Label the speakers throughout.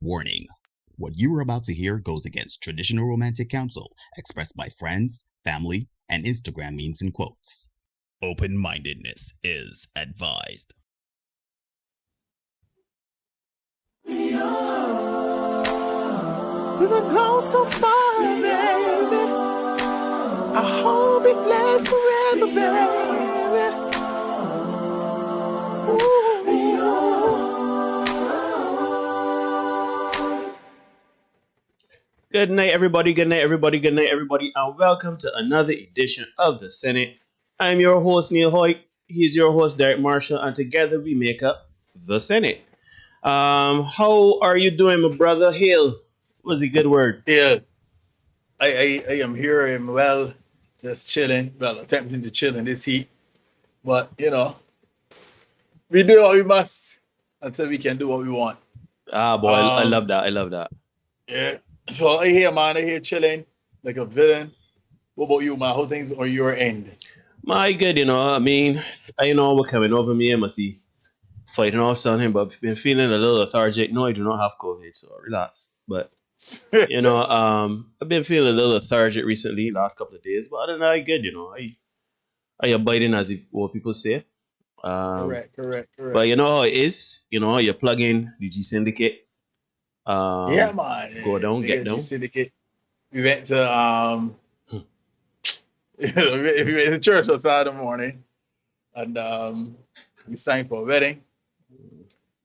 Speaker 1: Warning: what you are about to hear goes against traditional romantic counsel expressed by friends, family, and Instagram memes and quotes. Open-mindedness is advised.
Speaker 2: We've been gone so far, baby. I hope it lasts forever, baby. Ooh.
Speaker 3: Good night, everybody. Good night, everybody. Good night, everybody. And welcome to another edition of The Senate. I'm your host, Neil Hoyt. He's your host, Derek Marshall. And together we make up The Senate. How are you doing, my brother? Hail was a good word.
Speaker 4: Yeah, I am here. I'm well, just chilling. Well, attempting to chill in this heat. But, we do what we must until we can do what we want.
Speaker 3: Ah, boy, I love that. I love that.
Speaker 4: Yeah. So I hear, man, I hear chilling like a villain. What about you, man? How things on your end?
Speaker 3: My good, I know what coming over me. I must see fighting off something, but I've been feeling a little lethargic. No, I do not have COVID, so relax. But I've been feeling a little lethargic recently, last couple of days. But other than that, I good, I abiding as what people say.
Speaker 4: Correct.
Speaker 3: But you know how it is. You plug in the G-Syndicate.
Speaker 4: Yeah, man.
Speaker 3: Go down, get down.
Speaker 4: G-Syndicate. We went to we went to church on Saturday morning, and we sang for a wedding.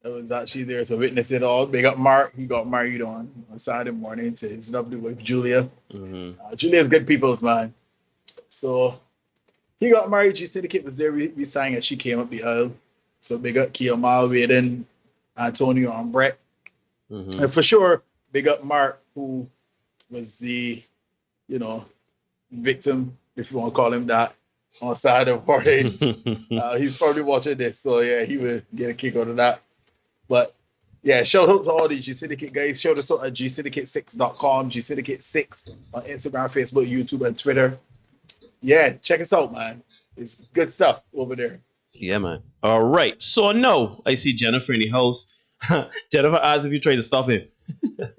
Speaker 4: I was actually there to witness it all. Big up Mark. He got married on Saturday morning to his lovely wife Julia.
Speaker 3: Mm-hmm.
Speaker 4: Julia's good people's, man. So he got married. G-Syndicate was there. We sang and she came up the aisle. So big up Kiamal, Waden, Antonio, and Brett.
Speaker 3: Mm-hmm.
Speaker 4: And for sure, big up Mark, who was the, victim, if you want to call him that, on Saturday morning. He's probably watching this. So yeah, he would get a kick out of that. But yeah, shout out to all the G-Syndicate guys. Shout us out at gsyndicate6.com, G-Syndicate6 on Instagram, Facebook, YouTube, and Twitter. Yeah, check us out, man. It's good stuff over there.
Speaker 3: Yeah, man. All right. So no, I see Jennifer in the house. Jennifer asked if you tried to stop him.
Speaker 4: I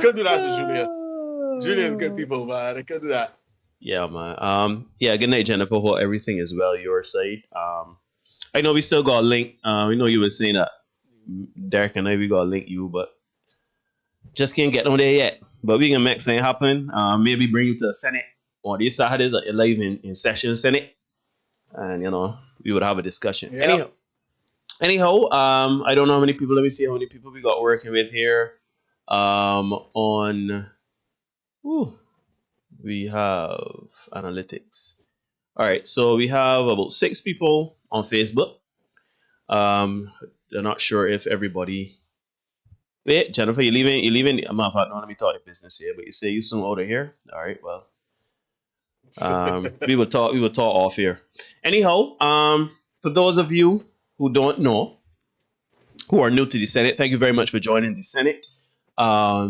Speaker 4: couldn't do that to Julia. Julia's good people, man. I couldn't do that.
Speaker 3: Yeah, man. Yeah, good night, Jennifer. Hope everything is well your side. I know we still got a link. We know you were saying that Derek and I, we got to link you, but just can't get on there yet. But we can make something happen. Maybe bring you to the Senate on these Saturdays that you're live in session Senate. And, we would have a discussion.
Speaker 4: Yep.
Speaker 3: Anyhow, I don't know how many people. Let me see how many people we got working with here. We have analytics. All right, so we have about 6 people on Facebook. They're not sure if everybody. Wait, Jennifer, you leaving? You leaving? I'm not. No, let me talk your business here. But you say you soon out of here. All right, well, we will talk. We will talk off here. Anyhow, for those of you who don't know, who are new to the Senate, thank you very much for joining the Senate. Our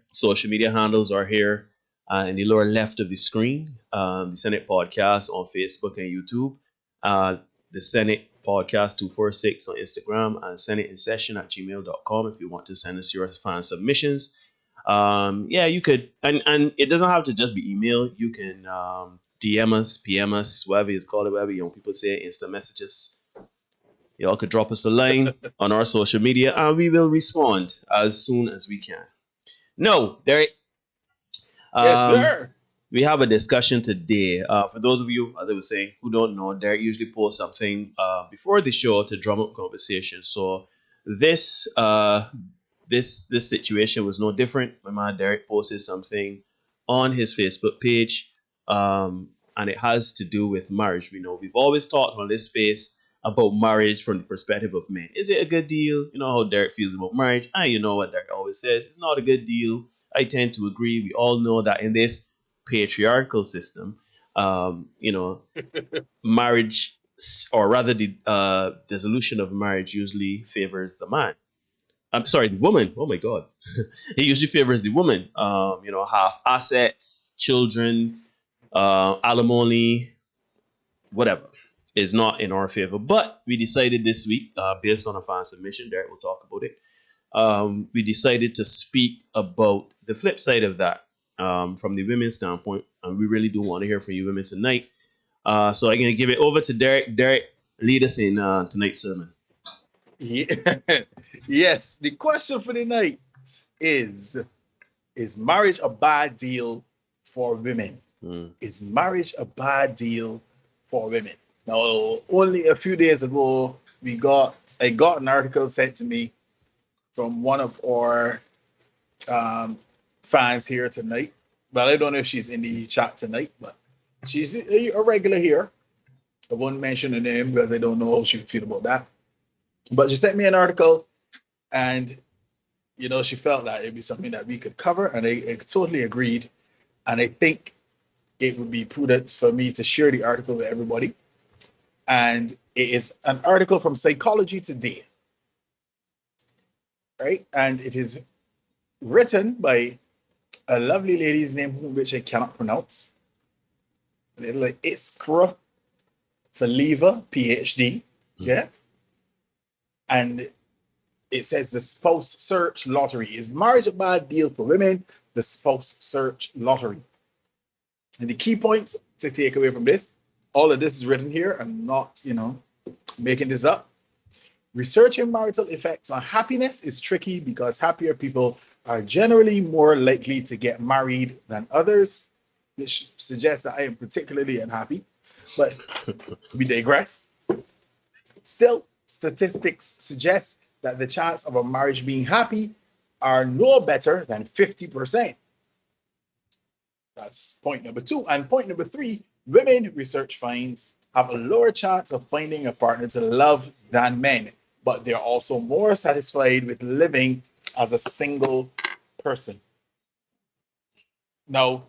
Speaker 3: social media handles are here in the lower left of the screen. The Senate Podcast on Facebook and YouTube. The Senate Podcast 246 on Instagram, and senateinsession@gmail.com if you want to send us your fan submissions. You could, and it doesn't have to just be email. You can DM us, PM us, whatever it's called, whatever young people say, instant messages. Y'all could drop us a line on our social media, and we will respond as soon as we can. No, Derek.
Speaker 4: Yes, sir.
Speaker 3: We have a discussion today. For those of you, as I was saying, who don't know, Derek usually posts something before the show to drum up conversation. So this situation was no different. My man Derek posted something on his Facebook page, and it has to do with marriage. We've always talked on this space about marriage from the perspective of men. Is it a good deal? You know how Derek feels about marriage, and you know what Derek always says. It's not a good deal. I tend to agree. We all know that in this patriarchal system, marriage, or rather the dissolution of marriage, usually favors the man. I'm sorry, the woman. Oh my God. It usually favors the woman. Half assets, children, alimony, whatever. is not in our favor. But we decided this week, based on a fan submission, Derek will talk about it. We decided to speak about the flip side of that from the women's standpoint, and we really do want to hear from you women tonight. So I'm going to give it over to Derek. Derek, lead us in tonight's sermon.
Speaker 4: Yeah. Yes, the question for the night is marriage a bad deal for women? Is marriage a bad deal for women? Now, only a few days ago, I got an article sent to me from one of our fans here tonight. Well, I don't know if she's in the chat tonight, but she's a regular here. I won't mention her name because I don't know how she would feel about that. But she sent me an article, and she felt that it'd be something that we could cover, and I totally agreed. And I think it would be prudent for me to share the article with everybody. And it is an article from Psychology Today, right? And it is written by a lovely lady's name, which I cannot pronounce. Like Iskra Faliva, PhD. Yeah. And it says the spouse search lottery. Is marriage a bad deal for women? The spouse search lottery. And the key points to take away from this, all of this is written here. I'm not, making this up. Researching marital effects on happiness is tricky because happier people are generally more likely to get married than others, which suggests that I am particularly unhappy. But we digress. Still, statistics suggest that the chance of a marriage being happy are no better than 50%. That's point number 2. And point number 3, women, research finds, have a lower chance of finding a partner to love than men, but they're also more satisfied with living as a single person. Now,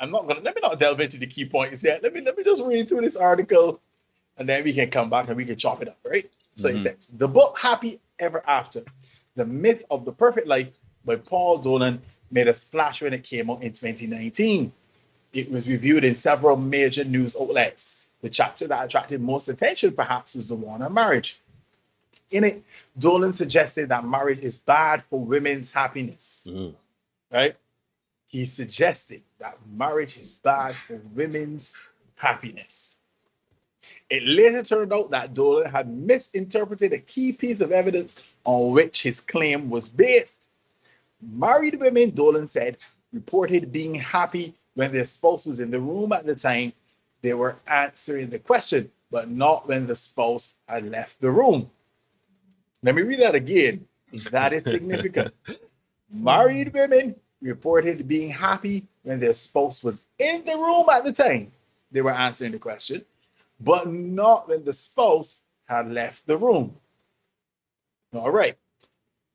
Speaker 4: let me not delve into the key points yet. Let me just read through this article, and then we can come back and we can chop it up, right? So it says, the book Happy Ever After, The Myth of the Perfect Life by Paul Dolan made a splash when it came out in 2019. It was reviewed in several major news outlets. The chapter that attracted most attention, perhaps, was the one on marriage. In it, Dolan suggested that marriage is bad for women's happiness, right? He suggested that marriage is bad for women's happiness. It later turned out that Dolan had misinterpreted a key piece of evidence on which his claim was based. Married women, Dolan said, reported being happy when their spouse was in the room at the time they were answering the question, but not when the spouse had left the room. Let me read that again. That is significant. Married women reported being happy when their spouse was in the room at the time they were answering the question, but not when the spouse had left the room. All right.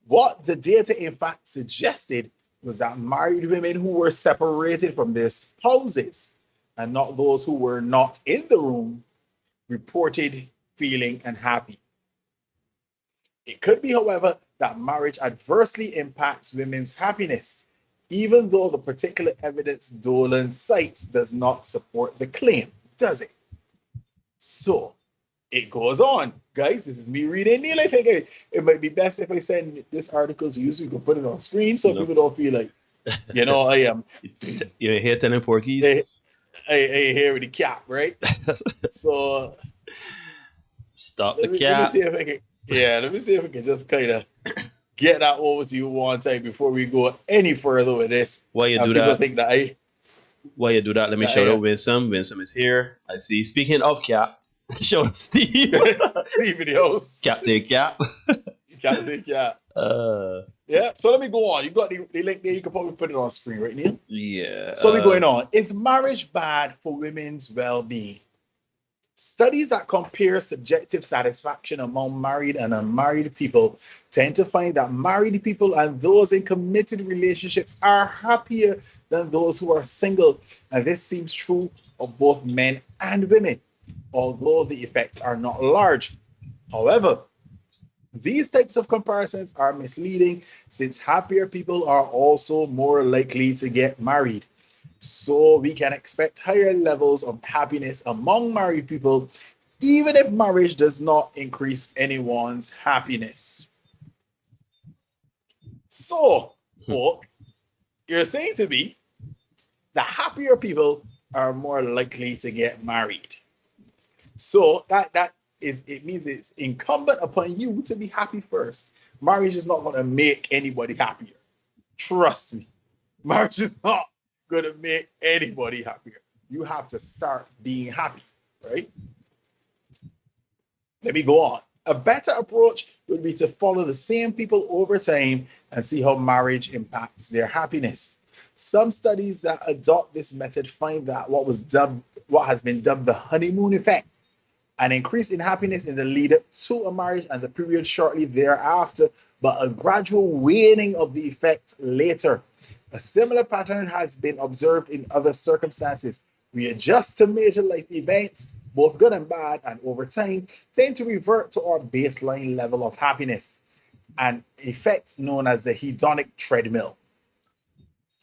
Speaker 4: What the data, in fact, suggested was that married women who were separated from their spouses and not those who were not in the room reported feeling unhappy. It could be, however, that marriage adversely impacts women's happiness, even though the particular evidence Dolan cites does not support the claim, does it? So, it goes on. Guys, this is me reading. Neil, I think it might be best if I send this article to you so you can put it on screen so people don't feel like, I am.
Speaker 3: You're here telling porkies?
Speaker 4: I hear with the cap, right? So,
Speaker 3: stop the cap.
Speaker 4: Let me see if I can just kind of get that over to you one time before we go any further with this.
Speaker 3: While you do that, let me shout out Winsome. Winsome is here. I see. Speaking of cap, show Steve.
Speaker 4: Steve in the house.
Speaker 3: Captain Cap.
Speaker 4: Captain Cap. Yeah, so let me go on. You got the link there. You can probably put it on screen right now.
Speaker 3: Yeah.
Speaker 4: So we're going on. Is marriage bad for women's well-being? Studies that compare subjective satisfaction among married and unmarried people tend to find that married people and those in committed relationships are happier than those who are single. And this seems true of both men and women, although the effects are not large. However, these types of comparisons are misleading since happier people are also more likely to get married. So we can expect higher levels of happiness among married people, even if marriage does not increase anyone's happiness. So, Paul, you're saying to me the happier people are more likely to get married. So that is, it means it's incumbent upon you to be happy first. Marriage is not going to make anybody happier. Trust me. Marriage is not going to make anybody happier. You have to start being happy, right? Let me go on. A better approach would be to follow the same people over time and see how marriage impacts their happiness. Some studies that adopt this method find that what has been dubbed the honeymoon effect, an increase in happiness in the lead up to a marriage and the period shortly thereafter, but a gradual waning of the effect later. A similar pattern has been observed in other circumstances. We adjust to major life events, both good and bad, and over time tend to revert to our baseline level of happiness, an effect known as the hedonic treadmill.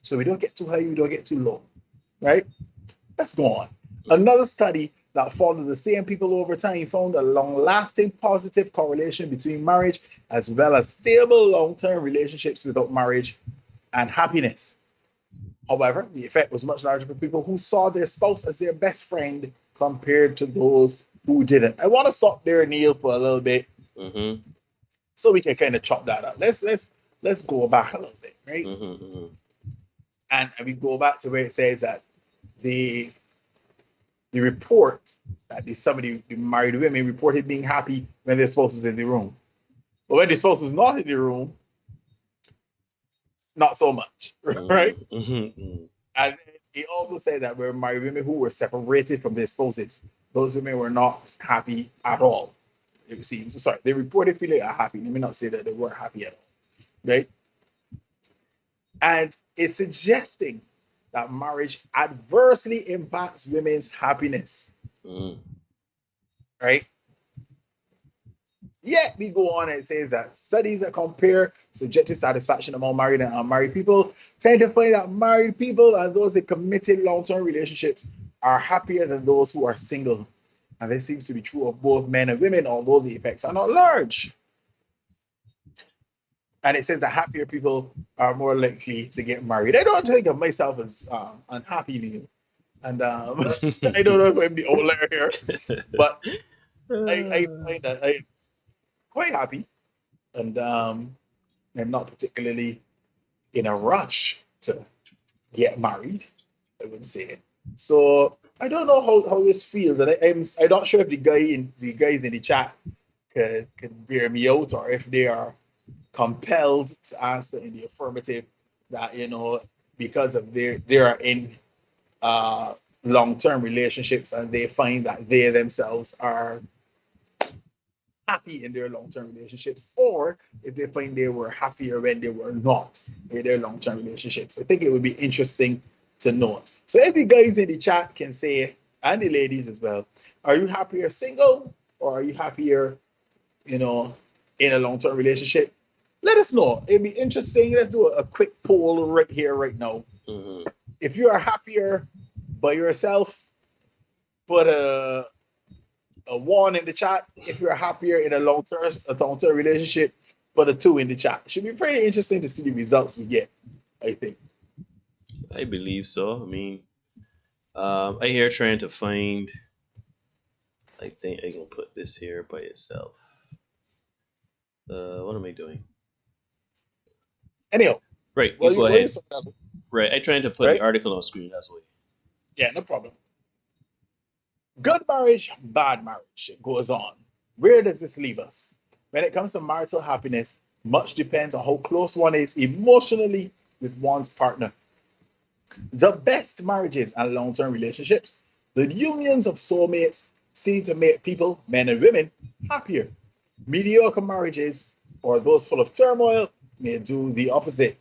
Speaker 4: So we don't get too high, we don't get too low, right? Let's go on. Another study that followed the same people over time found a long-lasting positive correlation between marriage as well as stable long-term relationships without marriage and happiness. However, the effect was much larger for people who saw their spouse as their best friend compared to those who didn't. I want to stop there, Neil, for a little bit, so we can kind of chop that up. Let's go back a little bit, right? And we go back to where it says that the report that the married women reported being happy when their spouse was in the room. But when the spouse was not in the room, not so much, right? And he also said that where married women who were separated from their spouses, those women were not happy at all. It seems. Sorry, they reported feeling unhappy. Let me not say that they were happy at all, right? And it's suggesting that marriage adversely impacts women's happiness, right? Yet we go on and it says that studies that compare subjective satisfaction among married and unmarried people tend to find that married people and those in committed long-term relationships are happier than those who are single. And this seems to be true of both men and women, although the effects are not large. And it says that happier people are more likely to get married. I don't think of myself as unhappy, Neil. And I don't know if I'm the older here, but I find that I'm quite happy. And I'm not particularly in a rush to get married, I would say. So I don't know how this feels. And I'm not sure if the guys in the chat could bear me out, or if they are compelled to answer in the affirmative that, because of they are in long-term relationships and they find that they themselves are happy in their long-term relationships, or if they find they were happier when they were not in their long-term relationships. I think it would be interesting to note. So if the guys in the chat can say, and the ladies as well, are you happier single, or are you happier, in a long-term relationship? Let us know. It'd be interesting. Let's do a quick poll right here, right now. If you are happier by yourself, put a one in the chat. If you're happier in a long-term relationship, put a 2 in the chat. Should be pretty interesting to see the results we get, I think.
Speaker 3: I believe so. I mean, I here trying to find. I think I can put this here by itself. What am I doing?
Speaker 4: Anyhow,
Speaker 3: right. You go ahead. Right. I trying to put the
Speaker 4: right?
Speaker 3: article on screen. That's why.
Speaker 4: Yeah, no problem. Good marriage, bad marriage. It goes on. Where does this leave us? When it comes to marital happiness, much depends on how close one is emotionally with one's partner. The best marriages and long-term relationships, the unions of soulmates, seem to make people, men and women, happier. Mediocre marriages, or those full of turmoil, may do the opposite.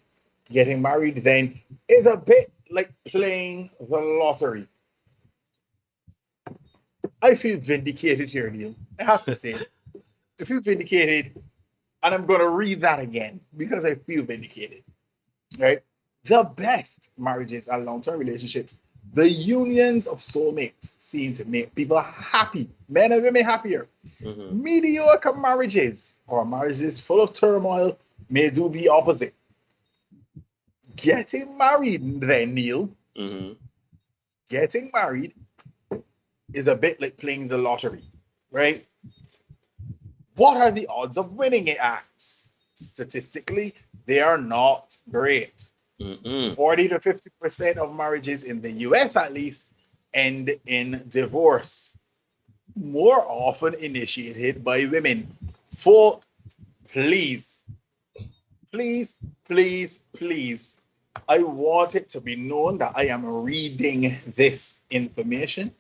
Speaker 4: Getting married, then, is a bit like playing the lottery. I feel vindicated here, Neil. I have to say, I feel vindicated, and I'm going to read that again because I feel vindicated. Right? The best marriages are long-term relationships. The unions of soulmates seem to make people happy, men and women happier.
Speaker 3: Mm-hmm.
Speaker 4: Mediocre marriages or marriages full of turmoil may do the opposite. Getting married, then, Neil,
Speaker 3: Mm-hmm.
Speaker 4: getting married is a bit like playing the lottery, right? What are the odds of winning it at? Statistically, they are not great.
Speaker 3: Mm-mm.
Speaker 4: 40 to 50% of marriages in the US, at least, end in divorce, more often initiated by women. Folk, please, please, please, please. I want it to be known that I am reading this information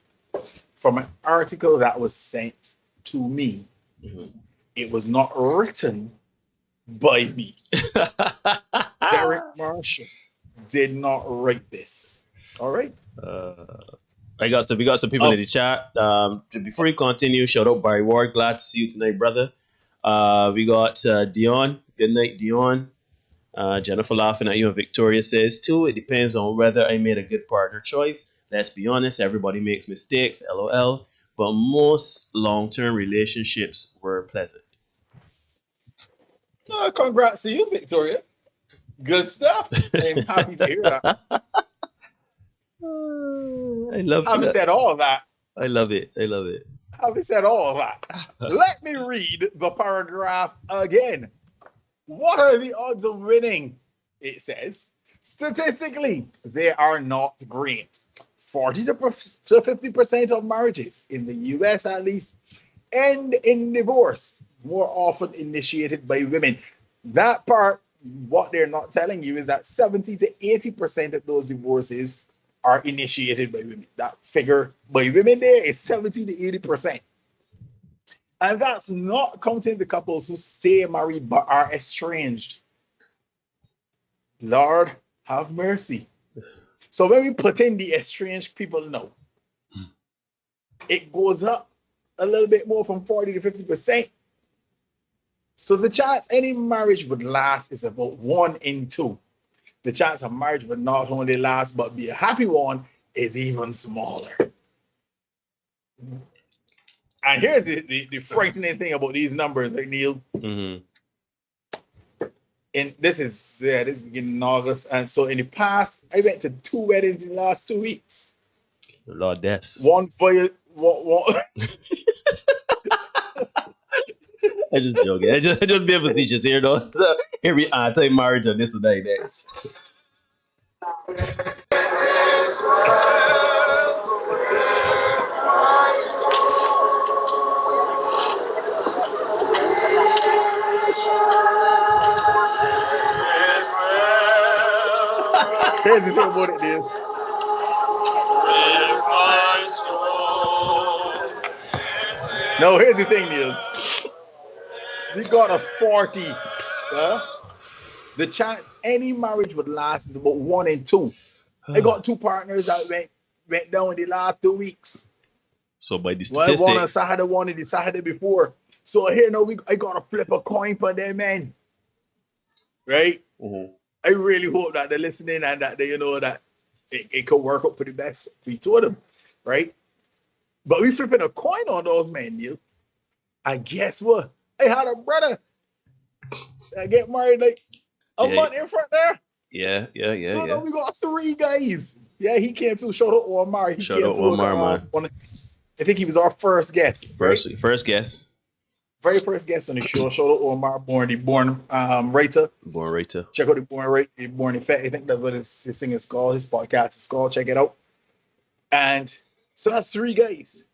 Speaker 4: from an article that was sent to me.
Speaker 3: Mhm.
Speaker 4: It was not written by me. Derek Marshall did not write this. All right.
Speaker 3: We got some people in
Speaker 4: Oh,
Speaker 3: the chat. Before we continue, shout out Barry Ward. Glad to see you tonight, brother. We got Dion. Good night, Dion. Jennifer laughing at you, and Victoria says too. It depends on whether I made a good partner choice. Let's be honest, everybody makes mistakes. LOL. But most long-term relationships were pleasant.
Speaker 4: congrats to you, Victoria. Good stuff. I'm happy to hear that.
Speaker 3: I love
Speaker 4: Having
Speaker 3: that.
Speaker 4: said all of that,
Speaker 3: I love it. I love it.
Speaker 4: having said all of that, let me read the paragraph again. What are the odds of winning? It says, statistically, they are not great. 40 to 50% of marriages, in the US at least, end in divorce, more often initiated by women. That part, what they're not telling you is that 70 to 80% of those divorces are initiated by women. That figure by women there is 70 to 80%. And that's not counting the couples who stay married but are estranged. Lord, have mercy. So when we put in the estranged people now, it goes up a little bit more from 40 to 50%. So the chance any marriage would last is about 1 in 2. The chance a marriage would not only last but be a happy one is even smaller. And here's the frightening thing about these numbers, like Neil.
Speaker 3: Mm-hmm.
Speaker 4: And this is beginning in August. And so in the past, I went to 2 weddings in the last 2 weeks.
Speaker 3: A lot of deaths.
Speaker 4: One for you, one.
Speaker 3: I just joking. I just be able to teach here though. Here we anti-marriage on this and that next.
Speaker 4: Here's the thing about it, Neil. No, here's the thing, Neil. We got a 40. The chance any marriage would last is about 1 in 2. I got 2 partners that went down in the last 2 weeks.
Speaker 3: So by the
Speaker 4: One on
Speaker 3: statistics,
Speaker 4: Saturday, one in the Saturday before. So here now I gotta flip a coin for them, man. Right?
Speaker 3: Mhm.
Speaker 4: I really hope that they're listening and that they that it could work out for the best. We told them, right? But we flipping a coin on those men, Neil. And guess what? I had a brother that get married like a month in front there.
Speaker 3: Yeah.
Speaker 4: So now we got 3 guys. Yeah, he came through. Shout out Omar. He
Speaker 3: Shout
Speaker 4: came
Speaker 3: out
Speaker 4: through.
Speaker 3: Omar, man.
Speaker 4: I think he was our first guest.
Speaker 3: First guess.
Speaker 4: Very first guest on the show. Shout out Omar, born writer.
Speaker 3: Born writer.
Speaker 4: Check out the Born Effect. I think that's what his thing is called. His podcast is called. Check it out. And so that's 3 guys.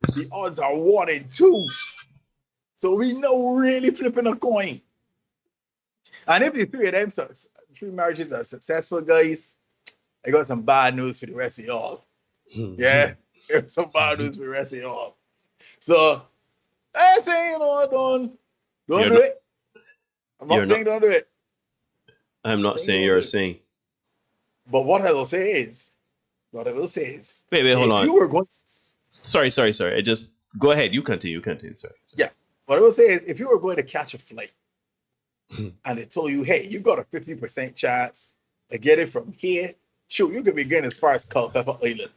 Speaker 4: The odds are 1 in 2. So we know really flipping a coin. And if the 3 of them 3 marriages are successful, guys, I got some bad news for the rest of y'all. Yeah, there's some bad news for the rest of y'all. So I say, don't do it. I'm not saying don't do it.
Speaker 3: I'm not saying you're saying.
Speaker 4: But what I will say is,
Speaker 3: Wait, hold on.
Speaker 4: You were going.
Speaker 3: Sorry. I just go ahead. You continue. Sorry.
Speaker 4: Yeah. What I will say is, if you were going to catch a flight and they told you, hey, you got a 50% chance to get it from here. Shoot, you could be getting as far as Culpeper Island.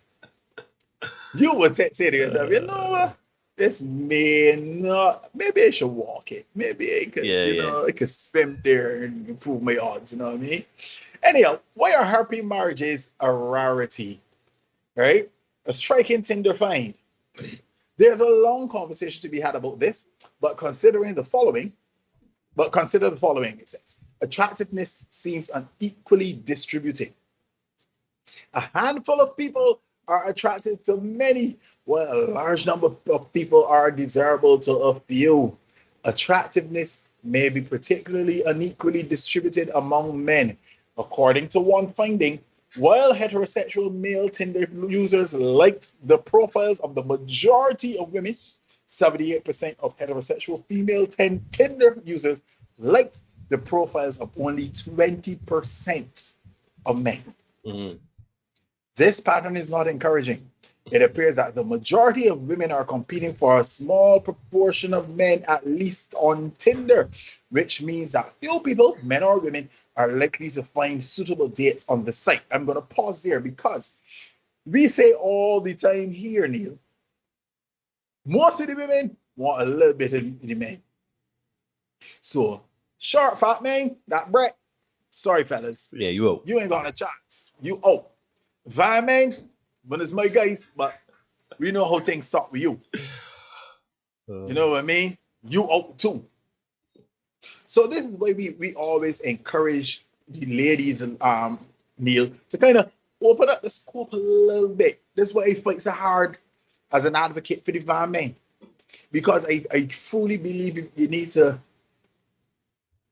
Speaker 4: You would say to yourself, you know what? This may not. Maybe I should walk it. Maybe I could, I could swim there and improve my odds. You know what I mean? Anyhow, why are happy marriages a rarity? Right? A striking thing to find. There's a long conversation to be had about this, but consider the following, it says. Attractiveness seems unequally distributed. A handful of people are attracted to many, while a large number of people are desirable to a few. Attractiveness may be particularly unequally distributed among men. According to one finding, while heterosexual male Tinder users liked the profiles of the majority of women, 78% of heterosexual female Tinder users liked the profiles of only 20% of men.
Speaker 3: Mm-hmm.
Speaker 4: This pattern is not encouraging. It appears that the majority of women are competing for a small proportion of men, at least on Tinder, which means that few people, men or women, are likely to find suitable dates on the site. I'm going to pause there because we say all the time here, Neil, most of the women want a little bit of the men. So, short, fat man, that Brett, sorry, fellas.
Speaker 3: Yeah, you out.
Speaker 4: You ain't got a chance. You out. Van man, but it's my guys, but we know how things start with you. You know what I mean? You out too. So this is why we always encourage the ladies and Neil to kind of open up the scope a little bit. That's why I fight so hard as an advocate for the van man. Because I truly believe you need to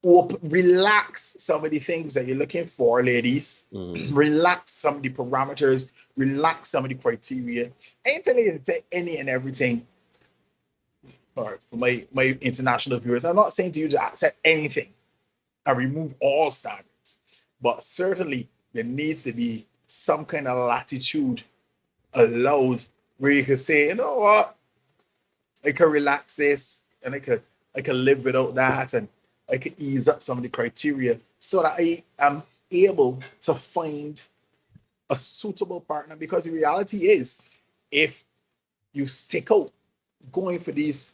Speaker 4: relax some of the things that you're looking for, ladies. Relax some of the parameters, relax some of the criteria. I ain't telling you to take any and everything. Or for my international viewers, I'm not saying to you to accept anything and remove all standards, but certainly there needs to be some kind of latitude allowed where you can say, you know what, I can relax this and I can live without that, and I can ease up some of the criteria so that I am able to find a suitable partner. Because the reality is, if you stick out going for these,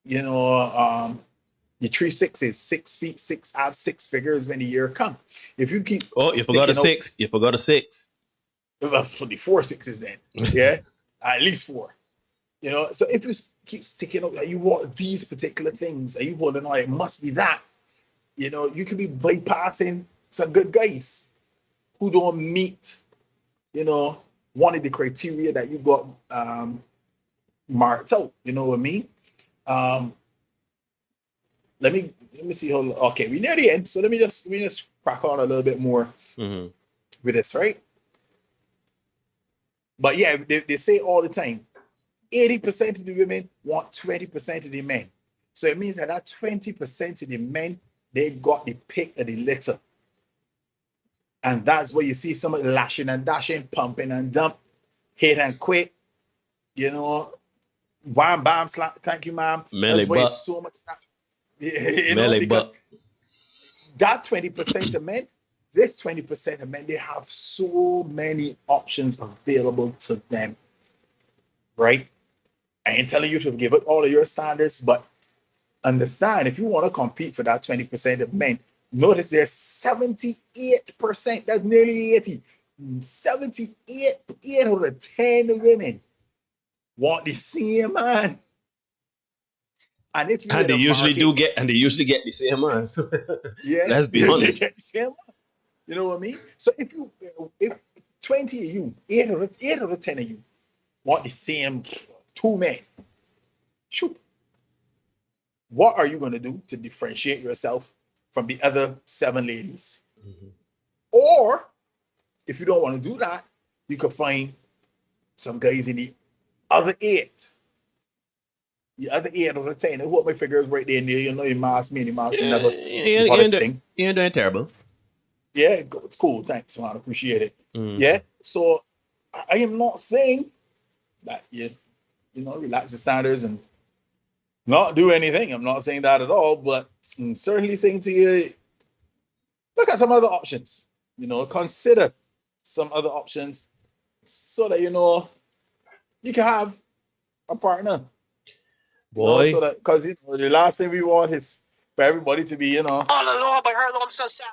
Speaker 4: the 3 6s, 6 feet, 6 figures when the year come. If you keep
Speaker 3: you forgot a six. You forgot a 6.
Speaker 4: For the 4 6s then. Yeah. At least 4. So if you keep sticking out that you want these particular things and you want to know it must be that, you could be bypassing some good guys who don't meet, one of the criteria that you got marked out. You know what I mean? Let me see how. Okay, we're near the end, so let me just crack on a little bit more with this, right? But yeah, they say all the time, 80% of the women want 20% of the men. So it means that 20% of the men, they got the pick of the litter. And that's where you see somebody lashing and dashing, pumping and dump, hit and quit, wham, bam, slap, thank you, ma'am. That's why it's so much. Because that 20% of men, this 20% of men, they have so many options available to them, right? I ain't telling you to give up all of your standards, but understand, if you want to compete for that 20% of men, notice there's 78%, that's nearly 80, 78 out of 10 women want the same man. And if
Speaker 3: they usually get the same man.
Speaker 4: Yeah,
Speaker 3: let's be honest.
Speaker 4: You know what I mean? So if 20 of you, 8 out of 10 of you want the same 2 men, shoot, what are you going to do to differentiate yourself from the other 7 ladies? Or if you don't want to do that, you could find some guys in the other 8. The other 8 out of 10. What my figure is right there, Neil. You know, you mask me, never.
Speaker 3: You're doing terrible.
Speaker 4: Yeah, it's cool. Thanks, man. I appreciate it. Yeah. So I am not saying that relax the standards and not do anything. I'm not saying that at all, but I'm certainly saying to you, look at some other options. consider some other options so that you can have a partner. So
Speaker 3: Boy.
Speaker 4: that because the last thing we want is for everybody to be all alone by her alone so sad.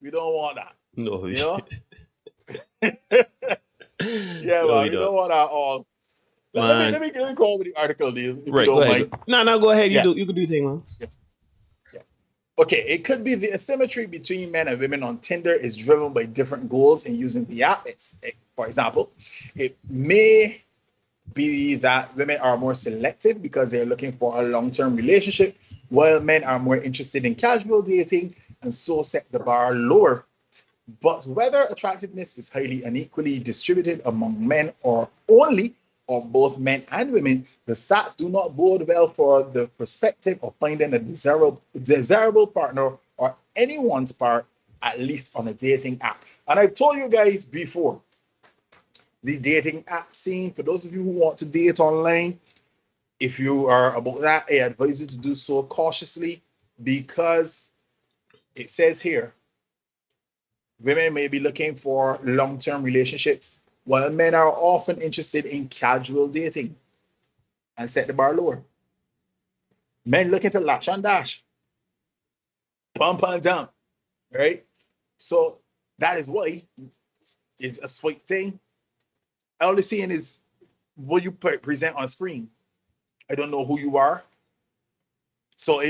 Speaker 4: We don't want that.
Speaker 3: No,
Speaker 4: You know? Yeah,
Speaker 3: no,
Speaker 4: man,
Speaker 3: we
Speaker 4: we
Speaker 3: don't.
Speaker 4: don't want that all.
Speaker 3: Man.
Speaker 4: Let me go over the article, deal, if you
Speaker 3: Right, go
Speaker 4: don't
Speaker 3: ahead.
Speaker 4: mind.
Speaker 3: No, go ahead.
Speaker 4: Yeah.
Speaker 3: You can do your thing, man.
Speaker 4: Yeah. Yeah. Okay, it could be the asymmetry between men and women on Tinder is driven by different goals in using the app. For example, it may be that women are more selective because they're looking for a long-term relationship, while men are more interested in casual dating and so set the bar lower. But whether attractiveness is highly unequally distributed among men or only or both men and women, the stats do not bode well for the perspective of finding a desirable partner or anyone's part, at least on a dating app. And I've told you guys before, the dating app scene, for those of you who want to date online, if you are about that, I advise you to do so cautiously because it says here, women may be looking for long-term relationships, while men are often interested in casual dating and set the bar lower. Men looking to latch and dash, pump and dump, right? So that is why it's a sweet thing. All they're seeing is what you present on screen. I don't know who you are. So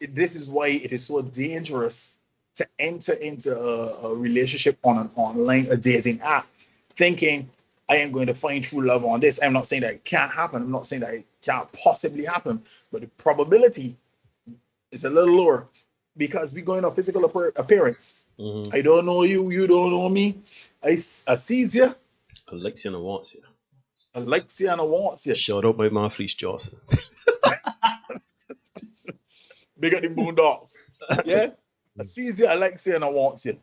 Speaker 4: this is why it is so dangerous to enter into a relationship on an online, a dating app, thinking I am going to find true love on this. I'm not saying that it can't happen. I'm not saying that it can't possibly happen, but the probability is a little lower because we're going on physical appearance.
Speaker 3: Mm-hmm.
Speaker 4: I don't know you. You don't know me. I sees you.
Speaker 3: Alexia wants you.
Speaker 4: Alexia and I wants you.
Speaker 3: Shout out my man Fleece Johnson.
Speaker 4: Big up the Boondocks. Yeah? I sees you, Alexia, and I wants you.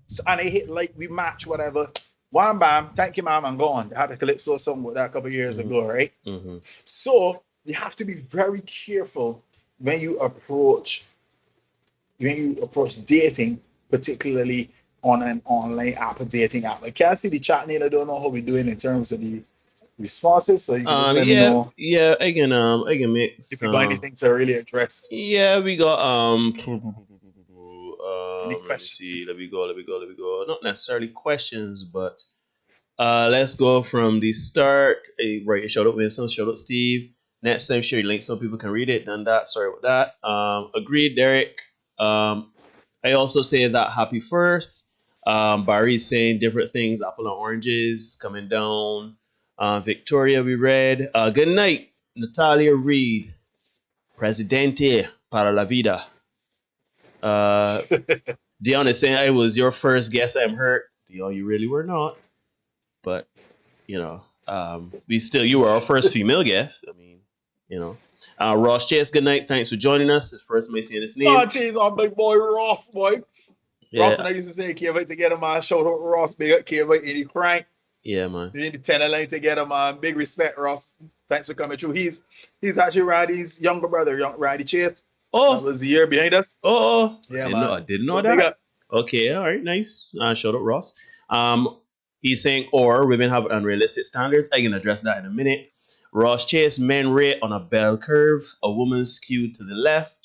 Speaker 4: So, and I hit like, we match, whatever. Wham bam, thank you, ma'am, I'm gone. I had a Calypso song with that a couple of years ago, right?
Speaker 3: Mm-hmm.
Speaker 4: So you have to be very careful when you approach dating, particularly on an online app, a dating app. I can't see the chat, Neil. I don't know how we're doing in terms of the responses, so you can just let me know
Speaker 3: I can make
Speaker 4: if you got anything to really address.
Speaker 3: Yeah, we got
Speaker 4: Any
Speaker 3: let me
Speaker 4: questions?
Speaker 3: see. Let me go. Not necessarily questions, but let's go from the start. Right, shout out Winston, shout out Steve. Next time, share your link so people can read it. Done that. Sorry about that. Agreed, Derek. I also say that happy first. Barry's saying different things. Apple and oranges coming down. Victoria, we read. Good night, Natalia Reed. Presidente para la vida. Dion is saying I was your first guest. I'm hurt. Dion, you really were not. But you were our first female guest. I mean, Ross Chase, good night. Thanks for joining us. It's first time saying his name.
Speaker 4: Oh, jeez, on big boy Ross, boy.
Speaker 3: Yeah.
Speaker 4: Ross and I used to say, can't wait to get him, man. Shout out Ross, big up, can't wait, any crank.
Speaker 3: Yeah, man.
Speaker 4: You need to 10 line together, man. Big respect, Ross. Thanks for coming through. He's actually Roddy's younger brother, Roddy Chase.
Speaker 3: Oh,
Speaker 4: that was a year behind us.
Speaker 3: Oh,
Speaker 4: yeah,
Speaker 3: man. I didn't know
Speaker 4: so
Speaker 3: that. Okay, all right, nice. Shout out Ross. He's saying, or women have unrealistic standards. I can address that in a minute. Ross Chase, men rate on a bell curve, a woman skewed to the left.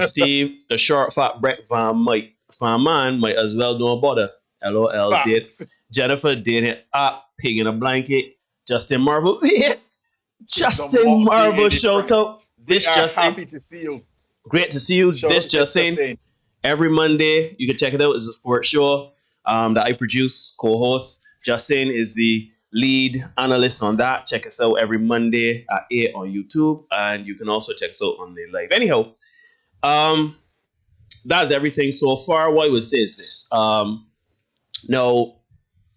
Speaker 3: Steve, the short, fat Brett Van Man might as well don't bother. LOL did. Jennifer did it up, pig in a blanket. Justin Marvel, Justin Marvel shout out. This Justin.
Speaker 4: Happy to see you.
Speaker 3: Great to see you. This Justin. Every Monday, you can check it out. It's a sports show that I produce, co-host. Justin is the lead analyst on that. Check us out every Monday at 8 on YouTube. And you can also check us out on the live. Anyhow, that's everything so far. What I would say is this. Now,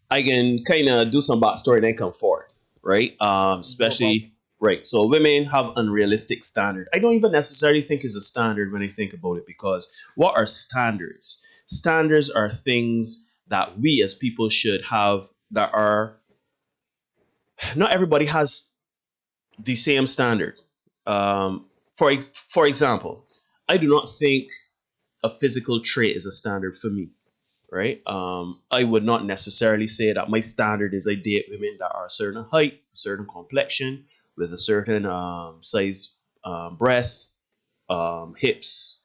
Speaker 3: I can kind of do some backstory and then come forward, right? Especially, right. So women have unrealistic standard. I don't even necessarily think it's a standard when I think about it, because what are standards? Standards are things that we as people should have that are, not everybody has the same standard. For example, I do not think a physical trait is a standard for me, right? I would not necessarily say that my standard is I date women that are a certain height, a certain complexion, with a certain size breasts, hips,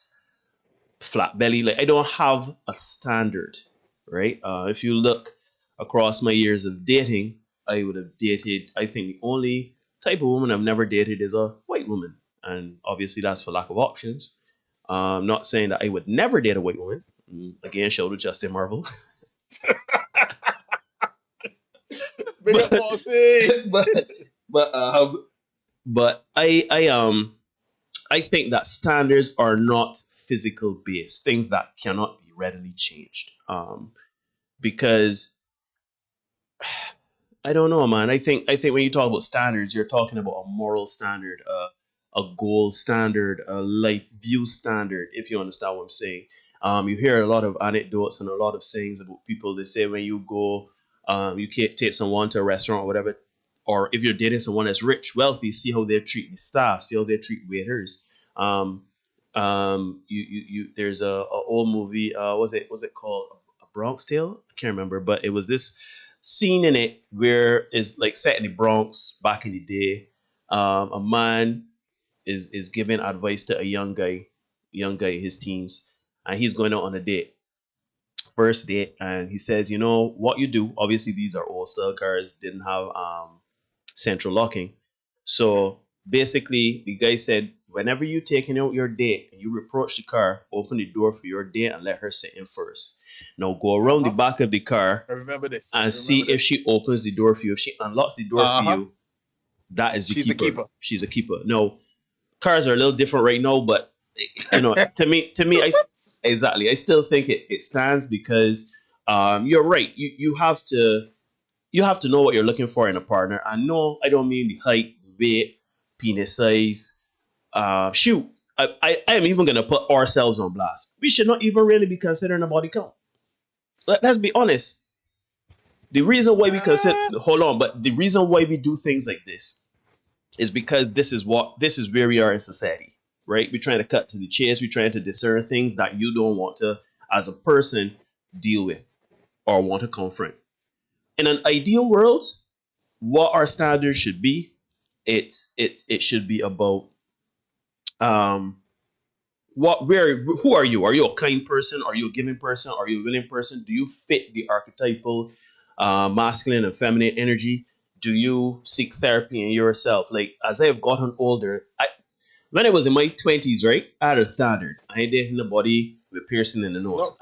Speaker 3: flat belly. Like I don't have a standard, right? If you look across my years of dating, I would have dated. I think the only type of woman I've never dated is a white woman, and obviously that's for lack of options. Not saying that I would never date a white woman. Again, shout out Justin Marvel.
Speaker 4: Big up,
Speaker 3: but,
Speaker 4: Monty.
Speaker 3: but but I think that standards are not physical based, things that cannot be readily changed. Because I don't know, man. I think when you talk about standards, you're talking about a moral standard, a goal standard, a life view standard. If you understand what I'm saying, you hear a lot of anecdotes and a lot of sayings about people. They say when you go, you can't take someone to a restaurant or whatever, or if you're dating someone that's rich, wealthy, see how they treat the staff, see how they treat waiters. There's a old movie. Was it called A Bronx Tale? I can't remember, but it was this scene in it where it's like set in the Bronx back in the day. A man is giving advice to a young guy in his teens, and he's going out on a date, first date, and he says, you know what you do. Obviously, these are old style cars, didn't have central locking. So basically, the guy said, whenever you taking out your date and you approach the car, open the door for your date and let her sit in first. Now go around the back of the car
Speaker 4: I remember this.
Speaker 3: and see if she opens the door for you. If she unlocks the door for you, that is the
Speaker 4: She's
Speaker 3: keeper.
Speaker 4: a keeper.
Speaker 3: She's a keeper. No, cars are a little different right now, but you know, to me, exactly. I still think it stands because you're right. You have to know what you're looking for in a partner. And no, I don't mean the height, the weight, penis size. Shoot, I am even gonna put ourselves on blast. We should not even really be considering a body count. Let's be honest. The reason why we the reason why we do things like this is because this is where we are in society, right? We're trying to cut to the chase. We're trying to discern things that you don't want to, as a person, deal with or want to confront. In an ideal world, what our standards should be, it should be about who are you? Are you a kind person? Are you a giving person? Are you a willing person? Do you fit the archetypal masculine and feminine energy? Do you seek therapy in yourself? Like, as I have gotten older, when I was in my 20s, right, I had a standard. I ain't dating nobody with piercing in the nose.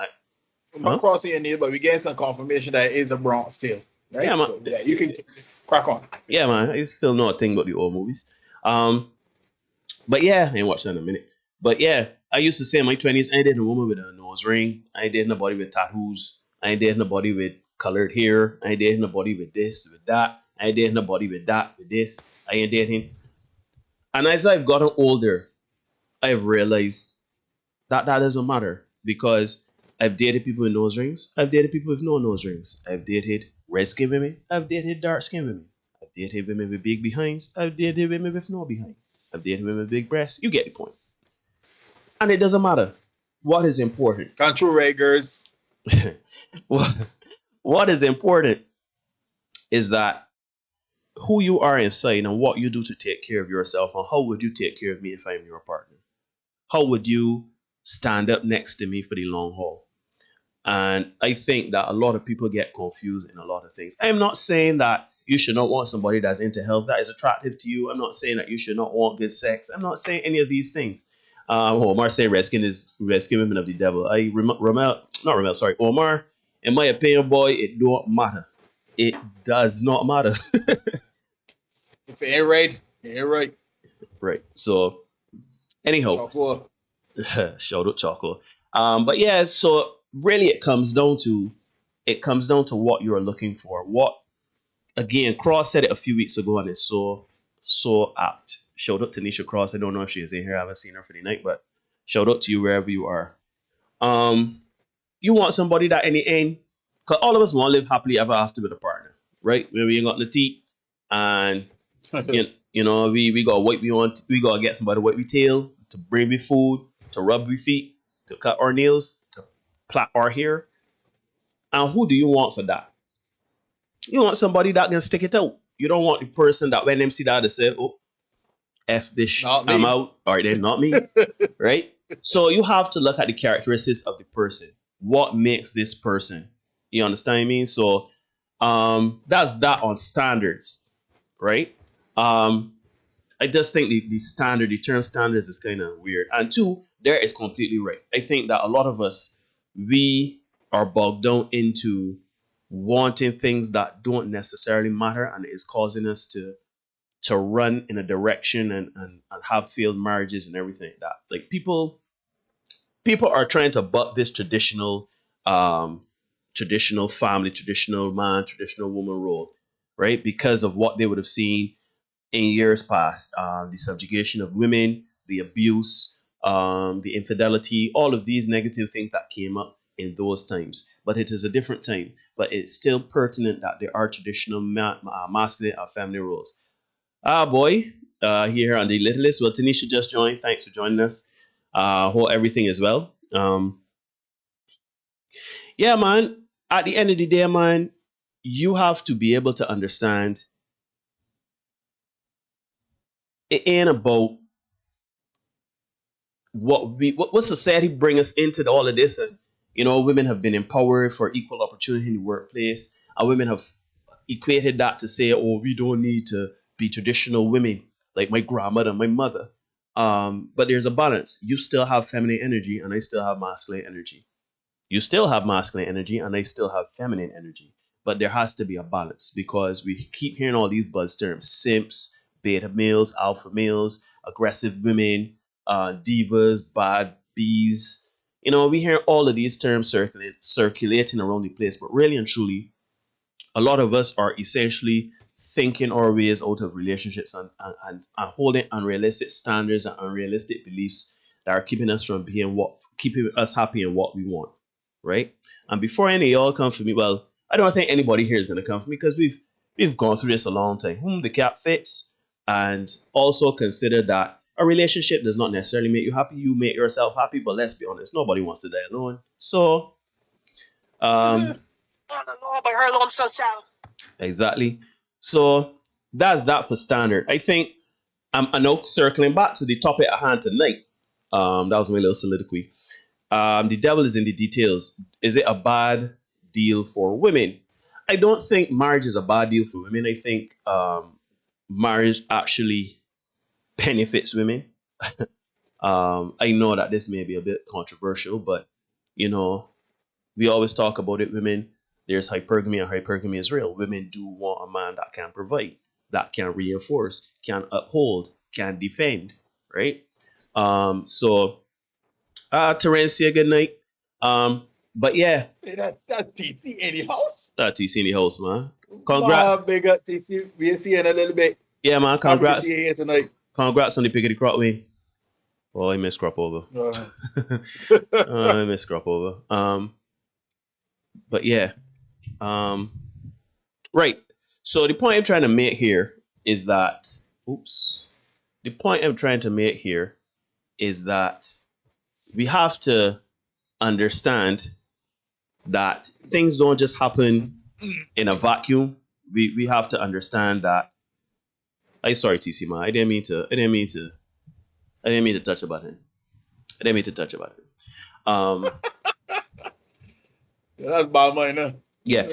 Speaker 4: I'm not crossing your need, but we getting some confirmation that it is a Bronx Tale, right?
Speaker 3: Yeah, man.
Speaker 4: So, yeah, you can crack on.
Speaker 3: Yeah, man. I still know a thing about the old movies. But yeah, I ain't watched that in a minute. But yeah, I used to say in my 20s, I ain't dating a woman with a nose ring. I ain't dating nobody with tattoos. I ain't dating nobody with colored hair. I ain't dating nobody with this, with that. I ain't dating nobody with that, with this. I ain't dating. And as I've gotten older, I've realized that doesn't matter, because I've dated people with nose rings. I've dated people with no nose rings. I've dated red skin women. I've dated dark skin women. I've dated women with big behinds. I've dated women with no behind. I've dated women with big breasts. You get the point. And it doesn't matter. What is important?
Speaker 4: Control Raggers.
Speaker 3: What is important is that who you are inside and what you do to take care of yourself, and how would you take care of me if I'm your partner? How would you stand up next to me for the long haul? And I think that a lot of people get confused in a lot of things. I'm not saying that you should not want somebody that's into health, that is attractive to you. I'm not saying that you should not want good sex. I'm not saying any of these things. Omar saying redskin women of the devil. Omar, in my opinion, boy, it don't matter. It does not matter.
Speaker 4: If it ain't right, it ain't right.
Speaker 3: Right. So, anyhow,
Speaker 4: Chocolate.
Speaker 3: shout out Choco. But yeah, so really it comes down to what you're looking for. What, again, Cross said it a few weeks ago, and it's so apt. Shout out to Nisha Cross. I don't know if she is in here. I haven't seen her for the night, but shout out to you wherever you are. You want somebody that in the end, because all of us want to live happily ever after with a partner, right? When we ain't got the teeth, and you know, we gotta wipe we gotta get somebody to wipe we tail, to bring me food, to rub we feet. to cut our nails, to plait our hair. And who do you want for that? You want somebody that can stick it out. You don't want the person that when them see that they say, oh, F this,
Speaker 4: Not me.
Speaker 3: I'm out. All right, then not me. Right? So you have to look at the characteristics of the person. What makes this person? You understand what I mean? So that's that on standards, right? I just think the term standards is kind of weird. And two, there is completely right. I think that a lot of us, we are bogged down into wanting things that don't necessarily matter, and it is causing us to run in a direction and have failed marriages and everything like that. Like people are trying to buck this traditional family, traditional man, traditional woman role, right? Because of what they would have seen in years past, the subjugation of women, the abuse, the infidelity, all of these negative things that came up in those times. But it is a different time. But it's still pertinent that there are traditional masculine and feminine roles. Boy, here on the littlest. Well, Tanisha just joined. Thanks for joining us. Hope everything is well. Yeah, man. At the end of the day, man, you have to be able to understand it ain't about what society bring us into all of this. And women have been empowered for equal opportunity in the workplace, and women have equated that to say, oh, we don't need to be traditional women like my grandmother, my mother. But there's a balance. You still have feminine energy, and I still have masculine energy. You still have masculine energy, and I still have feminine energy. But there has to be a balance, because we keep hearing all these buzz terms: simps, beta males, alpha males, aggressive women, divas, bad bees. We hear all of these terms circulating around the place, but really and truly, a lot of us are essentially thinking our ways out of relationships and holding unrealistic standards and unrealistic beliefs that are keeping us from keeping us happy in what we want, right? And before any of y'all come for me, well, I don't think anybody here is going to come for me, because we've gone through this a long time. Whom the cap fits, and also consider that a relationship does not necessarily make you happy. You make yourself happy, but let's be honest, nobody wants to die alone. So, exactly. So that's that for standard. I think I'm now circling back to the topic at hand tonight. That was my little soliloquy. The devil is in the details. Is it a bad deal for women? I don't think marriage is a bad deal for women. I think marriage actually benefits women. I know that this may be a bit controversial, but we always talk about it. Women, there's hypergamy, and hypergamy is real. Women do want a man that can provide, that can reinforce, can uphold, can defend, right? So Terencia, good night. But yeah.
Speaker 4: Hey, that TC in the house?
Speaker 3: That TC in the house, man. Congrats.
Speaker 4: Big up TC. We'll see you in a little bit.
Speaker 3: Yeah, man. Congrats.
Speaker 4: Happy to see you here tonight.
Speaker 3: Congrats on the pick of the crop win. Oh, I missed crop over. I missed crop over. But yeah. Right. So the point I'm trying to make here is that we have to understand that things don't just happen in a vacuum. We have to understand that. Sorry, TC man. I didn't mean to touch a button.
Speaker 4: That's bad mind,
Speaker 3: yeah.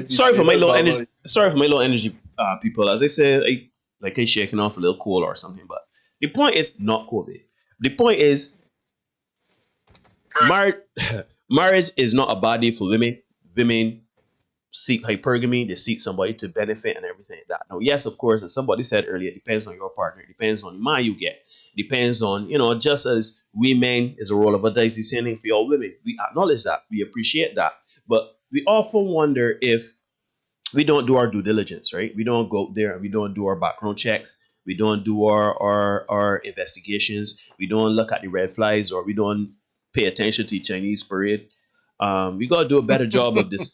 Speaker 3: Sorry for my low energy. Sorry for my low energy, people. As I said, I shaking off a little cold or something. But the point is not COVID. The point is, marriage is not a bad deal for women. Women seek hypergamy. They seek somebody to benefit and everything like that. Now, yes, of course, as somebody said earlier, it depends on your partner. It depends on the man you get. It depends on, just as we men is a roll of a dice, the same thing for all women. We acknowledge that. We appreciate that. But we often wonder if we don't do our due diligence, right? We don't go there and we don't do our background checks. We don't do our investigations. We don't look at the red flags, or we don't pay attention to the Chinese parade. We got to do a better job of this.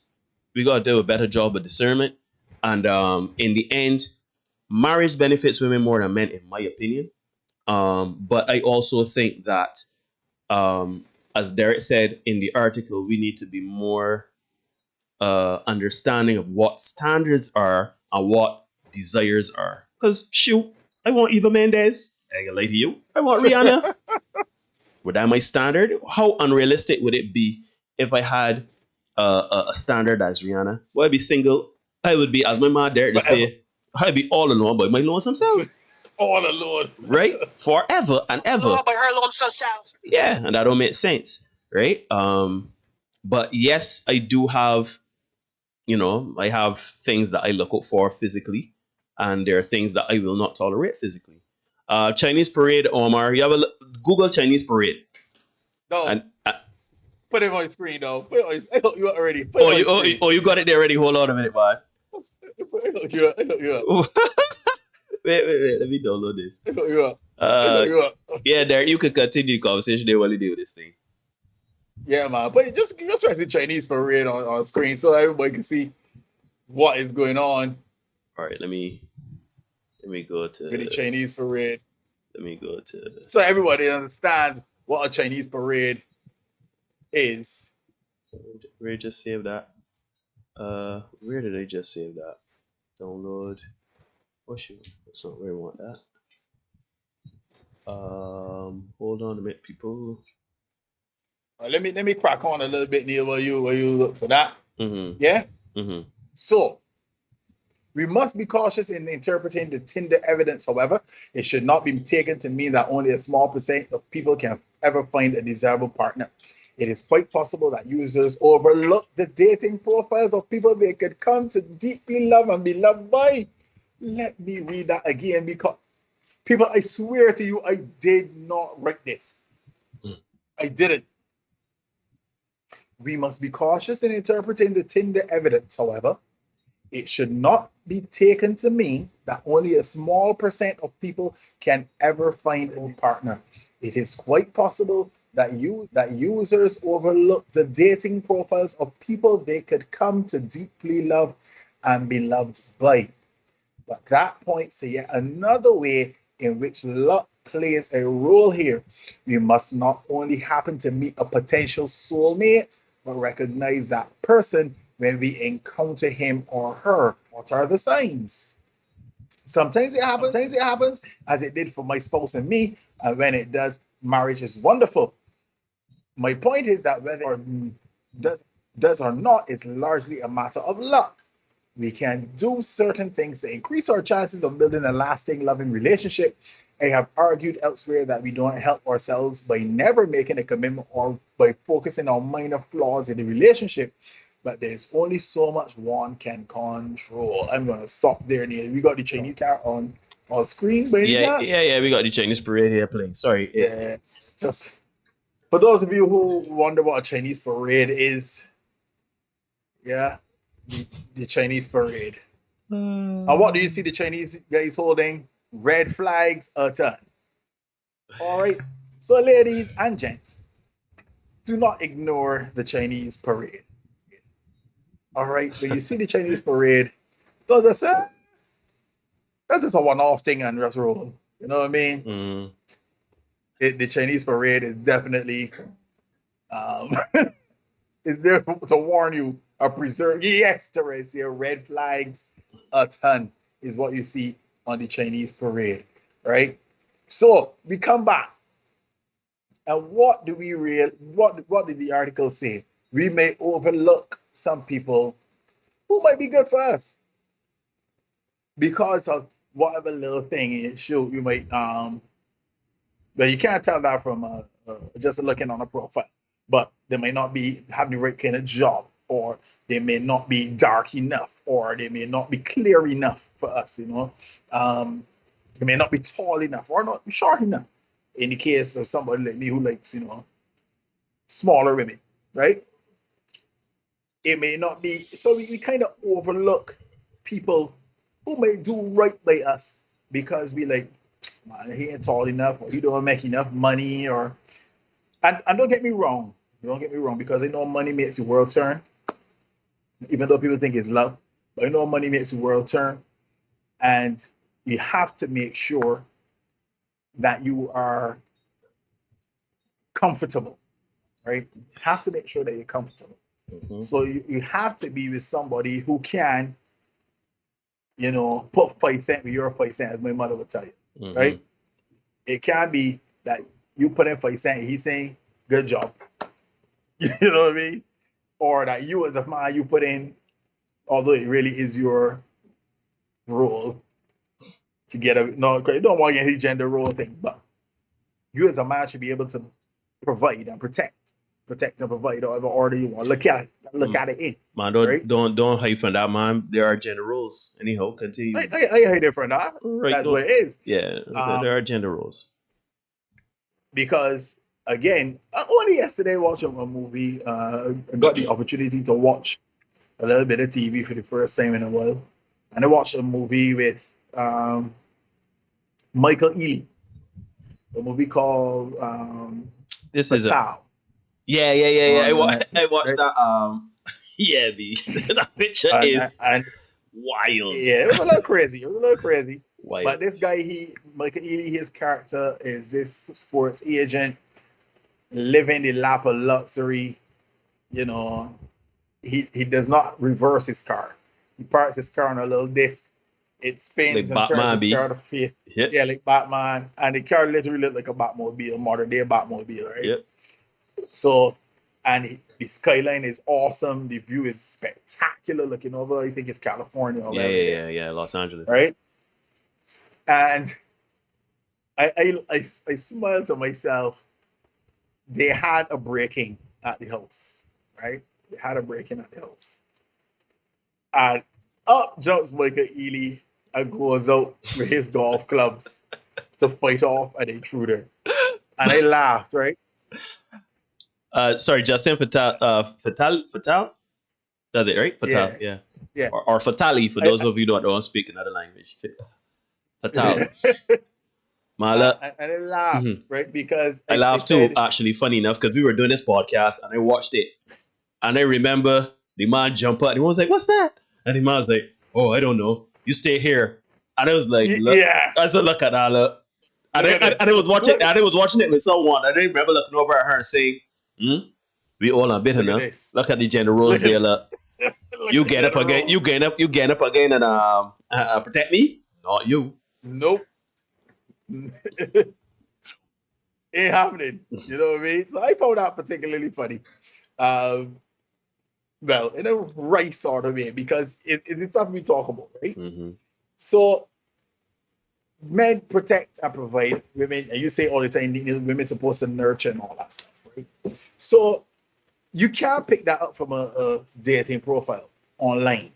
Speaker 3: We got to do a better job of discernment. And in the end, marriage benefits women more than men, in my opinion. But I also think that as Derek said in the article, we need to be more understanding of what standards are and what desires are. Because shoot, I want Eva Mendes. I ain't gonna lie to you. I want Rihanna. Would that my standard? How unrealistic would it be if I had a standard as Rihanna? Would I be single? I would be, as my man Derek to say, I'd be all alone by my lonesome himself.
Speaker 4: All alone.
Speaker 3: Right? Forever and ever.
Speaker 2: All by her lonesome self.
Speaker 3: Yeah, and that don't make sense. Right? But yes, I do have, I have things that I look out for physically, and there are things that I will not tolerate physically. Chinese parade, Omar. You have a Google Chinese parade.
Speaker 4: No,
Speaker 3: And
Speaker 4: put it on screen though. Put it on. I hope you are already. Put it on screen.
Speaker 3: you got it there already. Hold on a minute, man.
Speaker 4: I hook you up. I hook you up.
Speaker 3: Wait. Let me download this.
Speaker 4: I hook you up. I hook you up.
Speaker 3: Yeah, there you could continue the conversation there while you do this thing.
Speaker 4: Yeah, man. But just press the Chinese parade on screen so everybody can see what is going on
Speaker 3: All right, let me go to
Speaker 4: with the Chinese parade.
Speaker 3: Let me go to
Speaker 4: So everybody understands what a Chinese parade is.
Speaker 3: where did I just save that? Where did I just save that? Download. Oh shoot, that's not where I want that. Hold on a minute, people.
Speaker 4: Let me crack on a little bit, Neil, while you look for that.
Speaker 3: Mm-hmm.
Speaker 4: Yeah?
Speaker 3: Mm-hmm.
Speaker 4: So, we must be cautious in interpreting the Tinder evidence. However, it should not be taken to mean that only a small percent of people can ever find a desirable partner. It is quite possible that users overlook the dating profiles of people they could come to deeply love and be loved by. Let me read that again, because people, I swear to you, I did not write this. I didn't. We must be cautious in interpreting the Tinder evidence. However, it should not be taken to mean that only a small percent of people can ever find a partner. It is quite possible that users overlook the dating profiles of people they could come to deeply love and be loved by. But that points to yet another way in which luck plays a role here. We must not only happen to meet a potential soulmate, but recognize that person when we encounter him or her. What are the signs? Sometimes it happens as it did for my spouse and me, and when it does, marriage is wonderful. My point is that whether it does or not, it's largely a matter of luck. We can do certain things to increase our chances of building a lasting, loving relationship. I have argued elsewhere that we don't help ourselves by never making a commitment or by focusing on minor flaws in the relationship. But there's only so much one can control. I'm going to stop there, Neil. We got the Chinese car on screen.
Speaker 3: Yeah, we got the Chinese parade here playing. Sorry.
Speaker 4: Yeah, just for those of you who wonder what a Chinese parade is, yeah, the Chinese parade. And what do you see the Chinese guys holding? Red flags a ton. All right. So, ladies and gents, do not ignore the Chinese parade. All right. When you see the Chinese parade, don't just say, that's just a one-off thing and just roll. You know what I mean?
Speaker 3: Mm.
Speaker 4: The Chinese parade is definitely is there to warn you or preserve. Yes, Teresa, red flags a ton is what you see on the Chinese parade, right? So we come back, and what do we what did the article say? We may overlook some people who might be good for us because of whatever little thing. Sure, you might but you can't tell that from just looking on a profile. But they may not have the right kind of job, or they may not be dark enough, or they may not be clear enough for us, you know. They may not be tall enough or not short enough. In the case of somebody like me who likes, you know, smaller women, right? It may not be, so we kind of overlook people who may do right by us because we like, man, he ain't tall enough, or he don't make enough money, or and don't get me wrong, because I know money makes the world turn, even though people think it's love, but I know money makes the world turn, and you have to make sure that you are comfortable right? You have to make sure that you're comfortable.
Speaker 3: Mm-hmm.
Speaker 4: So you have to be with somebody who can, put 5 cents with your 5 cents, as my mother would tell you,
Speaker 3: Mm-hmm.
Speaker 4: right? It can't be that you put in 5 cents, he's saying, good job. You know what I mean? Or that you as a man, you put in, although it really is your role to get no, you don't want to get any gender role thing, but you as a man should be able to provide and protect and provide whatever order you want. Look at it in.
Speaker 3: Man,
Speaker 4: Right?
Speaker 3: don't hyphen that, man. There are gender roles. Anyhow, continue.
Speaker 4: I hate it for that.
Speaker 3: Right,
Speaker 4: That's what it is.
Speaker 3: Yeah, there are gender roles.
Speaker 4: Because again, only yesterday watching a movie, I got the opportunity to watch a little bit of TV for the first time in a while, and I watched a movie with Michael Ealy, a movie called
Speaker 3: This is
Speaker 4: Fatal.
Speaker 3: Yeah.
Speaker 4: Netflix,
Speaker 3: I watched
Speaker 4: right?
Speaker 3: that. Yeah, B. That picture is
Speaker 4: and
Speaker 3: wild.
Speaker 4: yeah, it was a little crazy.
Speaker 3: Wild.
Speaker 4: But this guy, Michael Ealy, his character is this sports agent living the lap of luxury. He does not reverse his car. He parks his car on a little disc. It spins
Speaker 3: Like
Speaker 4: and turns
Speaker 3: Batman,
Speaker 4: his car to face.
Speaker 3: Yep.
Speaker 4: Yeah, like Batman. And the car literally looked like a Batmobile, modern day Batmobile, right?
Speaker 3: Yep.
Speaker 4: So, and the skyline is awesome. The view is spectacular. Looking over, I think it's California or wherever.
Speaker 3: Yeah. Los Angeles.
Speaker 4: Right? And I smiled to myself. They had a break-in at the house, right? They had a break-in at the house. And up jumps Michael Ealy and goes out with his golf clubs to fight off an intruder. And I laughed, right?
Speaker 3: Sorry, Justin Fatal. That's it, right? Fatal,
Speaker 4: Yeah.
Speaker 3: Or Fatali for those of you who don't speak another language. Fatal. Mala.
Speaker 4: And I laughed, right? Because
Speaker 3: I laughed too, actually, funny enough, because we were doing this podcast and I watched it. And I remember the man jump up and he was like, "What's that?" And the man was like, "Oh, I don't know. You stay here." And I was like, look.
Speaker 4: Yeah.
Speaker 3: I said, "Look at that, look." And I was watching it with someone. And I remember looking over at her and saying, we all are bitter now. Look at the gender roles there, look. You get up again. You get up again and protect me? Not you.
Speaker 4: Nope. Ain't happening. You know what I mean? So I found that particularly funny. Well, in a right sort of way, because it's something we talk about, right?
Speaker 3: Mm-hmm.
Speaker 4: So men protect and provide. Women, and you say all the time, women supposed to nurture and all that stuff, right? So you can't pick that up from a dating profile online,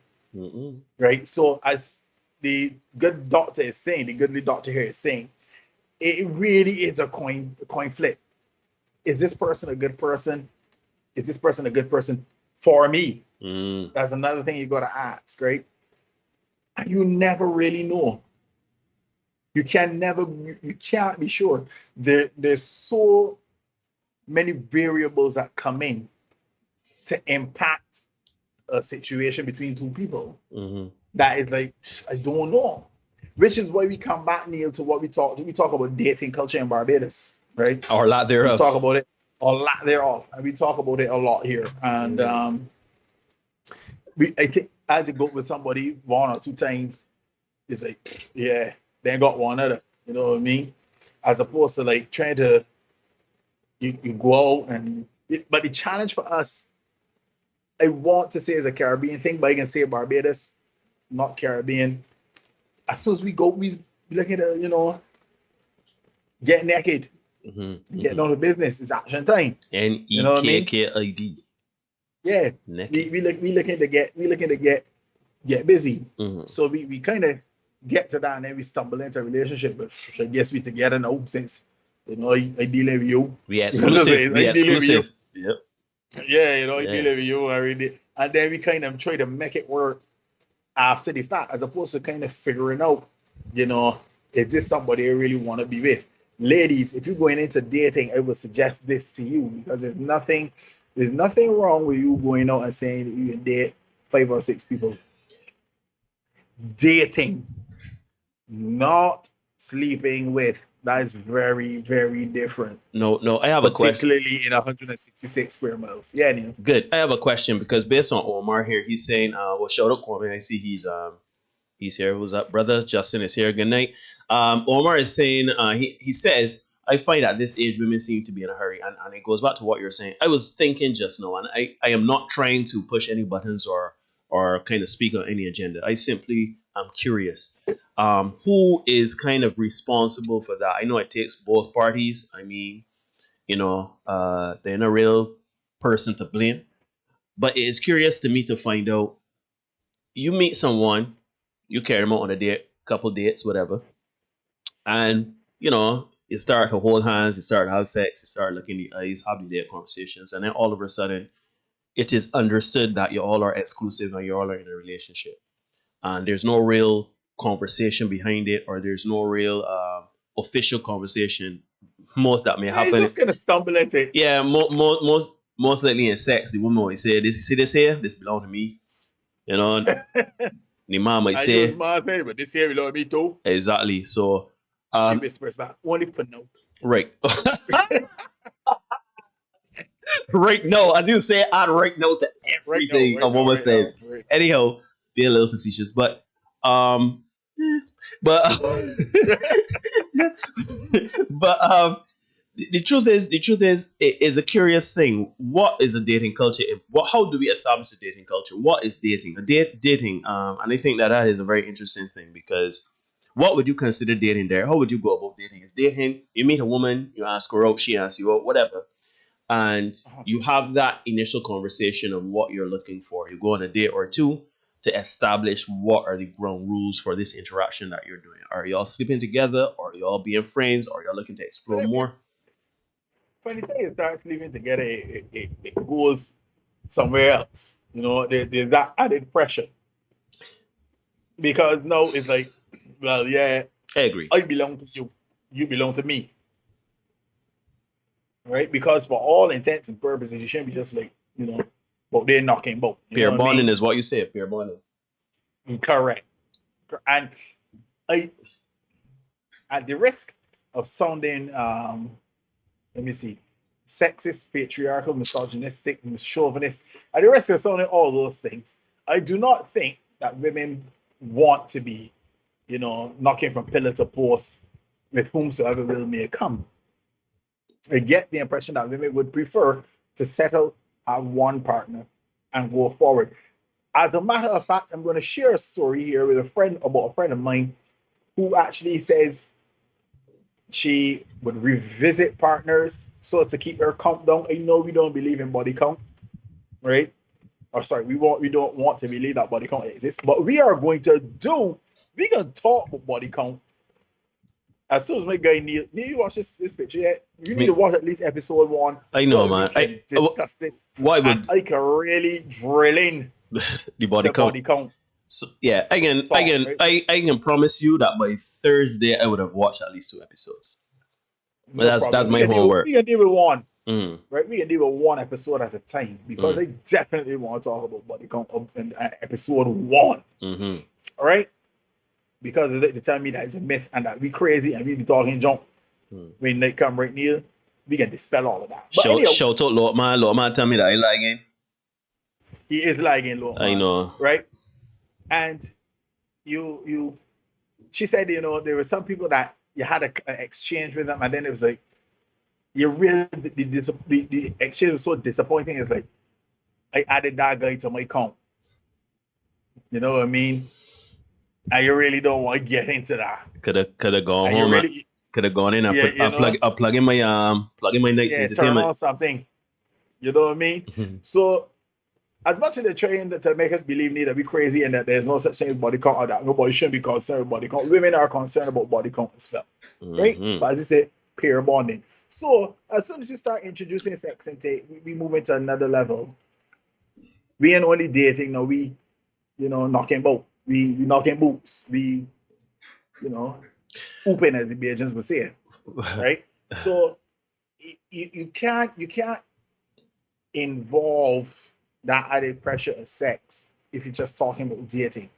Speaker 4: right? So as the good doctor is saying, the goodly doctor here is saying, it really is a coin flip. Is this person a good person? Is this person a good person for me? That's another thing you got to ask, right? And you never really know. You can't be sure. There's so many variables that come in to impact a situation between two people. That is like, I don't know. Which is why we come back, Neil, to what we talk about dating culture in Barbados, right?
Speaker 3: Or lack thereof.
Speaker 4: We talk about it, or lack thereof. And we talk about it a lot here. And I think as it goes with somebody 1 or 2 times, it's like, yeah, they ain't got one other. You know what I mean? As opposed to like trying to you go out but the challenge for us, I want to say it's a Caribbean thing, but I can say Barbados, not Caribbean. As soon as we go, we looking to, get naked, get down to business. It's action time.
Speaker 3: NEKKID.
Speaker 4: Yeah, we looking to get busy. So we kind of get to that, and then we stumble into a relationship. But I guess we together now since I deal with you.
Speaker 3: We exclusive. Yep.
Speaker 4: Yeah, I deal with you already, and then we kind of try to make it work after the fact, as opposed to kind of figuring out, is this somebody I really want to be with? Ladies, if you're going into dating, I would suggest this to you, because there's nothing wrong with you going out and saying that you can date 5 or 6 people. Dating, not sleeping with That is very, very different,
Speaker 3: No, I have a question.
Speaker 4: particularly in 166 square miles. Yeah, Neil.
Speaker 3: Good. I have a question because based on Omar here, he's saying, well, shout out Kwame. I see he's here. What's up, brother? Justin is here. Good night. Omar is saying, he says, I find at this age women seem to be in a hurry, and it goes back to what you're saying. I was thinking just now, and I am not trying to push any buttons or kind of speak on any agenda. I simply am curious. Who is kind of responsible for that? I know it takes both parties. I mean, they're not a real person to blame. But it is curious to me to find out you meet someone, you carry them out on a date, couple dates, whatever, and you start to hold hands, you start to have sex, you start looking in the eyes, have the date conversations, and then all of a sudden it is understood that you all are exclusive and you all are in a relationship. And there's no real conversation behind it, or there's no real official conversation. Most that may
Speaker 4: You're
Speaker 3: happen.
Speaker 4: just gonna stumble into it.
Speaker 3: Yeah, most likely in sex, the woman might say, "This, you see this here? This belong to me." The man might
Speaker 4: I
Speaker 3: say,
Speaker 4: use my name, but this here belong to me too.
Speaker 3: exactly. So,
Speaker 4: She whispers back, only for now.
Speaker 3: right, right. No, I do say add right now to everything a woman says. Anyhow, be a little facetious, but but but the truth is, it is a curious thing. What is a dating culture? How do we establish a dating culture? What is dating? Dating, and I think that is a very interesting thing, because what would you consider dating there? How would you go about dating? Is dating, you meet a woman, you ask her out, she asks you out, whatever, and you have that initial conversation of what you're looking for. You go on a date or two to establish what are the ground rules for this interaction that you're doing. Are y'all sleeping together? Or are y'all being friends? Or are y'all looking to explore more?
Speaker 4: When it starts living together, it goes somewhere else. There's that added pressure. Because now it's like, well, yeah,
Speaker 3: I agree.
Speaker 4: I belong to you. You belong to me. Right? Because for all intents and purposes, you shouldn't be just like, but they're knocking both.
Speaker 3: Peer bonding is what you say, peer bonding.
Speaker 4: Correct. And at the risk of sounding let me see, sexist, patriarchal, misogynistic, chauvinist, at the risk of sounding all those things, I do not think that women want to be, knocking from pillar to post with whomsoever will may come. I get the impression that women would prefer to settle, have one partner, and go forward. As a matter of fact, I'm going to share a story here with a friend of mine who actually says she would revisit partners so as to keep her count down. I know we don't believe in body count, right? Or sorry, we don't want to believe that body count exists, but we are going to talk about body count. As soon as my guy Neil, you watch this picture yet? You need to watch at least episode 1.
Speaker 3: I know, man.
Speaker 4: We can discuss this.
Speaker 3: Why would
Speaker 4: I can really drill in
Speaker 3: the body count?
Speaker 4: Body count.
Speaker 3: So, yeah, I can promise you that by Thursday I would have watched at least 2 episodes. But that's my homework.
Speaker 4: We can deal with one,
Speaker 3: right?
Speaker 4: We can deal with one episode at a time, because I definitely want to talk about body count in episode 1.
Speaker 3: Mm-hmm.
Speaker 4: All right, because they tell me that it's a myth and that we crazy and we be talking junk. When they come right near, we can dispel all of that. But
Speaker 3: shout out Lord man, tell me that I lagging.
Speaker 4: He is lagging, Lord.
Speaker 3: I know,
Speaker 4: right? And she said, there were some people that you had an exchange with them, and then it was like, the exchange was so disappointing. It's like, I added that guy to my count. You know what I mean? And you really don't want to get into that.
Speaker 3: Could have gone home. Could have gone in and plug in my night's entertainment.
Speaker 4: Turn on something. You know what I mean? So, as much as they're trying to make us believe that we're crazy and that there's no such thing as body count, or that nobody shouldn't be concerned with body count, women are concerned about body count as well, right? But as you say, peer bonding. So as soon as you start introducing sex intake, we move into another level. We ain't only dating now. We, knocking boat. We knocking boots. We, open, as the Bajans would say, right? So you can't involve that added pressure of sex if you're just talking about dating.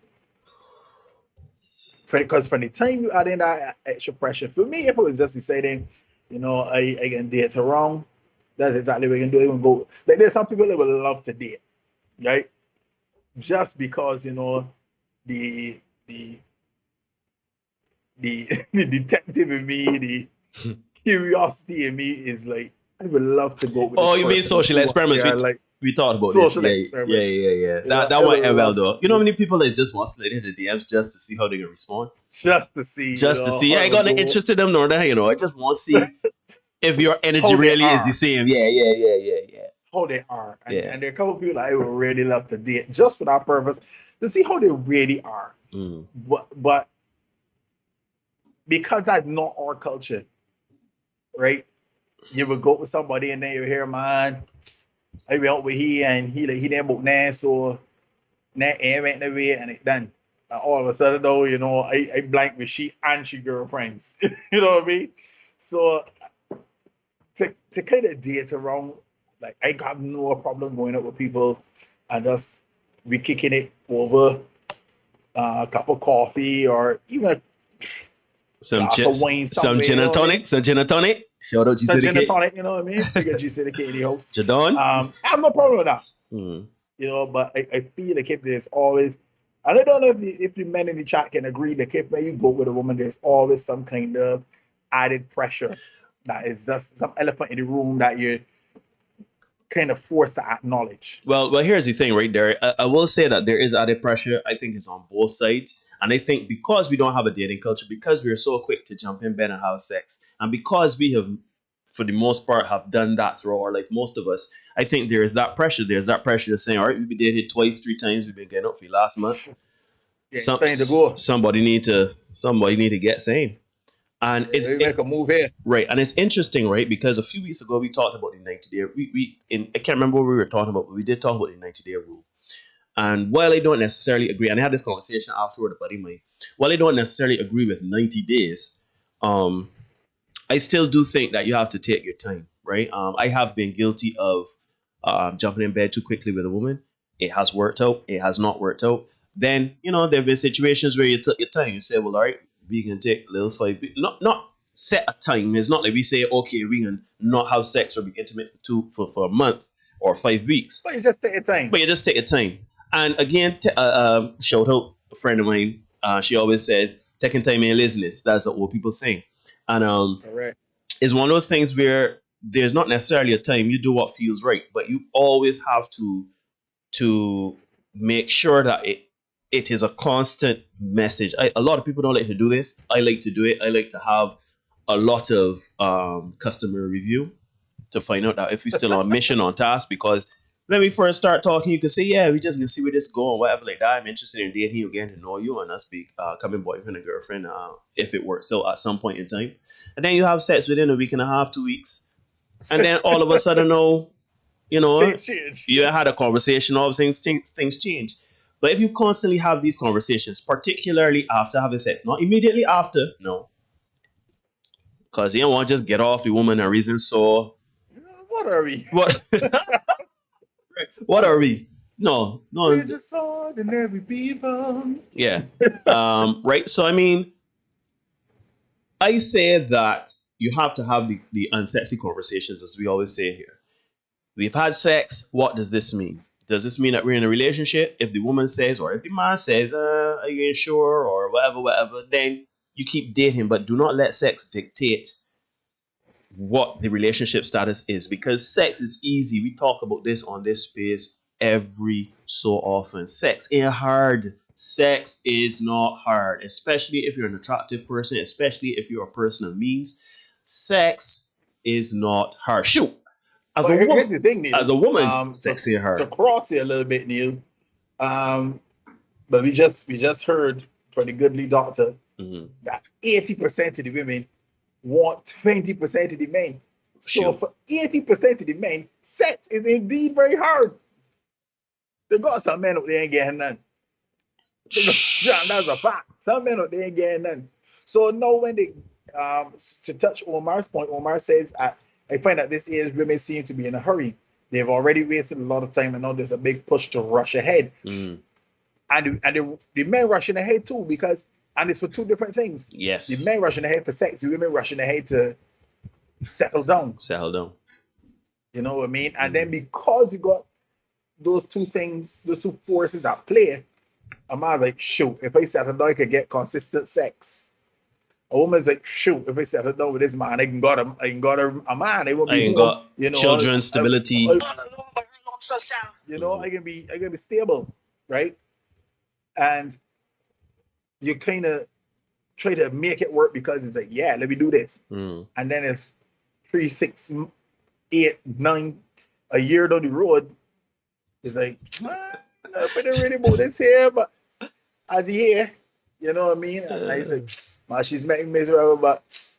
Speaker 4: because from the time you add in that extra pressure, for me, if it was just deciding, I can date around, that's exactly what you can do. Even go like there's some people that would love to date, right? Just because the the the the detective in me, the curiosity in me is like I would love to go with this
Speaker 3: Oh, you
Speaker 4: person
Speaker 3: mean
Speaker 4: and
Speaker 3: social
Speaker 4: see what
Speaker 3: experiments?
Speaker 4: they are like.
Speaker 3: We thought about this.
Speaker 4: Social experiments.
Speaker 3: Yeah. That
Speaker 4: I
Speaker 3: might
Speaker 4: would
Speaker 3: end well
Speaker 4: love
Speaker 3: though.
Speaker 4: to
Speaker 3: You know how many people that just want to slide into DMs just to see how they're gonna respond?
Speaker 4: just to see,
Speaker 3: Just to see.
Speaker 4: how
Speaker 3: I
Speaker 4: they
Speaker 3: got no
Speaker 4: go,
Speaker 3: interest in them nor that, I just want to see if your energy
Speaker 4: how they
Speaker 3: really is
Speaker 4: are.
Speaker 3: the same. Yeah.
Speaker 4: How they are.
Speaker 3: Yeah.
Speaker 4: And there are a couple of people I would really love to date just for that purpose, to see how they really are.
Speaker 3: Mm.
Speaker 4: But because that's not our culture, right? You would go with somebody and then you hear, man, I went with he and he didn't book now, so now I went away and it done. And all of a sudden though, I blank with she and she girlfriends. You know what I mean? So to kind of date around, like I got no problem going out with people and just we kicking it over a cup of coffee or even a
Speaker 3: Some
Speaker 4: glass of wine somewhere.
Speaker 3: gin and tonic. Some gin and tonic. Shout out
Speaker 4: Some gin and
Speaker 3: G-Syndicate.
Speaker 4: tonic, you know what I mean? We got G-Syndicate in the house.
Speaker 3: Jadon.
Speaker 4: I have no problem with that.
Speaker 3: Mm.
Speaker 4: But I feel like if there's always, and I don't know if the men in the chat can agree that if when you go with a woman, there's always some kind of added pressure that is just some elephant in the room that you're kind of forced to acknowledge.
Speaker 3: Well, here's the thing, right there. I will say that there is added pressure. I think it's on both sides. And I think because we don't have a dating culture, because we're so quick to jump in bed and have sex, and because we have, for the most part, have done that through our life, most of us, I think there is that pressure. There's that pressure to saying, all right, we've been dated twice, 3 times, we've been getting up for the last month.
Speaker 4: Yeah, it's time to go.
Speaker 3: Somebody need to get sane. And
Speaker 4: We make a move here.
Speaker 3: right, and it's interesting, right? Because a few weeks ago we talked about the 90-day. I can't remember what we were talking about, but we did talk about the 90-day rule. And while I don't necessarily agree, and I had this conversation afterward with a buddy of mine, while I don't necessarily agree with 90 days, I still do think that you have to take your time, right? I have been guilty of jumping in bed too quickly with a woman. It has worked out. It has not worked out. Then, there have been situations where you took your time. You say, well, all right, we can take a little 5 weeks. Not set a time. It's not like we say, okay, we can not have sex or be intimate for a month or 5 weeks.
Speaker 4: But you just take your time.
Speaker 3: But you just take your time. And again, shout out a friend of mine. She always says, taking time ain't laziness. That's what people say. And
Speaker 4: Correct.
Speaker 3: it's one of those things where there's not necessarily a time. You do what feels right, but you always have to make sure that it is a constant message. A lot of people don't like to do this. I like to do it. I like to have a lot of customer review to find out that if we're still on mission, on task, because when we first start talking, you can say, yeah, we just gonna see where this go or whatever like that. I'm interested in dating you, getting to know you, and us becoming boyfriend and girlfriend if it works out at some point in time. And then you have sex within a week and a half, 2 weeks. And then all of a sudden,
Speaker 4: Things change.
Speaker 3: you had a conversation, all things change. But if you constantly have these conversations, particularly after having sex, not immediately after, no. Because you don't want to just get off the woman and reason so.
Speaker 4: What are we?
Speaker 3: What? What are we? No.
Speaker 4: We're just ordinary people.
Speaker 3: Yeah. Right. So, I mean, I say that you have to have the unsexy conversations, as we always say here. We've had sex. What does this mean? Does this mean that we're in a relationship? If the woman says, or if the man says, are you sure, or whatever, then you keep dating, but do not let sex dictate what the relationship status is, because sex is easy. We talk about this on this space every so often. Sex ain't hard. Sex is not hard, especially if you're an attractive person, especially if you're a person of means. Sex is not hard. Shoot.
Speaker 4: Here's the thing, Neil.
Speaker 3: As a woman, sex ain't hard.
Speaker 4: To cross here a little bit, Neil. But we just heard from the goodly doctor that 80% of the women want 20% of the men. So
Speaker 3: Sure.
Speaker 4: for 80% of the men, sex is indeed very hard. They got some men out there ain't getting none. That's a fact. Some men out there ain't getting none. So now when they to touch Omar's point, Omar says I find that this age women seem to be in a hurry. They've already wasted a lot of time, and now there's a big push to rush ahead. And the men rushing ahead too, because And it's for two different things.
Speaker 3: Yes.
Speaker 4: The men rushing ahead for sex, the women rushing ahead to settle down.
Speaker 3: Settle down.
Speaker 4: You know what I mean? And then because you got those two things, those two forces at play, a man's like, shoot, if I settle down, I can get consistent sex. A woman's like, shoot, if I settle down with this man, I can got a man. I won't be
Speaker 3: ain't
Speaker 4: home,
Speaker 3: got
Speaker 4: you know,
Speaker 3: children, stability.
Speaker 4: You know, I can be stable, right? And you kind of try to make it work because it's like, yeah, let me do this. And then it's 3, 6, 8, 9, a year down the road. It's like, I didn't really move this here, but as he here, you know what I mean? And I say, man, she's making me miserable, but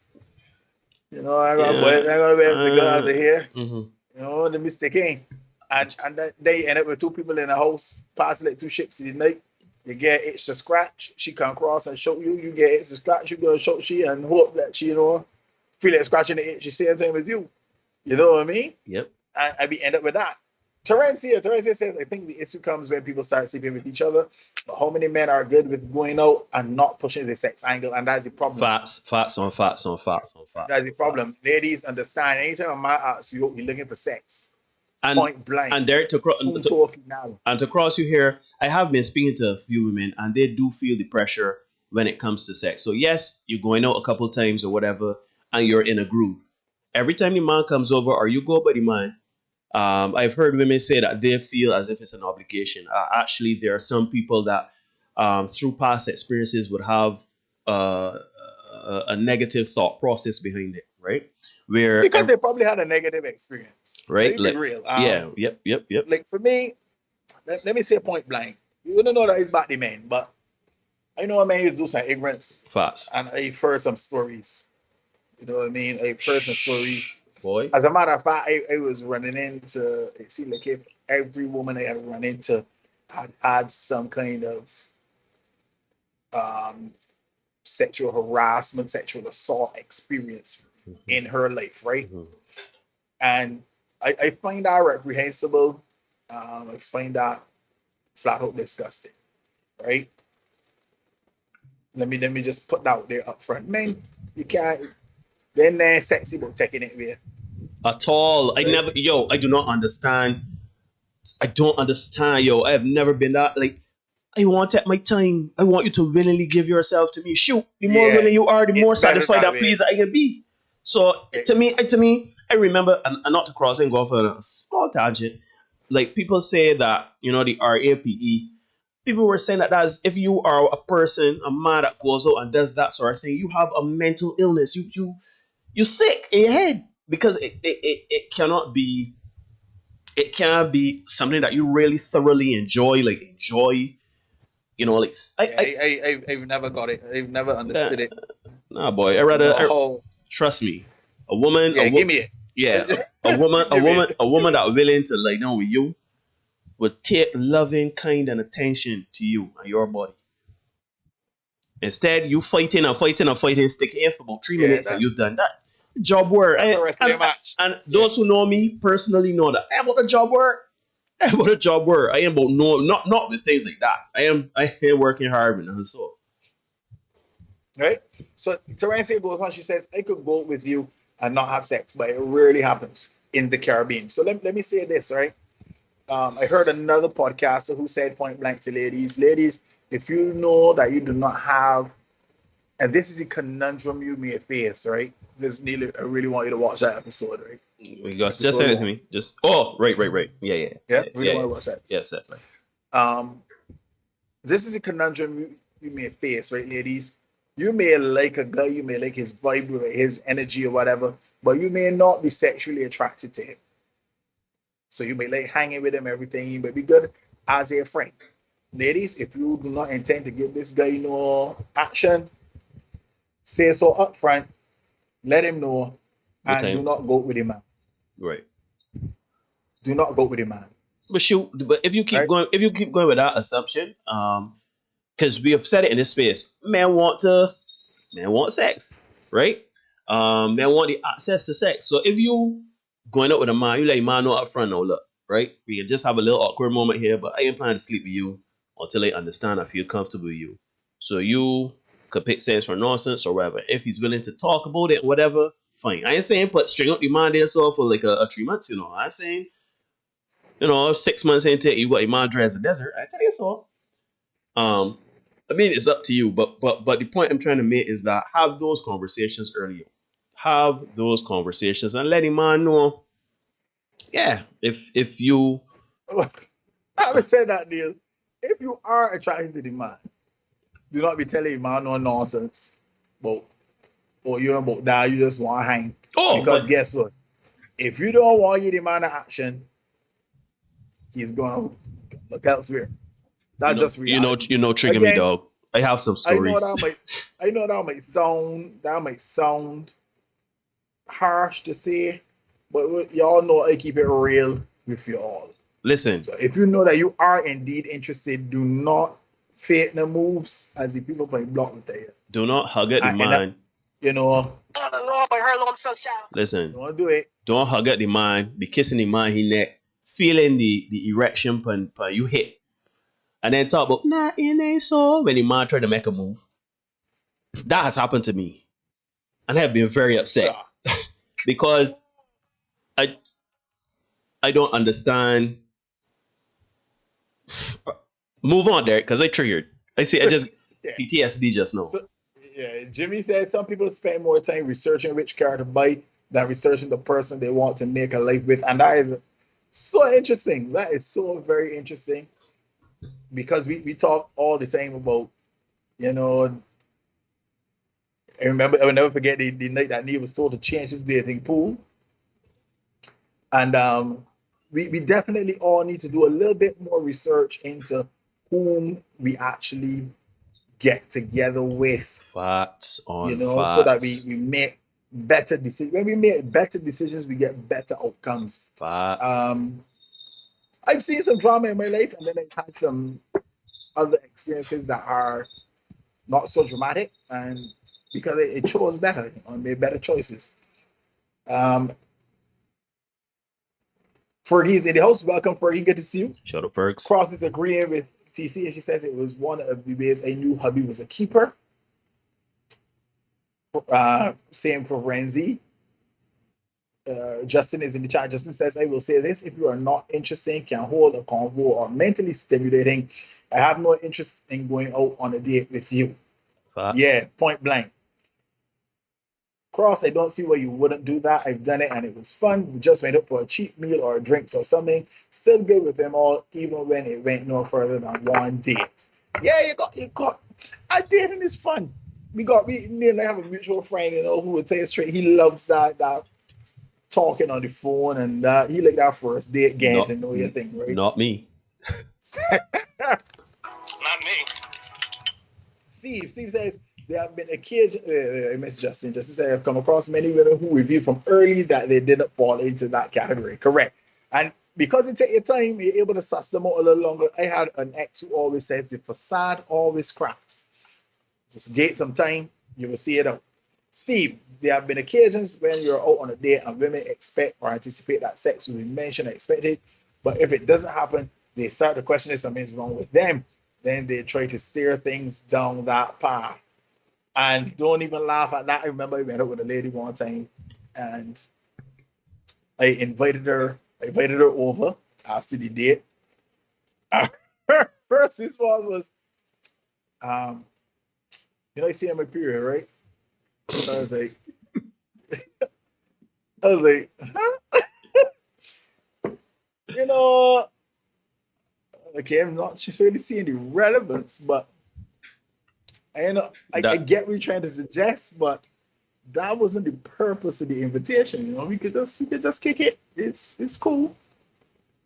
Speaker 4: you know, I gotta be able to go out of here. You know, the mistake ain't. And they end up with two people in the house, passing like 2 ships in the night. You get itch to scratch, she come across and show you. You get itch to scratch, you go and show she and hope that she, you know, feel like scratching the itch, she same time as you. You know what I mean?
Speaker 3: Yep.
Speaker 4: And we end up with that. Terencia says, I think the issue comes when people start sleeping with each other. But how many men are good with going out and not pushing the sex angle? And that's the problem.
Speaker 3: Facts on facts.
Speaker 4: That's the problem.
Speaker 3: Facts.
Speaker 4: Ladies, understand. Anytime a man asks you, you're looking for sex.
Speaker 3: And,
Speaker 4: point blank.
Speaker 3: And Derek, to cross you here, I have been speaking to a few women, and they do feel the pressure when it comes to sex. So yes, you're going out a couple times or whatever, and you're in a groove. Every time the man comes over, or you go by the man, I've heard women say that they feel as if it's an obligation. Actually, there are some people that, through past experiences, would have a negative thought process behind it, right?
Speaker 4: Because they probably had a negative experience,
Speaker 3: right?
Speaker 4: Like, real.
Speaker 3: Yep.
Speaker 4: Like for me, let me say point blank. You wouldn't know that it's about the men, but I know a man who do some ignorance.
Speaker 3: Facts.
Speaker 4: And I've heard some stories. You know what I mean? I've heard some stories.
Speaker 3: Boy.
Speaker 4: As a matter of fact, I was running into, it seemed like if every woman I had run into had some kind of sexual harassment, sexual assault experience in her life, right? And I find that reprehensible. I find that flat out disgusting, right? Let me just put that out there up front. Men, you can't, they're sexy about taking it away.
Speaker 3: At all. Right? I do not understand. I don't understand, I have never been that, like, I want to take my time. I want you to willingly give yourself to me. Shoot, the more willing you are, the more satisfied that please I can be. So to me, I remember, and not to cross and go off on a small tangent, like people say that, the RAPE, people were saying that that's if you are a person, a man that goes out and does that sort of thing, you have a mental illness. You sick in your head, because it cannot be something that you really thoroughly enjoy.
Speaker 4: I've never got it. I've never understood it.
Speaker 3: Nah, boy. I rather trust me. A woman.
Speaker 4: Give me it.
Speaker 3: Yeah, a woman that willing to lay down with you would take loving, kind, and attention to you and your body. Instead, you fighting, stick in for about 3 minutes, and you've done that. Job work. And those who know me personally know that I am about a job work. I am about not with things like that. I am working hard with the hustle.
Speaker 4: Right? So Terencia goes on, she says, I could go with you and not have sex, but it rarely happens in the Caribbean. So let me say this, right? I heard another podcaster who said point blank to ladies, if you know that you do not have, and this is a conundrum you may face, right? I really want you to watch that episode, right?
Speaker 3: You guys just send it to me. Right. Yeah.
Speaker 4: Yeah, really want to watch that.
Speaker 3: Yes.
Speaker 4: This is a conundrum you may face, right, ladies? You may like a guy, you may like his vibe or his energy or whatever, but you may not be sexually attracted to him. So you may like hanging with him, everything. He may be good as a friend. Ladies, if you do not intend to give this guy no action, say so up front, let him know, and do not go with him, man.
Speaker 3: Right.
Speaker 4: Do not go with him, man.
Speaker 3: But if you keep going with that assumption, because we have said it in this space, men want sex, right? Men want the access to sex. So if you going out with a man, you let man know up front, no, look, right? We can just have a little awkward moment here, but I ain't planning to sleep with you until I understand I feel comfortable with you. So you could pick sense for nonsense or whatever. If he's willing to talk about it, whatever, fine. I ain't saying put string up your mind there so for like a 3 months, you know. I'm saying, 6 months into it, you got your mind dry as a desert. I tell you so. I mean, it's up to you, but the point I'm trying to make is that have those conversations earlier. Have those conversations and let him man know. Yeah, if you
Speaker 4: I would say that, Neil. If you are attracted to the man, do not be telling him man no nonsense. But or you know about that, you just want to hang. Because guess what? If you don't want you the man of action, he's going to look elsewhere. That's just reality.
Speaker 3: Trigger me, dog. I have some stories.
Speaker 4: I know that might sound harsh to say, but y'all know I keep it real with you all.
Speaker 3: Listen.
Speaker 4: So if you know that you are indeed interested, do not fake the moves as the people play block with you.
Speaker 3: Do not hug at the mind. Listen.
Speaker 4: Don't do it.
Speaker 3: Don't hug at the mind. Be kissing the mind, he neck, feeling the erection pan you hit. And then talk about, nah, it ain't so, when the man try to make a move. That has happened to me. And I have been very upset. Because I don't understand. Move on, Derek, because I triggered. I just PTSD just now.
Speaker 4: So, Jimmy said some people spend more time researching which car to buy than researching the person they want to make a life with. And that is so interesting. That is so very interesting. Because we talk all the time about, I remember, I will never forget the night that Neil was told to change his dating pool. And we definitely all need to do a little bit more research into whom we actually get together with.
Speaker 3: Facts on facts.
Speaker 4: So that we make better decisions. When we make better decisions, we get better outcomes.
Speaker 3: Facts.
Speaker 4: I've seen some drama in my life, and then I've had some other experiences that are not so dramatic, and because it chose better, made better choices. Fergie's in the house. Welcome, Fergie. Good to see you.
Speaker 3: Shout out, Fergs.
Speaker 4: Cross is agreeing with TC, and she says it was one of the ways I knew hubby was a keeper. Same for Renzi. Justin is in the chat. Justin says, I will say this, if you are not interesting, can hold a convo or mentally stimulating, I have no interest in going out on a date with you. Yeah, point blank. Cross, I don't see why you wouldn't do that. I've done it and it was fun. We just went up for a cheap meal or drinks or something. Still good with them all, even when it went no further than one date. Yeah, you got a dating is fun. Me and I have a mutual friend, who would tell you straight, he loves that talking on the phone and that. He like that first date game to know your thing, right?
Speaker 3: Not me.
Speaker 4: Not me. Steve says, there have been occasions, Miss Justin said, I've come across many women who revealed from early that they didn't fall into that category. Correct. And because it takes your time, you're able to suss them out a little longer. I had an ex who always says the facade always cracks. Just get some time, you will see it out. Steve, there have been occasions when you're out on a date and women expect or anticipate that sex will be mentioned and expected, but if it doesn't happen, they start to question if something's wrong with them. Then they try to steer things down that path. And don't even laugh at that. I remember I went out with a lady one time and I invited her over after the date. Her first response was, I see my period, right? So I was like, huh? Okay, I'm not just really seeing the relevance, but I get what you're trying to suggest, but that wasn't the purpose of the invitation. We could just kick it. It's cool.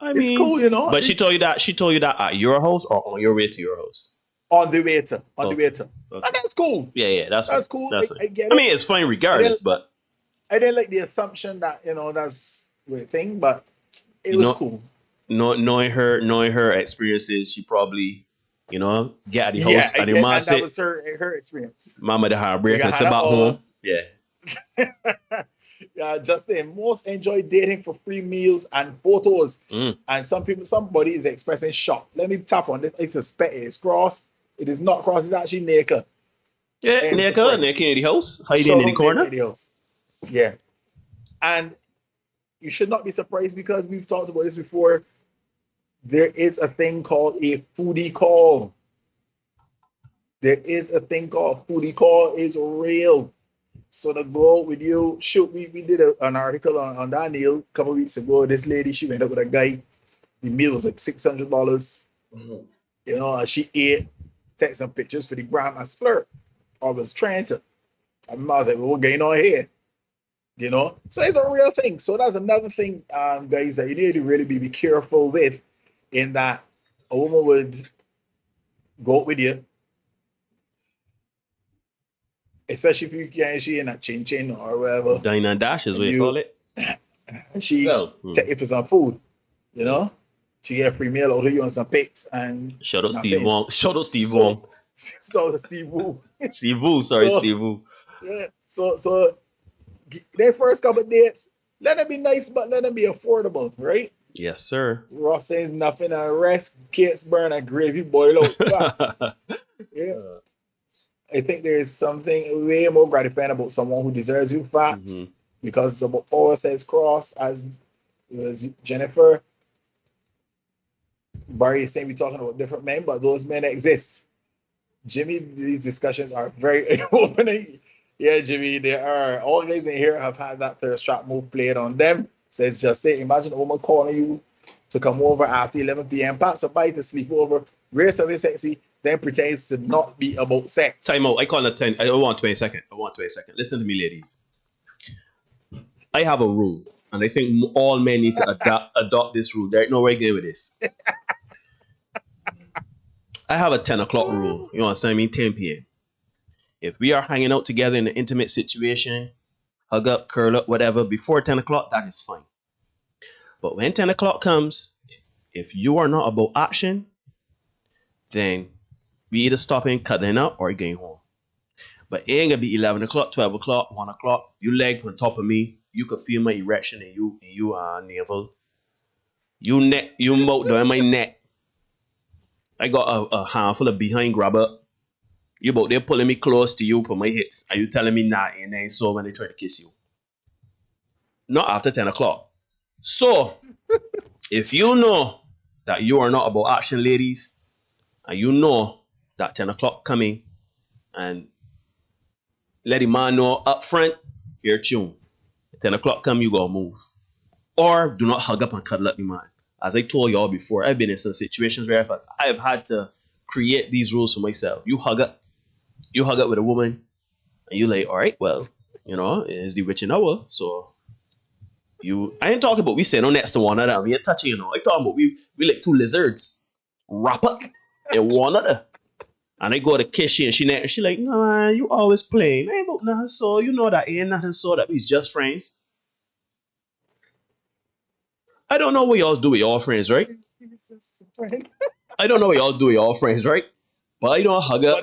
Speaker 4: It's cool,
Speaker 3: But she told you that at your house or on your way to your house?
Speaker 4: On the way to. Okay. And that's cool.
Speaker 3: Yeah, that's
Speaker 4: cool.
Speaker 3: I
Speaker 4: get it.
Speaker 3: I mean, it's fine regardless, but
Speaker 4: I didn't like the assumption that that's the thing, but it was cool.
Speaker 3: Knowing her experiences, she probably get at the house and the man said,
Speaker 4: that was her experience.
Speaker 3: Mama the heartbreak and sit back home. Yeah.
Speaker 4: Yeah, Justin, most enjoy dating for free meals and photos. And somebody is expressing shock. Let me tap on this. I suspect it is Cross. It is not Cross, it's actually naked.
Speaker 3: Yeah,
Speaker 4: I am
Speaker 3: Nick
Speaker 4: surprised.
Speaker 3: in the house, hiding
Speaker 4: Shout
Speaker 3: in the
Speaker 4: out there,
Speaker 3: corner.
Speaker 4: videos. Yeah. And you should not be surprised because we've talked about this before. There is a thing called a foodie call. There is a thing called foodie call. It's real. So to go with you, shoot, we did an article on Daniel a couple of weeks ago. This lady, she went up with a guy. The meal was like $600. You know, and she ate, take some pictures for the gram and flirt. I was trying to. I was like, well, what's going on here? You know, so it's a real thing. So that's another thing, guys, that you need to really be careful with. In that a woman would go out with you, especially if you can't she in a chin chin or whatever,
Speaker 3: Dine and dash is
Speaker 4: and
Speaker 3: what you call it.
Speaker 4: she
Speaker 3: Well,
Speaker 4: take you for some food. You know, she get a free meal out of you and some pics and
Speaker 3: shout out Steve
Speaker 4: nothing.
Speaker 3: Wong. Shout out Steve
Speaker 4: So,
Speaker 3: Wong.
Speaker 4: so Steve Wu.
Speaker 3: Steve Wu, sorry,
Speaker 4: So
Speaker 3: Steve Wu.
Speaker 4: yeah, so their first couple of dates, let them be nice, but let them be affordable, right?
Speaker 3: Yes, sir.
Speaker 4: Ross saying nothing and rest, kids burn and gravy boil out. Yeah. I think there is something way more gratifying about someone who deserves you fat
Speaker 3: Mhm.
Speaker 4: because it's about power says cross as Jennifer. Barry is saying we're talking about different men, but those men exist. Jimmy, these discussions are very opening. Yeah, Jimmy, there are all guys in here have had that thirst trap move played on them. Says just say, imagine a woman calling you to come over after 11 p.m. Packs a bite to sleep over, wear something sexy, then pretends to not be about sex.
Speaker 3: Time out. I call it 10. I want 20 seconds. I want 20 seconds. Listen to me, ladies. I have a rule, and I think all men need to adopt this rule. There's no way getting with this. I have a 10 o'clock rule. You understand me? 10 p.m. If we are hanging out together in an intimate situation, hug up, curl up, whatever, before 10 o'clock, that is fine. But when 10 o'clock comes, if you are not about action, then we either stopping, cutting up, or going home. But it ain't gonna be 11 o'clock, 12 o'clock, 1 o'clock. You leg on top of me. You could feel my erection in you navel. You mouth down my neck. I got a handful of behind grabber. You about there pulling me close to you for my hips. Are you telling me nah? And then so when they try to kiss you. Not after 10 o'clock. So if you know that you are not about action, ladies, and you know that 10 o'clock coming, and let the man know up front, your tune. 10 o'clock come, you gotta move. Or do not hug up and cuddle up the man. As I told y'all before, I've been in some situations where I have had to create these rules for myself. You hug up with a woman, and you like, all right, well, you know, it's the witching hour, so I ain't talking about we sitting on next to one another and we ain't touching, you know. I talking about we like two lizards wrap up in one another. And I go to kiss she and she like, no man, you always playing. I ain't about nothing so you know that ain't nothing so that we's just friends. I don't know what y'all do with y'all friends, right? I don't know what y'all do with y'all friends, right? But I don't hug up.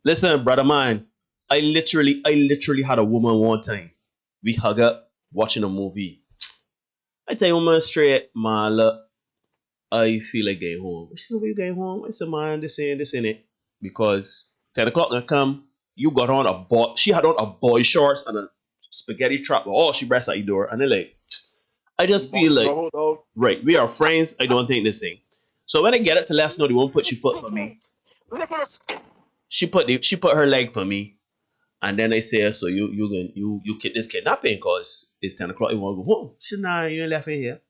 Speaker 3: Listen, brother mine, I literally had a woman one time. We hug up watching a movie. I tell you woman straight, man, look, I feel like going home. She said, where you going home? I said, man, this ain't it. Because 10 o'clock gonna come, you got on a boy. She had on a boy shorts and a spaghetti trap. Oh, she breasts at the door. And they're like, I just feel like, right, we are friends. I don't think this thing. So when I get it to left, no, they won't put your foot for me. She put her leg for me. And then I say, so you kid this kidnapping because it's 10 o'clock, you want to go home. She said, nah, you ain't left in here.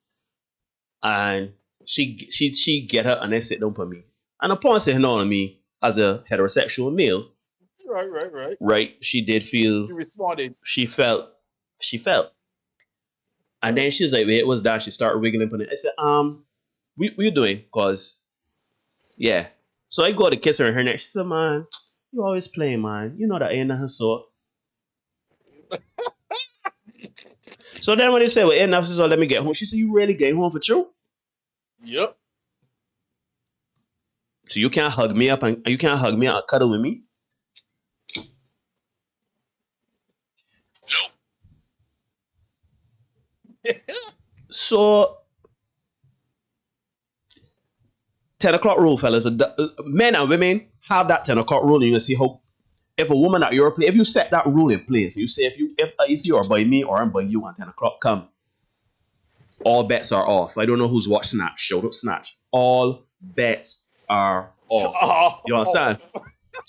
Speaker 3: And she get her and then sit down for me. And upon saying on me as a heterosexual male, right, she did feel
Speaker 4: She responded.
Speaker 3: She felt. And then she's like, wait, what's that? She started wiggling up on it. I said, what you doing? Cause yeah. So I go to kiss her in her neck. She said, man, you always playing, man. You know that ain't nothing so. So then when they said, well, ain't nothing so, let me get home. She said, you really getting home for true?
Speaker 4: Yep.
Speaker 3: So you can't hug me up and cuddle with me? So 10 o'clock rule, fellas. Men and women have that 10 o'clock rule, and you can see how if a woman at your place, if you set that rule in place, you say if you are by me or I'm by you and 10 o'clock come, all bets are off. I don't know who's watched Snatch. Shout out Snatch. All bets are off. You understand?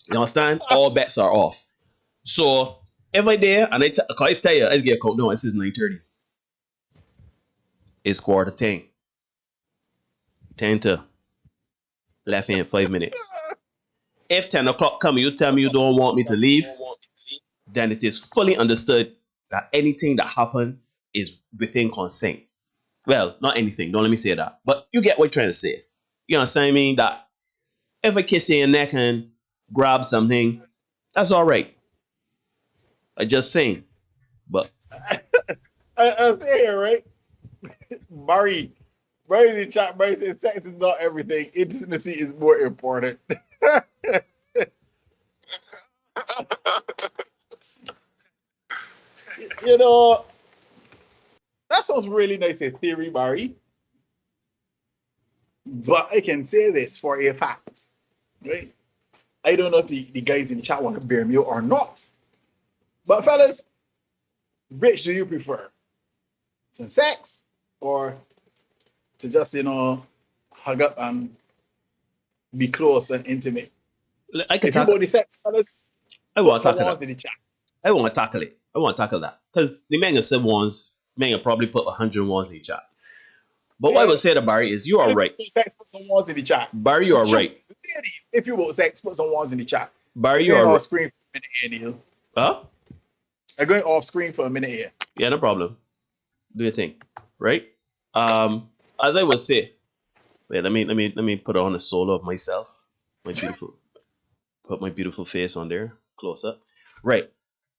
Speaker 3: You understand? All bets are off. So if I there and I tell you, I get a count down. It says 9:30. It's 9:45. 10 to left in 5 minutes. If 10 o'clock come, you tell me you don't want me to leave, then it is fully understood that anything that happened is within consent. Well, not anything. Don't let me say that. But you get what I'm trying to say. You understand what I mean? That if I kiss you in your neck and grab something, that's all right. I just saying. But
Speaker 4: I say here, right? Barry in the chat, Barry says sex is not everything. Intimacy is more important. You know, that sounds really nice in theory, Barry. But I can say this for a fact, right? I don't know if the guys in the chat want to bear me out or not. But fellas, which do you prefer? To sex or to just, hug up and be close and intimate?
Speaker 3: I can
Speaker 4: if you
Speaker 3: tackle
Speaker 4: want the sex, fellas,
Speaker 3: I want to
Speaker 4: put some
Speaker 3: tackle
Speaker 4: ones
Speaker 3: it.
Speaker 4: in the chat.
Speaker 3: I want to tackle it. I want to tackle that. Because the man said ones, man probably put 100 ones in the chat. But what I would say to Barry is, you are right.
Speaker 4: Sex, put some ones in the chat.
Speaker 3: Barry, you are right.
Speaker 4: Ladies, if you want sex, put some ones in the chat.
Speaker 3: Barry, you are
Speaker 4: off
Speaker 3: right.
Speaker 4: screen for a minute here, Neil.
Speaker 3: Huh?
Speaker 4: I'm going off screen for a minute here.
Speaker 3: Yeah, no problem. Do your thing. Right? As I would say, wait, let me put on a solo of myself. Put my beautiful face on there. Close up. Right.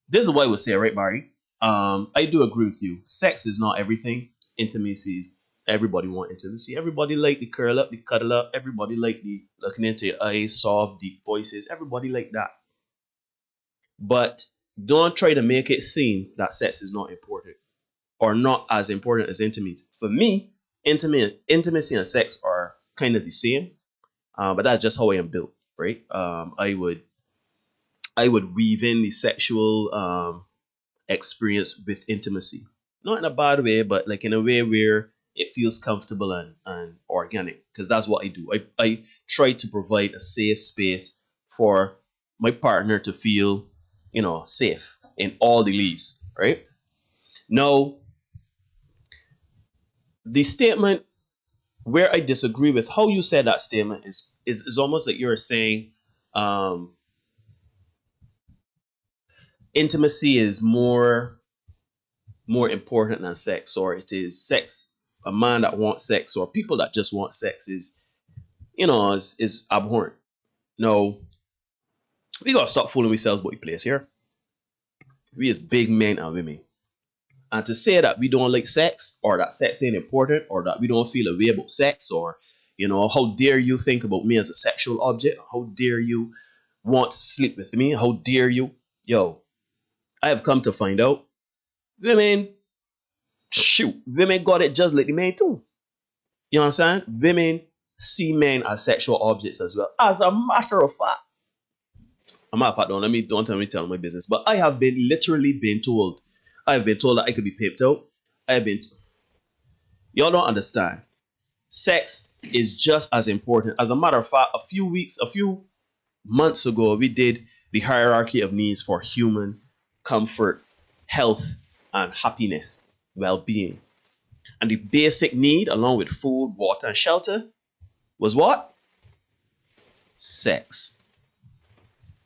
Speaker 3: This is what I would say, right, Barry? I do agree with you. Sex is not everything. Intimacy. Everybody want intimacy. Everybody like the curl up, the cuddle up. Everybody like the looking into your eyes, soft, deep voices. Everybody like that. But don't try to make it seem that sex is not important or not as important as intimacy. For me, intimacy and sex are kind of the same, but that's just how I am built, right? I would weave in the sexual experience with intimacy, not in a bad way, but like in a way where it feels comfortable and organic, because that's what I do. I try to provide a safe space for my partner to feel, safe in all the leads, right? Now, the statement where I disagree with how you said that statement is almost like you're saying intimacy is more important than sex, or it is sex. A man that wants sex or people that just want sex is abhorrent. No, we gotta stop fooling ourselves about the place here. We as big men and women. And to say that we don't like sex, or that sex ain't important, or that we don't feel a way about sex, or, how dare you think about me as a sexual object? How dare you want to sleep with me? How dare you? Yo, I have come to find out, women got it just like the men too. You understand? Women see men as sexual objects as well. As a matter of fact, don't tell me my business, but I have literally been told. I've been told that I could be pimped out. Y'all don't understand. Sex is just as important. As a matter of fact, a few months ago, we did the hierarchy of needs for human comfort, health, and happiness, well-being. And the basic need, along with food, water, and shelter, was what? Sex.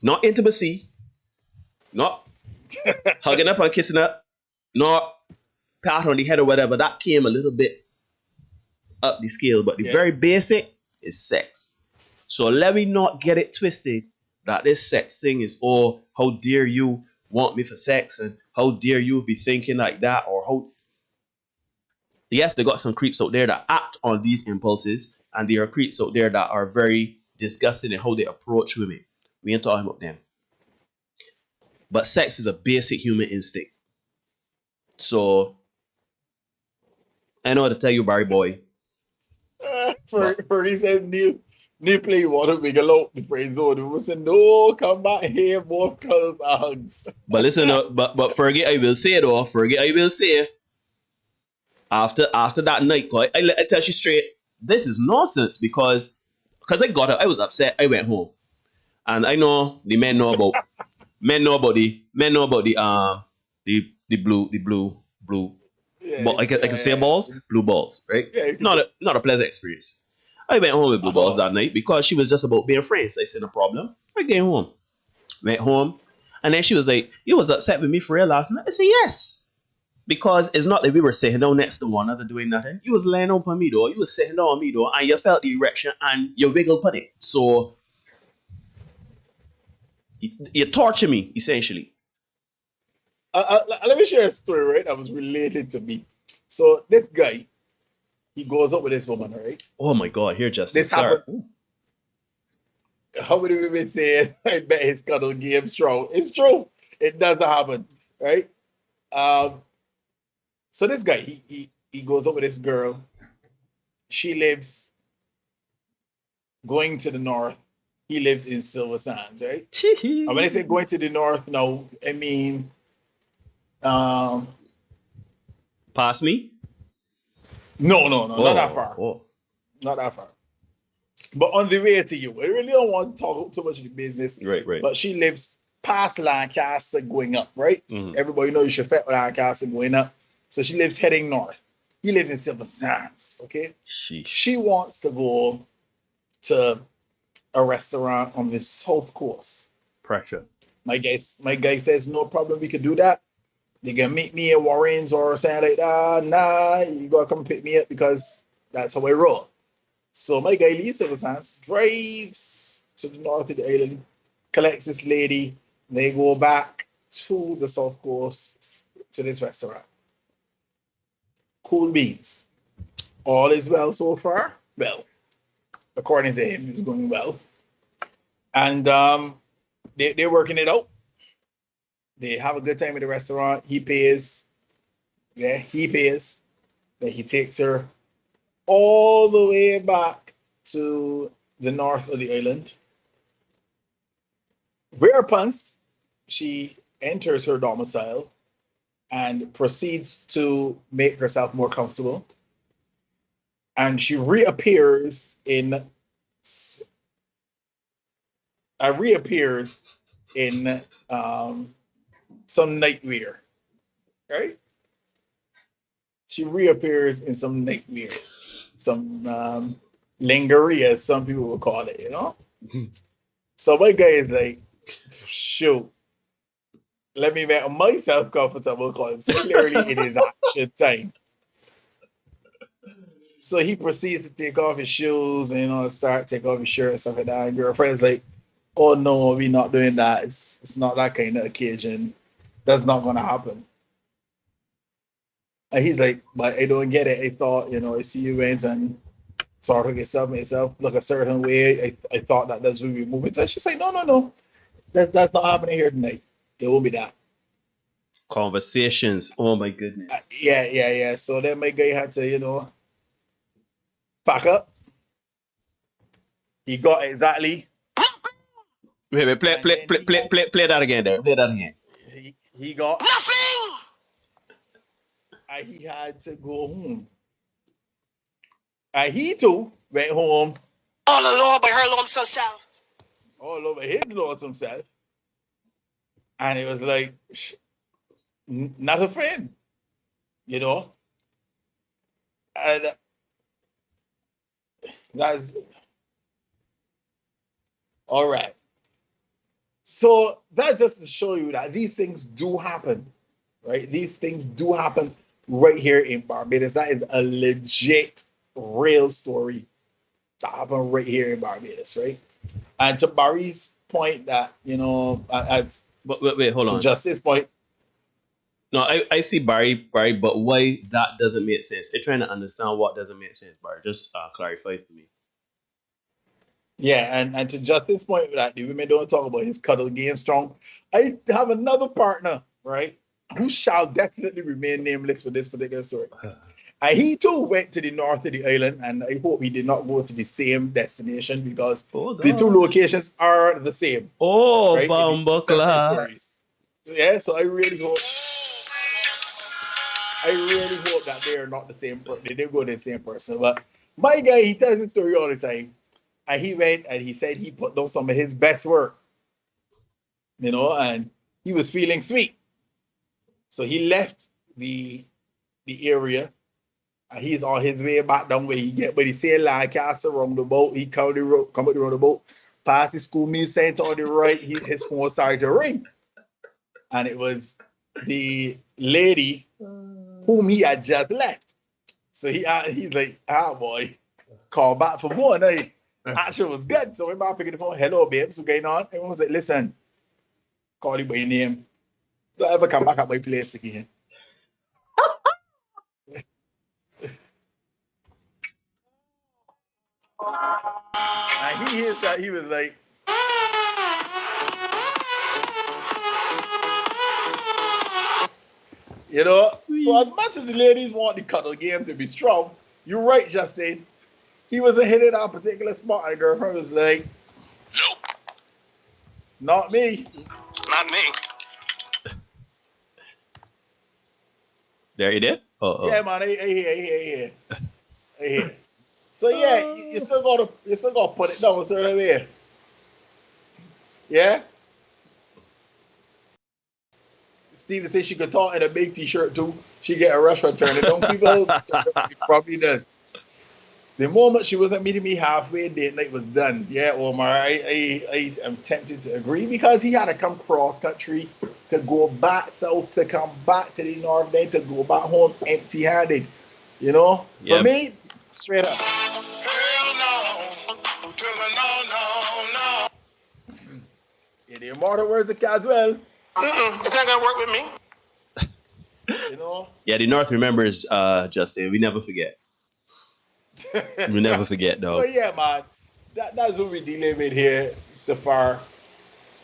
Speaker 3: Not intimacy. Not hugging up and kissing up. Not pat on the head or whatever. That came a little bit up the scale. But the very basic is sex. So let me not get it twisted that this sex thing is, oh, how dare you want me for sex, and how dare you be thinking like that, or how... Yes, they got some creeps out there that act on these impulses, and there are creeps out there that are very disgusting in how they approach women. We ain't talking about them. But sex is a basic human instinct. So, I know how to tell you, Barry boy.
Speaker 4: For he said, Neil, They play water, make a lot the friend zone. We say, no, come back here, more colors and hugs.
Speaker 3: But listen, but Fergie, I will say though, Fergie, I will say, after that night, I tell you straight, this is nonsense because I got her, I was upset, I went home. And I know the men know about the blue.
Speaker 4: Yeah,
Speaker 3: But I can say balls, blue balls, right?
Speaker 4: yeah, you can
Speaker 3: Not
Speaker 4: say,
Speaker 3: not a pleasant experience. I went home with blue balls
Speaker 4: uh-huh.
Speaker 3: that night because she was just about being friends. I said no problem. I came home. Went home. And then she was like, "You was upset with me for real last night?" I said, "Yes." Because it's not that we were sitting down next to one another doing nothing. You was laying up on me though. You was sitting down on me though, and you felt the erection and you wiggled on it. So you torture me, essentially.
Speaker 4: Let me share a story, right? That was related to me. So this guy, he goes up with this woman, right?
Speaker 3: Oh my God, here, Justin.
Speaker 4: This
Speaker 3: Sorry.
Speaker 4: happened. How many women say I bet his cuddle game strong? It's true. It doesn't happen, right? Um, so this guy, he goes up with this girl. She lives going to the north. He lives in Silver Sands, right? And when I say going to the north, no, I mean um
Speaker 3: Pass me?
Speaker 4: no, not that far.
Speaker 3: Oh.
Speaker 4: Not that far. But on the way to you, I really don't want to talk too much of the business.
Speaker 3: Right.
Speaker 4: But she lives past Lancaster going up, right?
Speaker 3: Mhm.
Speaker 4: Everybody knows you should fit with Lancaster going up. So she lives heading north. He lives in Silver Sands, okay?
Speaker 3: Sheesh.
Speaker 4: She wants to go to a restaurant on the south coast.
Speaker 3: Pressure.
Speaker 4: My guy says, no problem, we could do that. They can meet me in Warrens or something like that. Nah, you gotta come pick me up because that's how I roll. So my guy leaves Silver Sands, drives to the north of the island, collects this lady. They go back to the south coast to this restaurant. Cool beans. All is well so far. Well, according to him, it's going well. And they're working it out. They have a good time at the restaurant. He pays. Yeah, he pays. Then he takes her all the way back to the north of the island. Whereupon she enters her domicile and proceeds to make herself more comfortable. And she reappears in some nightwear, right? She reappears in some nightwear, some lingerie, as some people would call it, you know? So my guy is like, shoot, let me make myself comfortable because clearly it is action time. So he proceeds to take off his shoes and start take off his shirt and stuff like that. And girlfriend's like, "Oh no, we're not doing that. It's not that kind of occasion. That's not gonna happen." And he's like, "But I don't get it. I thought I see you went and sort of myself look a certain way. I thought that's where we moving." So she's like, "No. That's not happening here tonight. It won't be that."
Speaker 3: Conversations. Oh my goodness.
Speaker 4: Yeah. So then my guy had to pack up. He got exactly.
Speaker 3: Wait, play that again there. Play that again.
Speaker 4: He got nothing. And he had to go home. And he too went home
Speaker 2: All alone by her lonesome self.
Speaker 4: all over his lonesome self. And it was like, not a friend, And that's all right. So that's just to show you that these things do happen, right? These things do happen right here in Barbados. That is a legit, real story that happened right here in Barbados, right? And to Barry's point that,
Speaker 3: But wait, hold
Speaker 4: to
Speaker 3: on.
Speaker 4: Justice's point,
Speaker 3: No, I see Barry, but why that doesn't make sense? I'm trying to understand what doesn't make sense, Barry. Just clarify for me.
Speaker 4: yeah, and to Justice's point that the women don't talk about his cuddle game strong. I have another partner, right, who shall definitely remain nameless for this particular story. And he too went to the north of the island, and I hope he did not go to the same destination because
Speaker 3: Oh
Speaker 4: the two
Speaker 3: gosh.
Speaker 4: locations are the same,
Speaker 3: Oh,
Speaker 4: right? In these two separate
Speaker 3: Bambakla.
Speaker 4: stories. Yeah, so I really hope that they are not the same person. They didn't go to the same person. But my guy, he tells his story all the time. And he went and he said he put down some of his best work, and he was feeling sweet. So he left the area and he's on his way back down where he get, but he said Lancaster wrong the boat. He come the road, come up the road the boat, past the school meal center on the right. His phone started to ring. And it was the lady whom he had just left. So he's like, boy, call back for more. No, action was good. So everybody picking the phone, hello, babe, what's going on? Everyone was like, listen, call you by name. Don't ever come back at my place again. And he hears that, he was like, so as much as the ladies want the cuddle games to be strong, you're right, Justin. He wasn't hitting that particular spot, and the girlfriend was like,
Speaker 2: Nope,
Speaker 4: not me.
Speaker 2: not me.
Speaker 3: There you did?
Speaker 4: Yeah, man, I hear. So yeah, you still gotta put it down a certain way. Yeah. Steven says she could talk in a big t-shirt too. She get a restaurant turning down people. Probably does. The moment she wasn't meeting me halfway, date night was done. Yeah, Omar, I am tempted to agree because he had to come cross country to go back south, to come back to the north, then to go back home empty-handed. For
Speaker 3: Yep.
Speaker 4: me, straight up.
Speaker 2: Hell no. To the no.
Speaker 4: In the immortal words of Caswell,
Speaker 2: It's not gonna work with me.
Speaker 4: you know.
Speaker 3: Yeah, the North remembers, Justin. We never forget. We never forget,
Speaker 4: So
Speaker 3: though.
Speaker 4: yeah, man, that's what we're dealing with here so far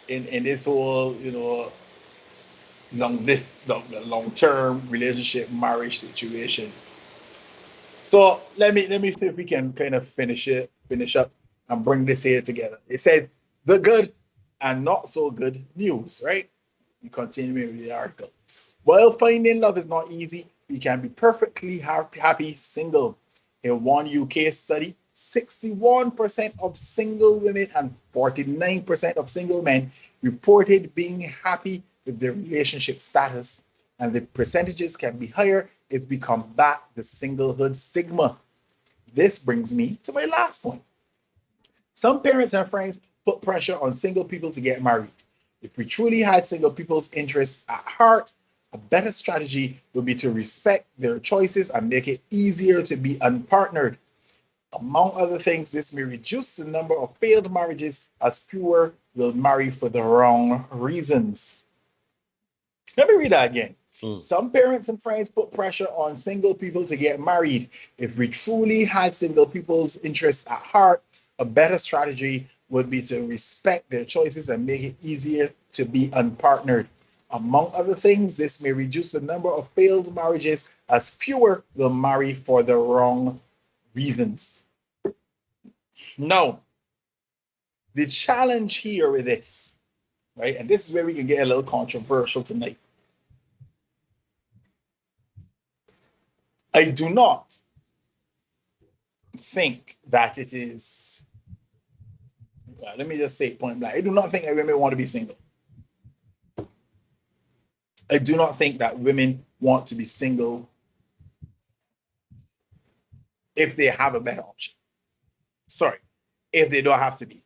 Speaker 4: in this whole long term relationship marriage situation. So let me see if we can kind of finish up and bring this here together. It says the good and not so good news, right? We continue with the article. While finding love is not easy, we can be perfectly happy single. In one UK study, 61% of single women and 49% of single men reported being happy with their relationship status, and the percentages can be higher if we combat the singlehood stigma. This brings me to my last point. Some parents and friends put pressure on single people to get married. If we truly had single people's interests at heart, a better strategy would be to respect their choices and make it easier to be unpartnered. Among other things, this may reduce the number of failed marriages as fewer will marry for the wrong reasons. Let me read that again. Some parents and friends put pressure on single people to get married. If we truly had single people's interests at heart, a better strategy would be to respect their choices and make it easier to be unpartnered. Among other things, this may reduce the number of failed marriages as fewer will marry for the wrong reasons. Now, the challenge here with this, right, and this is where we can get a little controversial tonight. I do not think that it is, let me just say point blank, I do not think that women want to be single. I do not think that women want to be single if they have a better option. Sorry, if they don't have to be.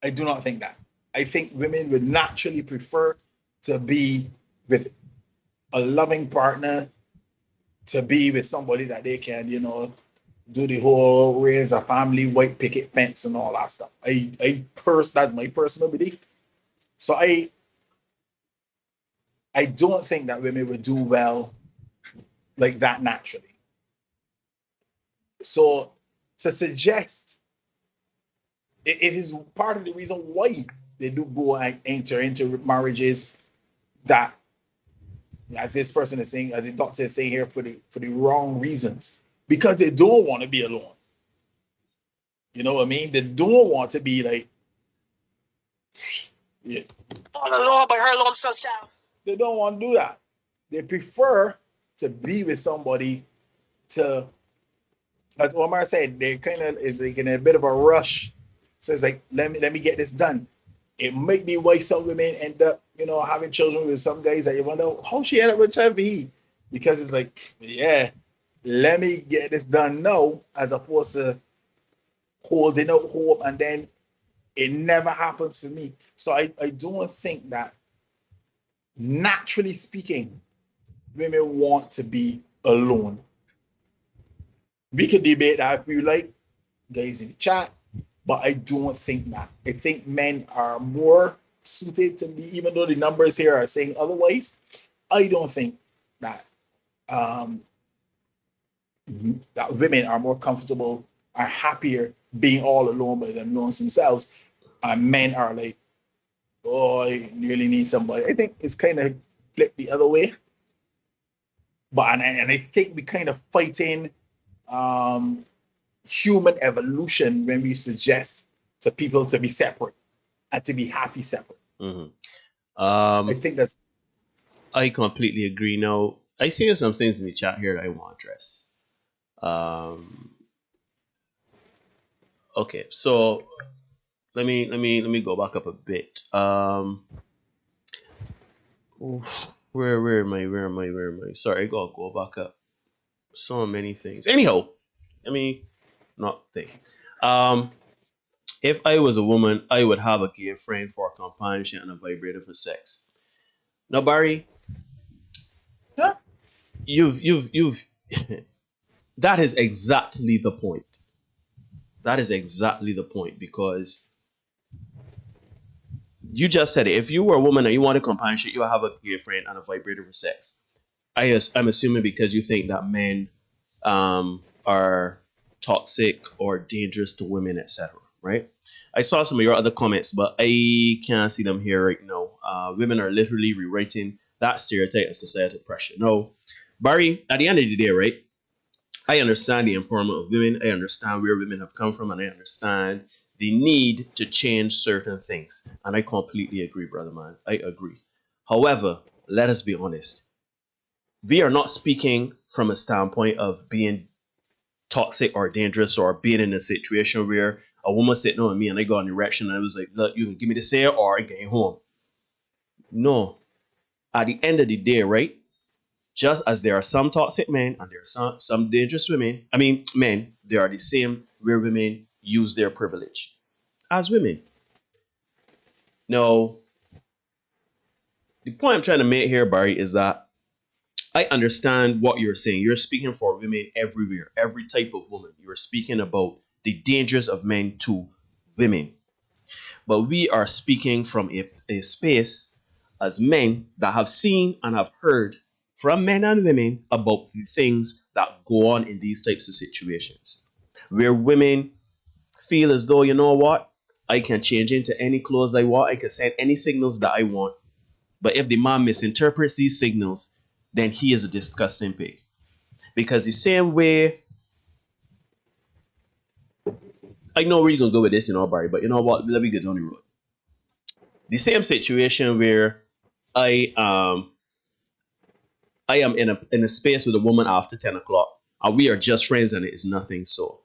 Speaker 4: I do not think that. I think women would naturally prefer to be with a loving partner, to be with somebody that they can, do the whole raise a family, white picket fence, and all that stuff. That's my personal belief. So I don't think that women would do well like that naturally. So to suggest it is part of the reason why they do go and enter into marriages that as this person is saying, as the doctor is saying here, for the wrong reasons, because they don't want to be alone. You know what I mean? They don't want to be like, yeah. All alone by her lonesome self. They don't want to do that. They prefer to be with somebody to, as Omar said, they kind of is like in a bit of a rush. So it's like, let me get this done. It might be why some women end up, having children with some guys that you wonder how she ended up with HIV. Because it's like, yeah, let me get this done now, as opposed to holding out hope and then it never happens for me. So I don't think that, naturally speaking, women want to be alone. We can debate that if you like, guys in the chat, but I don't think that. I think men are more suited to be, even though the numbers here are saying otherwise. I don't think that um, that women are more comfortable, are happier being all alone by themselves, and men are like, oh, I really need somebody. I think it's kind of flipped the other way. But and I think we kind of fighting um, human evolution when we suggest to people to be separate and to be happy separate.
Speaker 3: Mm-hmm.
Speaker 4: I think that's.
Speaker 3: I completely agree. Now, I see some things in the chat here that I want to address. Okay, so let me go back up a bit. Where am I? Sorry, I gotta go back up. So many things. Anyhow, let me not think. If I was a woman, I would have a gay friend for companionship and a vibrator for sex. Now, Barry,
Speaker 4: Yeah.
Speaker 3: you've that is exactly the point. That is exactly the point, because you just said it. If you were a woman and you wanted companionship, you would have a gay friend and a vibrator for sex. I'm assuming because you think that men are toxic or dangerous to women, etc. Right? I saw some of your other comments, but I can't see them here right now. Women are literally rewriting that stereotype as societal pressure. No, Barry, at the end of the day, right? I understand the empowerment of women. I understand where women have come from, and I understand the need to change certain things. And I completely agree, brother man. I agree. However, let us be honest. We are not speaking from a standpoint of being toxic or dangerous or being in a situation where a woman sitting on me and I got an erection and I was like, look, you can give me the sale or I get home. No. At the end of the day, right? Just as there are some toxic men and there are some dangerous men, they are the same where women use their privilege as women. Now, the point I'm trying to make here, Barry, is that I understand what you're saying. You're speaking for women everywhere, every type of woman. You're speaking about the dangers of men to women. But we are speaking from a space as men that have seen and have heard from men and women about the things that go on in these types of situations. Where women feel as though, you know what, I can change into any clothes I want, I can send any signals that I want. But if the man misinterprets these signals, then he is a disgusting pig. Because the same way, I know where you're going to go with this, Barry, but you know what? Let me get on the road. The same situation where I am in a space with a woman after 10 o'clock, and we are just friends and it is nothing. So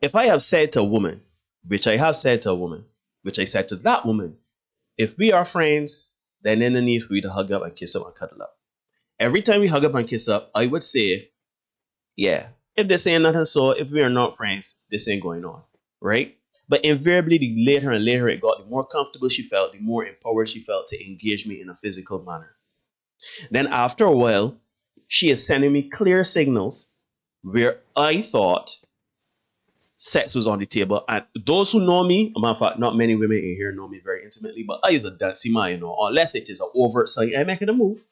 Speaker 3: if I have said to a woman, which I have said to a woman, which I said to that woman, if we are friends, then in the need for you to hug up and kiss up and cuddle up. Every time we hug up and kiss up, I would say, yeah, if this ain't nothing, so if we are not friends, this ain't going on, right? But invariably, the later and later it got, the more comfortable she felt, the more empowered she felt to engage me in a physical manner. Then after a while, she is sending me clear signals where I thought sex was on the table. And those who know me, a matter of fact, not many women in here know me very intimately, but I is a dancing man, unless it is an overt sign, I'm making a move.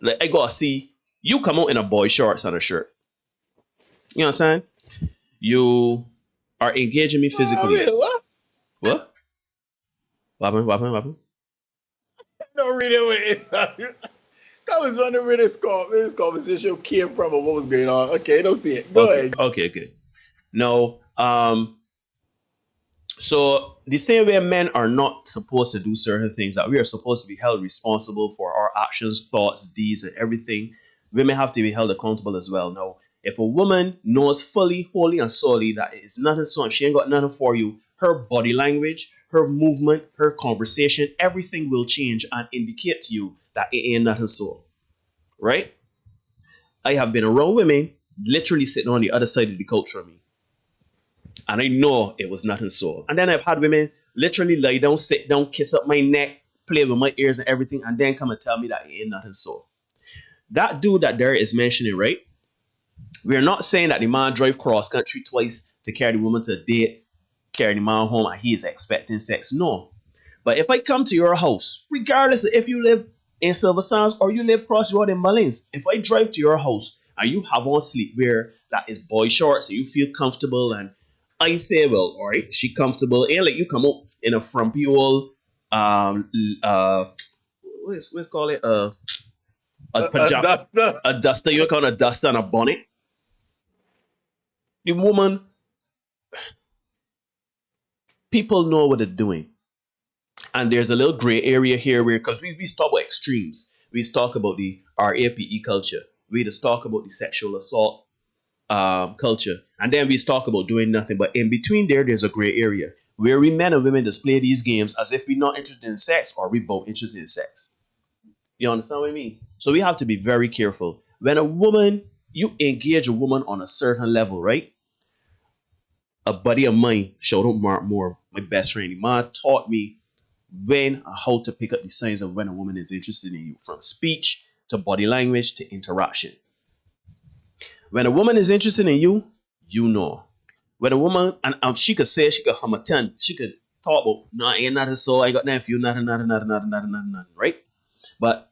Speaker 3: Like, I gotta see you come out in a boy shorts and a shirt. You understand? You are engaging me physically.
Speaker 4: Really, what?
Speaker 3: What? What happened?
Speaker 4: No, read it. That was wondering where this conversation came from or what was going on. Okay, don't see it. Go
Speaker 3: Okay,
Speaker 4: ahead.
Speaker 3: okay, good. Now, so the same way men are not supposed to do certain things, that we are supposed to be held responsible for our actions, thoughts, deeds, and everything, women have to be held accountable as well. Now, if a woman knows fully, wholly, and solely that it is nothing so and she ain't got nothing for you, her body language, her movement, her conversation, everything will change and indicate to you that it ain't nothing so. Right? I have been around women literally sitting on the other side of the couch from me. And I know it was nothing so. And then I've had women literally lie down, sit down, kiss up my neck, play with my ears and everything, and then come and tell me that it ain't nothing so. That dude that Derek is mentioning, right? We're not saying that the man drive cross country twice to carry the woman to a date, carry the man home, and he is expecting sex. No. But if I come to your house, regardless of if you live in Silver Sands or you live across the road in Mullins, if I drive to your house and you have on sleepwear that is boy shorts and you feel comfortable and I say, well, all right, she comfortable, and like you come up in a frumpy old what's call it a pajama,
Speaker 4: Duster.
Speaker 3: a duster. You call it a duster and a bonnet. The woman, people know what they're doing, and there's a little gray area here where, because we talk about extremes, we talk about the RAPE culture, we just talk about the sexual assault culture, and then we talk about doing nothing. But in between there's a gray area where we men and women display these games as if we're not interested in sex or we both interested in sex. You understand what I mean? So we have to be very careful. When a woman, you engage a woman on a certain level, right? A buddy of mine, shout out Mark Moore, my best friend, the man taught me when and how to pick up the signs of when a woman is interested in you, from speech to body language to interaction. When a woman is interested in you, you know. When a woman, and she could say, she could hum a ton, she could talk about, no, I ain't nothing so, I got nothing for you, nothing, right? But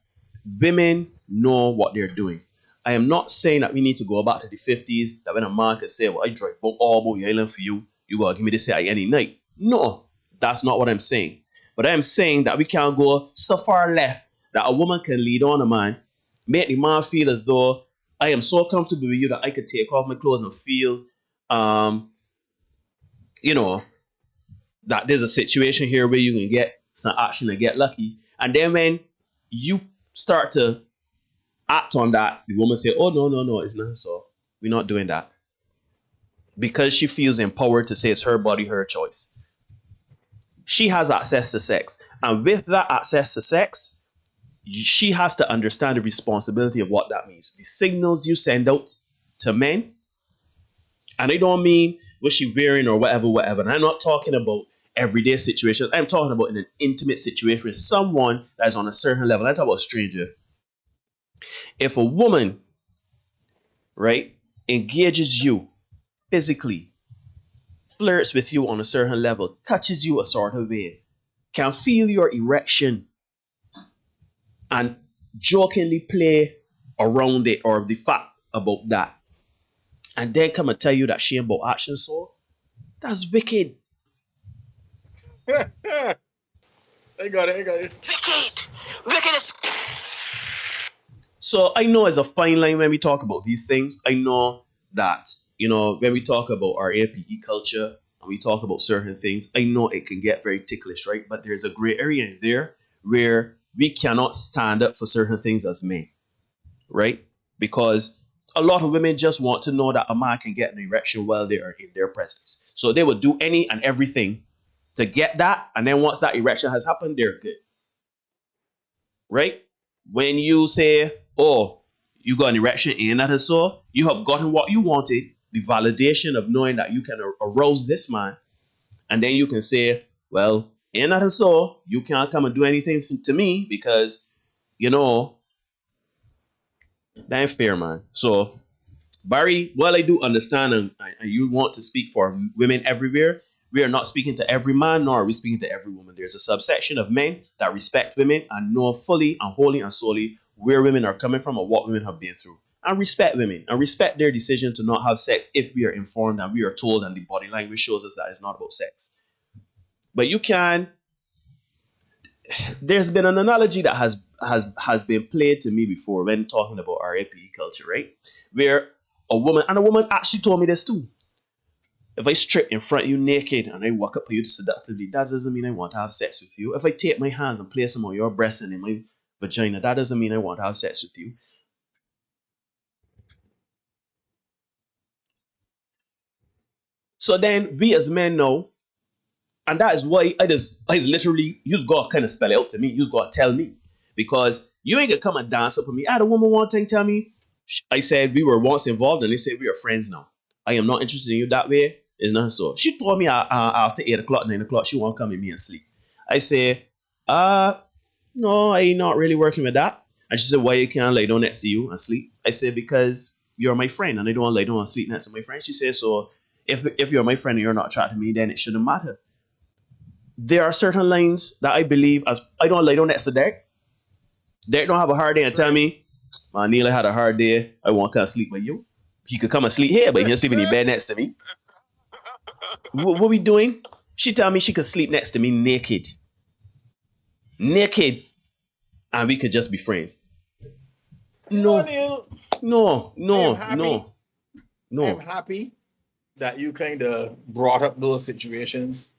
Speaker 3: women know what they're doing. I am not saying that we need to go back to the 50s, that when a man could say, well, I drive all about your island for you, you gotta give me this say any night. No, that's not what I'm saying. But I'm saying that we can't go so far left that a woman can lead on a man, make the man feel as though I am so comfortable with you that I could take off my clothes and feel, that there's a situation here where you can get some action and get lucky. And then when you start to act on that, the woman say, oh, no, it's not so. We're not doing that. Because she feels empowered to say it's her body, her choice. She has access to sex. And with that access to sex, she has to understand the responsibility of what that means. The signals you send out to men, and I don't mean what she wearing or whatever. And I'm not talking about everyday situations. I'm talking about in an intimate situation with someone that is on a certain level. I talk about a stranger. If a woman, right, engages you physically, flirts with you on a certain level, touches you a sort of way, can feel your erection, and jokingly play around it or the fact about that, and then come and tell you that she ain't about action, so that's wicked.
Speaker 4: I got it.
Speaker 2: Wicked is.
Speaker 3: So I know it's a fine line when we talk about these things. I know that, when we talk about our APE culture and we talk about certain things, I know it can get very ticklish, right? But there's a gray area in there where we cannot stand up for certain things as men, right? Because a lot of women just want to know that a man can get an erection while they are in their presence. So they will do any and everything to get that. And then once that erection has happened, they're good, right? When you say, oh, you got an erection and that is so, you have gotten what you wanted, the validation of knowing that you can arouse this man. And then you can say, well, ain't that so, you can't come and do anything to me because, that ain't fair, man. So, Barry, while I do understand and you want to speak for women everywhere, we are not speaking to every man, nor are we speaking to every woman. There's a subsection of men that respect women and know fully and wholly and solely where women are coming from or what women have been through. And respect women and respect their decision to not have sex if we are informed and we are told and the body language shows us that it's not about sex. But there's been an analogy that has has been played to me before when talking about RAP culture, right? Where a woman actually told me this too. If I strip in front of you naked and I walk up to you seductively, that doesn't mean I want to have sex with you. If I take my hands and place them on your breast and in my vagina, that doesn't mean I want to have sex with you. So then we as men know, and that is why I just literally, you just gotta kind of spell it out to me. You just gotta tell me. Because you ain't gonna come and dance up with me. I had a woman one thing tell me, I said we were once involved and they said we are friends now. I am not interested in you that way. It's not so. She told me after 8 o'clock, 9 o'clock, she won't come with me and sleep. I say, no, I ain't not really working with that. And she said, why you can't lay down next to you and sleep? I said, because you're my friend and I don't want to lay down and sleep next to my friend. She said, so if you're my friend and you're not attracted to me, then it shouldn't matter. There are certain lines that I believe as I don't lay down next to Derek. Derek don't have a hard day and tell me, man, Neil had a hard day. I want to come sleep with you. He could come and sleep here, but he can't sleep in the bed next to me. What we doing? She tell me she could sleep next to me naked. Naked. And we could just be friends. No. No.
Speaker 4: I'm happy that you kind of brought up those situations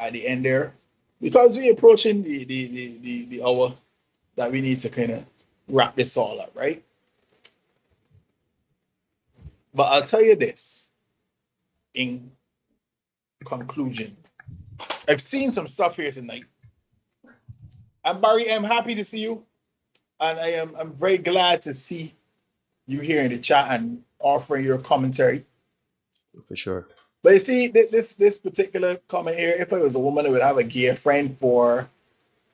Speaker 4: at the end there, because we're approaching the hour that we need to kind of wrap this all up, right? But I'll tell you this in conclusion. I've seen some stuff here tonight. And Barry, I'm happy to see you. And I'm very glad to see you here in the chat and offering your commentary.
Speaker 3: For sure.
Speaker 4: But you see, this particular comment here, if I was a woman, I would have a gay friend for,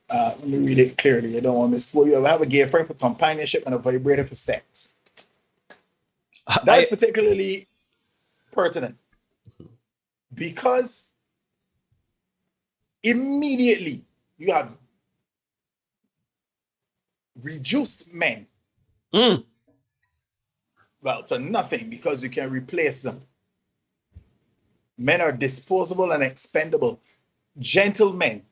Speaker 4: let me read it clearly. I don't want to misquote you. I would have a gay friend for companionship and a vibrator for sex. That's particularly pertinent because immediately you have reduced men, well, to nothing because you can replace them. Men are disposable and expendable. Gentlemen,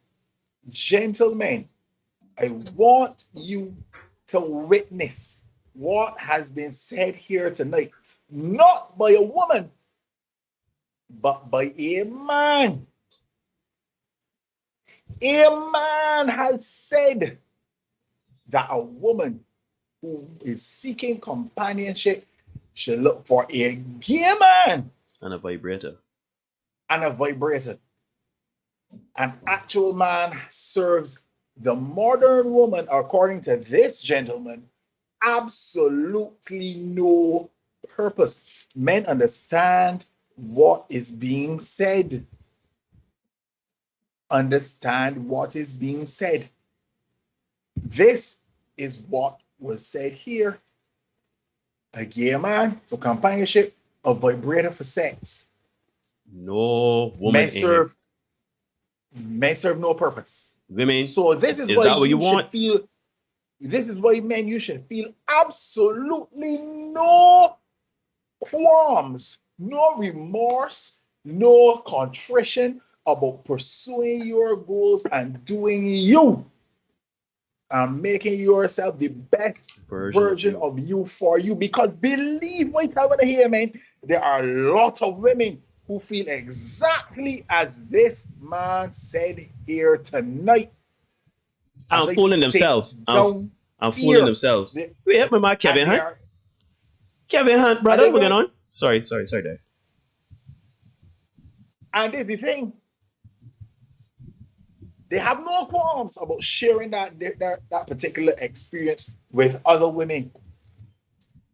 Speaker 4: I want you to witness what has been said here tonight, not by a woman, but by a man. A man has said that a woman who is seeking companionship should look for a gay man.
Speaker 3: And a vibrator.
Speaker 4: An actual man serves the modern woman, according to this gentleman, absolutely no purpose. Men understand what is being said. This is what was said here. A gay man for companionship, a vibrator for sex.
Speaker 3: No woman.
Speaker 4: Men serve no purpose.
Speaker 3: Women.
Speaker 4: So this is why you should feel. This is why men, you should feel absolutely no qualms, no remorse, no contrition about pursuing your goals and doing you and making yourself the best version of you for you. Because believe what I want to hear, man, there are a lot of women who feel exactly as this man said here tonight.
Speaker 3: I'm fooling themselves. I'm fooling themselves. Wait, my man, Kevin Hunt. Kevin Hunt, brother, what's going on? Sorry, Dave.
Speaker 4: And there's the thing. They have no qualms about sharing that particular experience with other women.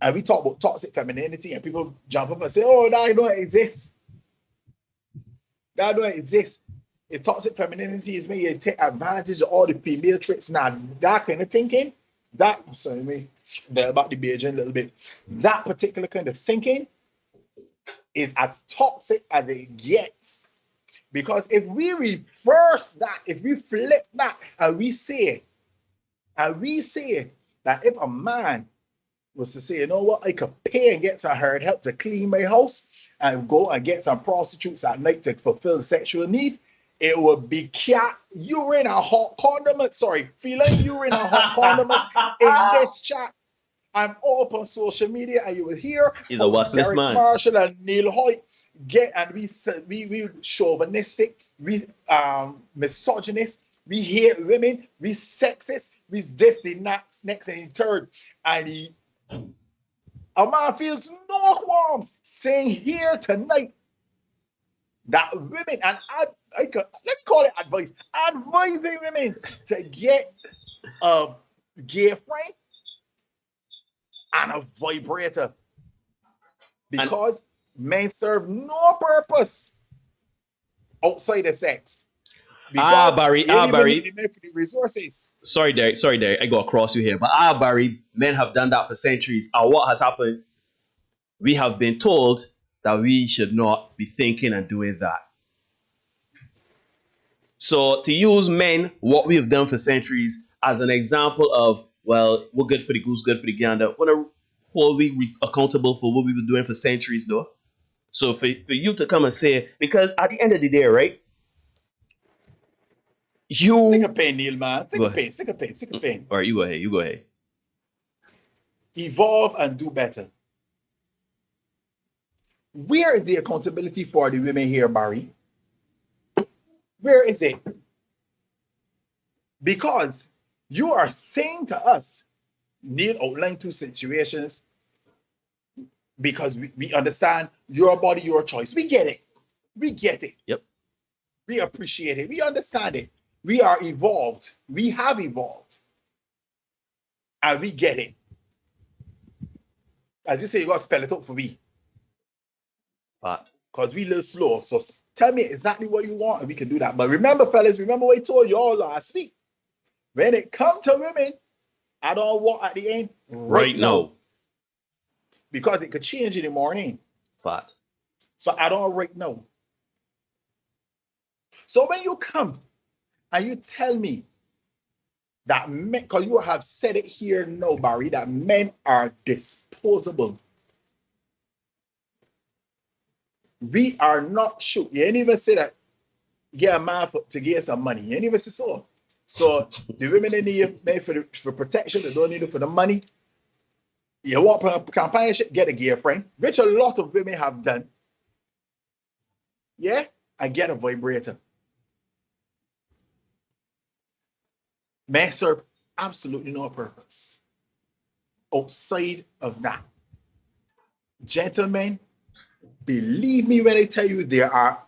Speaker 4: And we talk about toxic femininity, and people jump up and say, oh, that don't exist. That don't exist. If toxic femininity is me, you take advantage of all the female traits. Now, that kind of thinking, about the Beijing a little bit, that particular kind of thinking is as toxic as it gets. Because if we reverse that, if we flip that, and we say that if a man was to say, you know what, I could pay and get some hired help to clean my house and go and get some prostitutes at night to fulfill sexual need, it would be cat urine and hot condiments. Sorry, feline urine and hot condiments in this chat. I'm all up on social media, and you will hear
Speaker 3: He's a wassless
Speaker 4: Derek
Speaker 3: man.
Speaker 4: Marshall and Neil Hoyt get, and we chauvinistic, we misogynist, we hate women, we sexist, we this and that, next and third, and a man feels no qualms saying here tonight that women, and let me call it advice, advising women to get a gay friend and a vibrator, because men serve no purpose outside of sex. Because
Speaker 3: Barry,
Speaker 4: you even
Speaker 3: Barry.
Speaker 4: need the men for the resources.
Speaker 3: Sorry, Derek. I go across you here. But Barry, men have done that for centuries. And what has happened? We have been told that we should not be thinking and doing that. So to use men, what we have done for centuries, as an example of, well, we're good for the goose, good for the gander, want to hold we accountable for what we were doing for centuries, though. So for you to come and say, because at the end of the day, right?
Speaker 4: Stick a pain, Neil, man. Stick a pain.
Speaker 3: All right, you go ahead.
Speaker 4: Evolve and do better. Where is the accountability for the women here, Barry? Where is it? Because you are saying to us, Neil outlined two situations, because we understand your body, your choice. We get it. We get it.
Speaker 3: Yep.
Speaker 4: We appreciate it. We understand it. We are evolved. We have evolved. And we get it. As you say, you got to spell it out for me.
Speaker 3: But
Speaker 4: because we a little slow. So tell me exactly what you want and we can do that. But remember, fellas, remember what I told you all last week. When it comes to women, I don't want at the end right now. Because it could change in the morning.
Speaker 3: Fat.
Speaker 4: So I don't right now. So when you come and you tell me that men, because you have said it here now, Barry, that men are disposable. We are not sure. You ain't even say that get a man to get some money. You ain't even say so. So the women they need men for protection, they don't need it for the money. You want companionship, get a gay friend, which a lot of women have done. Yeah, and get a vibrator. Men serve absolutely no purpose outside of that. Gentlemen, believe me when I tell you there are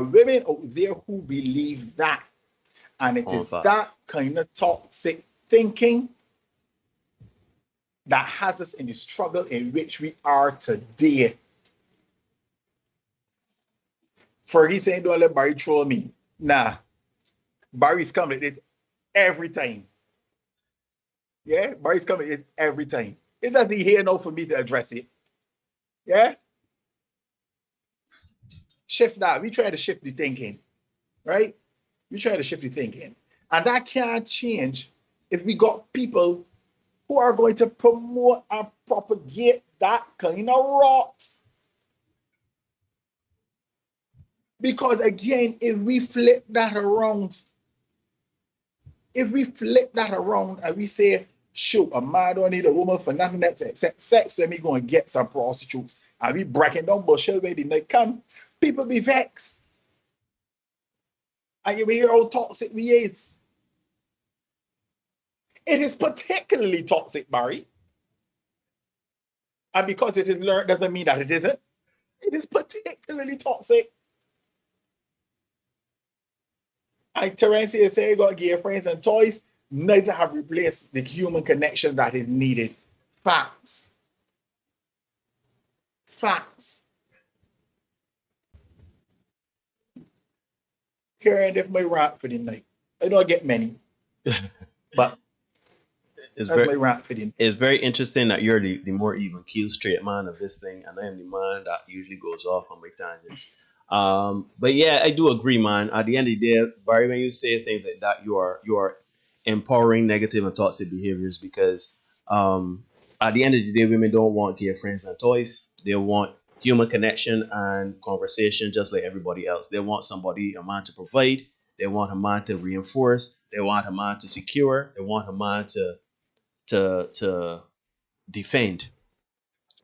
Speaker 4: women out there who believe that. And it is that kind of toxic thinking that has us in the struggle in which we are today. Fergie saying, don't let Barry troll me. Nah. Barry's coming like this every time. Yeah? Barry's coming like this every time. It's just here now for me to address it. Yeah? Shift that. We try to shift the thinking. Right? We try to shift the thinking. And that can't change if we got people who are going to promote and propagate that kind of rot. Because again, if we flip that around and we say, shoot, a man don't need a woman for nothing else except sex, so we go and get some prostitutes, and we breaking down bullshit where they not come, people be vexed. And you hear how toxic we is. It is particularly toxic, Barry. And because it is learned doesn't mean that it isn't. It is particularly toxic. And Terencia say, got gay friends and toys, neither have replaced the human connection that is needed. Facts. Here and my rant for the night. I don't get many. But that's my rant for the night.
Speaker 3: It's very interesting that you're the more even keel straight man of this thing, and I am the man that usually goes off on my tangent. But yeah, I do agree, man. At the end of the day, Barry, when you say things like that, you are empowering negative and toxic behaviors, because at the end of the day, women don't want gay friends and toys. They want human connection and conversation just like everybody else. They want a man to provide. They want a man to reinforce. They want a man to secure. They want a man to defend.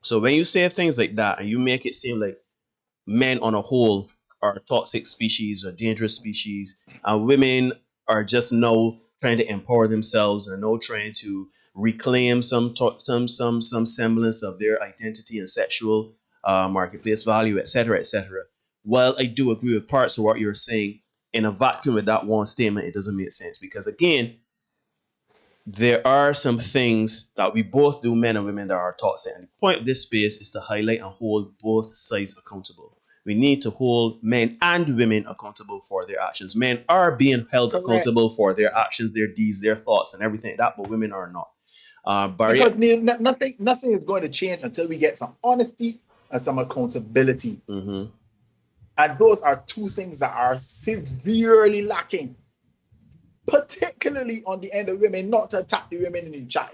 Speaker 3: So when you say things like that and you make it seem like men on a whole are toxic species or dangerous species, and women are just now trying to empower themselves and now trying to reclaim some semblance of their identity and sexual marketplace value, etc., etc. While I do agree with parts of what you're saying, in a vacuum with that one statement, it doesn't make sense because again, there are some things that we both do, men and women, that are toxic. And the point of this space is to highlight and hold both sides accountable. We need to hold men and women accountable for their actions. Men are being held
Speaker 4: Correct.
Speaker 3: accountable for their actions, their deeds, their thoughts, and everything like that, but women are not.
Speaker 4: Because nothing is going to change until we get some honesty and some accountability.
Speaker 3: Mm-hmm.
Speaker 4: And those are two things that are severely lacking, particularly on the end of women. Not to attack the women in the chat,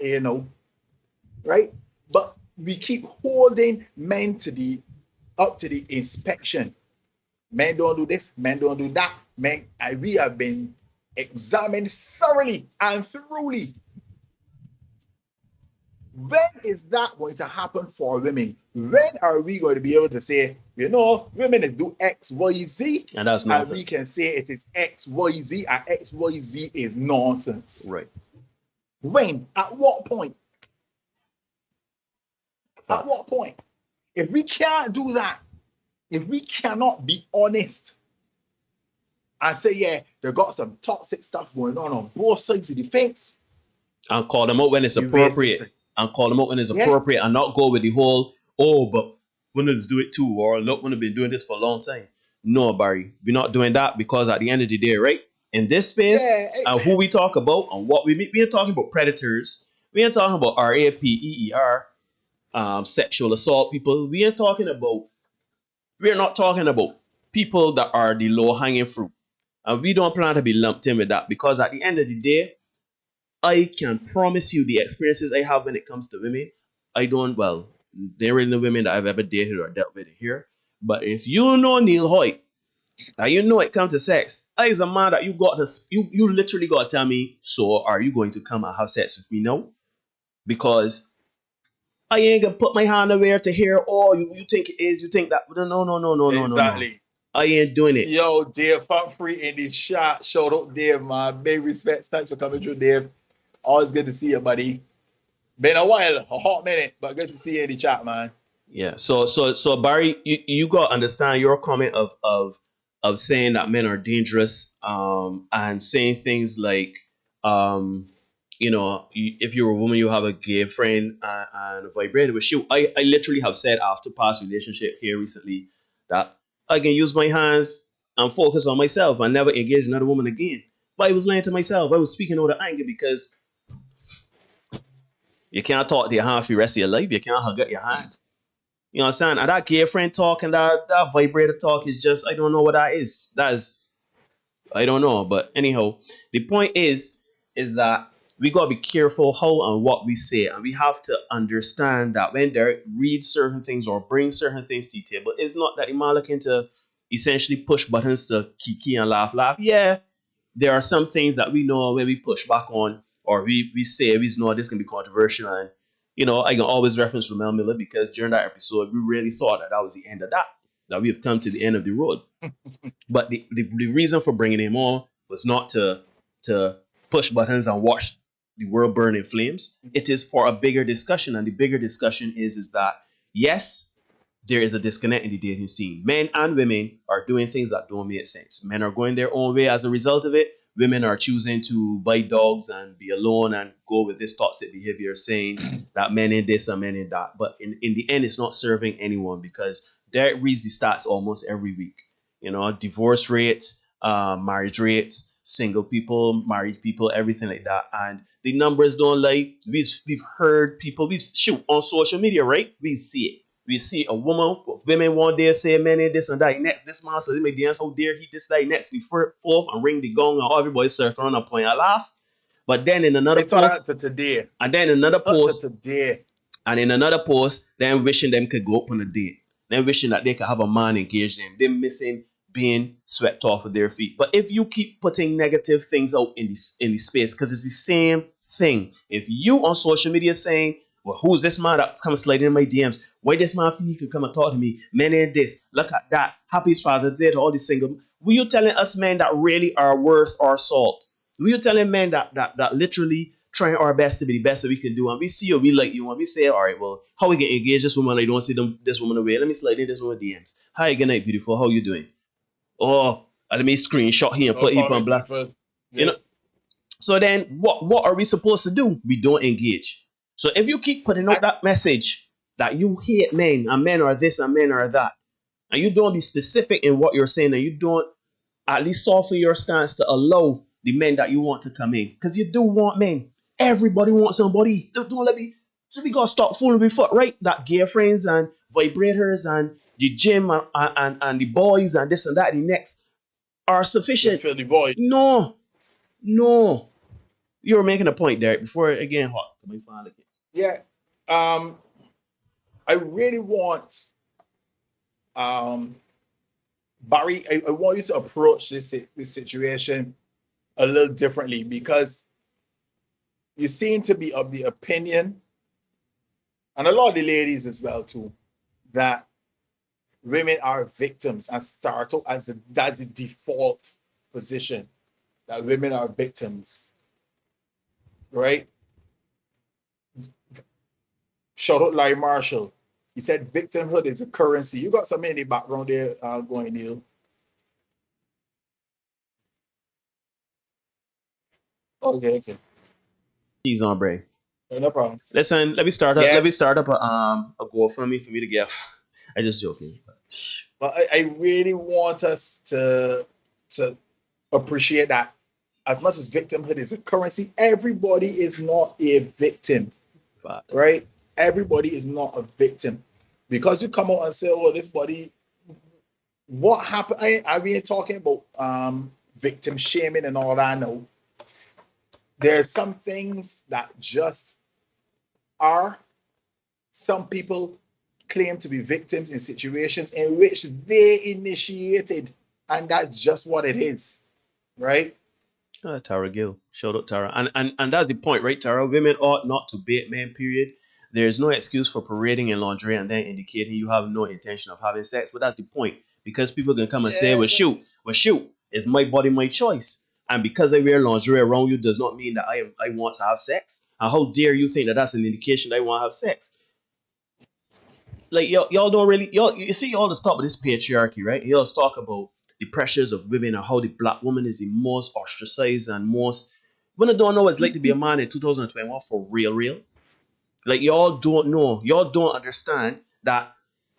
Speaker 4: right? But we keep holding men up to the inspection. Men don't do this, men don't do that. Men, and we have been examined thoroughly and thoroughly. When is that going to happen for women? When are we going to be able to say, women do X, Y, Z,
Speaker 3: And that's nonsense.
Speaker 4: and we can say it is X, Y, Z, and X, Y, Z is nonsense?
Speaker 3: Right.
Speaker 4: When? At what point? At what point? If we can't do that, if we cannot be honest and say, yeah, they got some toxic stuff going on both sides of the fence,
Speaker 3: And call them out when it's appropriate. And call them out when it's appropriate, and not go with the whole, but women do it too, or look, women have been doing this for a long time. No, Barry, we're not doing that because at the end of the day, right? In this space, and who we talk about and what we ain't talking about predators. We ain't talking about RAPEER, sexual assault people. We are not talking about people that are the low hanging fruit. And we don't plan to be lumped in with that because at the end of the day, I can promise you the experiences I have when it comes to women. There ain't no women that I've ever dated or dealt with here. But if you know Neil Hoyt, and you know it comes to sex, I is a man that you literally got to tell me, so are you going to come and have sex with me now? Because I ain't gonna put my hand away to hear, you think it is, you think that. No.
Speaker 4: Exactly.
Speaker 3: I ain't doing it.
Speaker 4: Yo, Dave Humphrey in the chat. Shout out Dave, man. Big respects. Thanks for coming through, Dave. Always good to see you, buddy. Been a while, a hot minute, but good to see you in the chat, man.
Speaker 3: Yeah. So Barry, you got to understand your comment of saying that men are dangerous, and saying things like, if you're a woman, you have a gay friend and vibrated with you. I literally have said after past relationship here recently that I can use my hands and focus on myself and never engage another woman again. But I was lying to myself. I was speaking out of anger because you can't talk to your hand for the rest of your life. You can't hug at your hand. You know what I'm saying? And that gay friend talk and that vibrator talk is just, I don't know what that is. I don't know. But anyhow, the point is that we got to be careful how and what we say. And we have to understand that when Derek reads certain things or brings certain things to the table, it's not that the man looking to essentially push buttons to kiki and laugh. Yeah, there are some things that we know when we push back on or we say, we know this can be controversial. And, I can always reference Ramel Miller because during that episode, we really thought that was the end of that we have come to the end of the road. But the reason for bringing him on was not to push buttons and watch the world burn in flames. It is for a bigger discussion. And the bigger discussion is that, yes, there is a disconnect in the dating scene. Men and women are doing things that don't make sense. Men are going their own way as a result of it. Women are choosing to bite dogs and be alone and go with this toxic behavior, saying that men in this and men in that. But in the end, it's not serving anyone because Derek reads the stats almost every week. Divorce rates, marriage rates, single people, married people, everything like that. And the numbers don't lie. We've heard people, on social media, right? We see it. We see women one day say men in this and that. Next, this man says, they dance, how dare he this, that. Next, we forth and ring the gong and everybody circle around and point and laugh. But then in another post,
Speaker 4: today.
Speaker 3: And then in another post,
Speaker 4: today.
Speaker 3: And in another post, then wishing them could go up on a date. They're wishing that they could have a man engage them. They're missing being swept off of their feet. But if you keep putting negative things out in the space, because it's the same thing. If you on social media saying, well, who's this man that comes sliding in my DMs? Why this man feel he could come and talk to me? Men ain't this. Look at that. Happy Father's Day to all these single. Were you telling us men that really are worth our salt? Were you telling men that literally trying our best to be the best that we can do? And we see you, we like you, and we say, all right, well, how we can engage this woman? I don't see this woman away. Let me slide in this woman DMs. Hi, good night, beautiful. How you doing? Oh, let me screenshot here and put it on blast.
Speaker 4: Yeah.
Speaker 3: You know. So then, what are we supposed to do? We don't engage. So if you keep putting out that message that you hate men and men are this and men are that, and you don't be specific in what you're saying, and you don't at least soften your stance to allow the men that you want to come in, because you do want men. Everybody wants somebody. Don't let me. So we gotta stop fooling with foot, right? That gear friends and vibrators and the gym and the boys and this and that, the next are sufficient.
Speaker 4: Fill the void.
Speaker 3: No. You're making a point, Derek. Before again, hot.
Speaker 4: Yeah. I really want Barry, I want you to approach this situation a little differently, because you seem to be of the opinion, and a lot of the ladies as well too, that women are victims and start out as that's the default position, that women are victims, right? Shout out Larry Marshall. He said victimhood is a currency. You got something in the background there going, Neil. Okay.
Speaker 3: He's on break.
Speaker 4: No problem.
Speaker 3: Listen, let me start up.
Speaker 4: Yeah.
Speaker 3: Let me start up a GoFundMe for me to get. I just joking.
Speaker 4: But I really want us to appreciate that as much as victimhood is a currency, everybody is not a victim, right? Everybody is not a victim. Because you come out and say, "Oh, this body," what happened? I been talking about victim shaming and all that. No, there's some things that just are. Some people claim to be victims in situations in which they initiated, and that's just what it is, right?
Speaker 3: Tara Gill, shout out Tara, and that's the point, right? Tara, women ought not to bait men. Period. There's no excuse for parading in lingerie and then indicating you have no intention of having sex, but that's the point, because people can come and say, well, shoot, it's my body, my choice, and because I wear lingerie around you does not mean that I want to have sex. And how dare you think that that's an indication that I want to have sex? Like y'all don't really, you see all the stuff with this patriarchy, right? Y'all talk about the pressures of women and how the black woman is the most ostracized and most. When I don't know what it's like to be a man in 2021 for real. Like y'all don't know, y'all don't understand that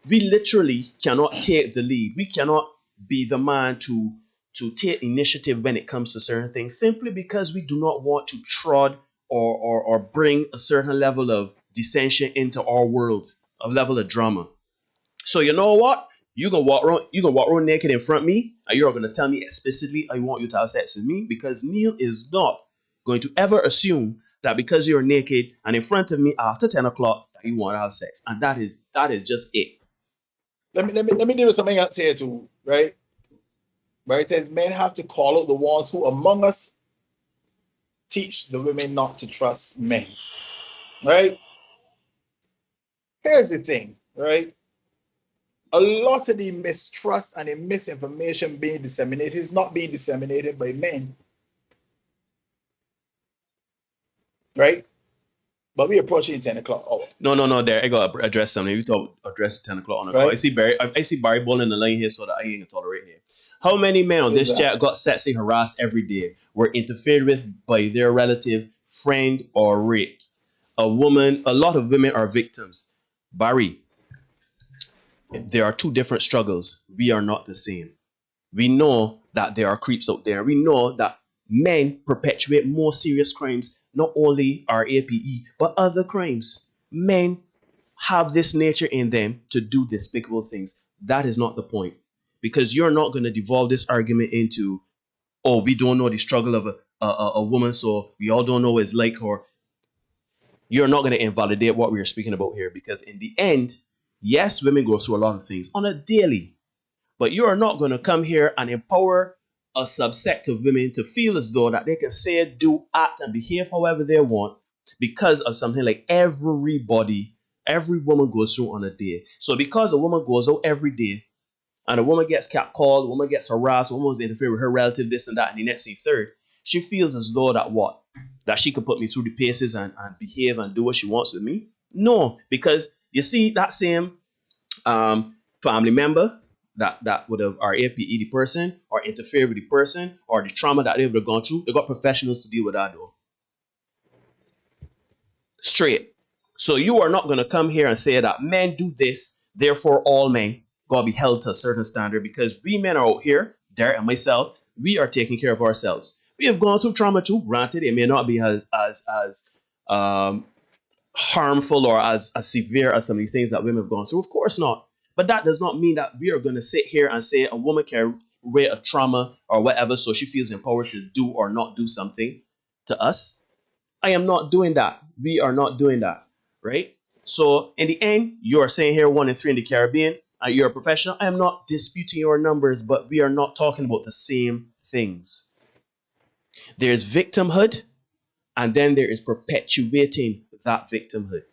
Speaker 3: we literally cannot take the lead. We cannot be the man to take initiative when it comes to certain things, simply because we do not want to trod or bring a certain level of dissension into our world, a level of drama. So you know what? You can walk around naked in front of me, and you're gonna tell me explicitly I want you to have sex with me, because Neil is not going to ever assume that because you're naked and in front of me after 10 o'clock that you want to have sex. And that is just it. Let
Speaker 4: me deal with something else here too, right? Where it says men have to call out the ones who among us teach the women not to trust men. Right? Here's the thing, right? A lot of the mistrust and the misinformation being disseminated is not being disseminated by men. Right? But we approaching 10 o'clock hour.
Speaker 3: No, there. I got to address something. We talk address 10 o'clock on the call. I see Barry Ball in the line here, so that I ain't gonna tolerate here. How many men on this chat got sexually harassed every day, were interfered with by their relative, friend, or raped? A lot of women are victims. Barry, there are two different struggles. We are not the same. We know that there are creeps out there. We know that men perpetuate more serious crimes, not only our APE, but other crimes. Men have this nature in them to do despicable things. That is not the point. Because you're not going to devolve this argument into, oh, we don't know the struggle of a woman, so we all don't know what it's like, or you're not going to invalidate what we are speaking about here, because in the end, Yes, women go through a lot of things on a daily, but you are not going to come here and empower a subsect of women to feel as though that they can say, do, act, and behave however they want because of something like every woman goes through on a day. So because a woman goes out every day and a woman gets catcalled, a woman gets harassed, a woman's interfere with her relative, this and that, and the next thing third, she feels as though that what? That she could put me through the paces and behave and do what she wants with me? No, because you see that same family member that would have RAPE the person or interfere with the person or the trauma that they would have gone through, they got professionals to deal with that though. Straight. So you are not going to come here and say that men do this, therefore all men gotta be held to a certain standard, because we men are out here, Derek and myself, we are taking care of ourselves. We have gone through trauma too. Granted, it may not be as harmful or as severe as some of these things that women have gone through. Of course not. But that does not mean that we are going to sit here and say a woman can rate a trauma or whatever so she feels empowered to do or not do something to us. I am not doing that. We are not doing that, right? So in the end, you are saying here 1 in 3 in the Caribbean, and you're a professional. I am not disputing your numbers, but we are not talking about the same things. There's victimhood, and then there is perpetuating that victimhood.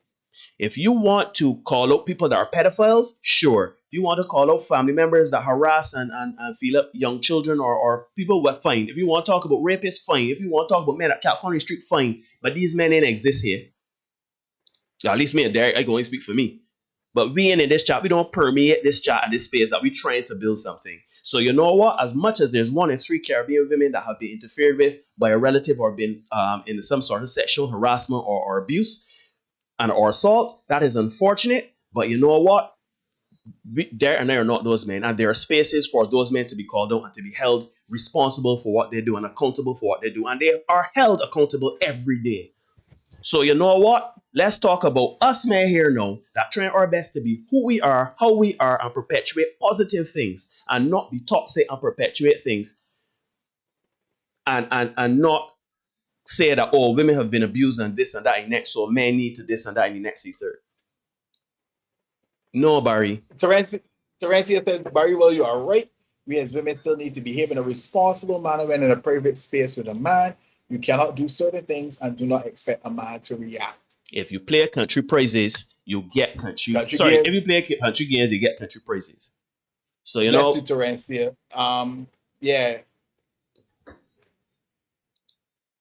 Speaker 3: If you want to call out people that are pedophiles, sure. If you want to call out family members that harass and feel up young children or people, well, fine. If you want to talk about rapists, fine. If you want to talk about men at Cat Corner Street, fine. But these men ain't exist here. At least me and Derek, I go and speak for me. But we ain't in this chat. We don't permeate this chat and this space that we trying to build something. So you know what? As much as there's 1 in 3 Caribbean women that have been interfered with by a relative or been in some sort of sexual harassment or abuse, or assault, that is unfortunate. But you know what? Derek and I are not those men, and there are spaces for those men to be called out and to be held responsible for what they do and accountable for what they do, and they are held accountable every day. So you know what? Let's talk about us men here now that trying our best to be who we are, how we are, and perpetuate positive things, and not be toxic and perpetuate things, and not say that, oh, women have been abused and this and that in next, so men need to this and that in the next third. No, Barry.
Speaker 4: Terencia said, Barry, well, you are right. We as women still need to behave in a responsible manner when in a private space with a man. You cannot do certain things and do not expect a man to react.
Speaker 3: If you play country praises, you get country.
Speaker 4: Games.
Speaker 3: If you play country games, you get country praises. So you know.
Speaker 4: Terencia. Yeah.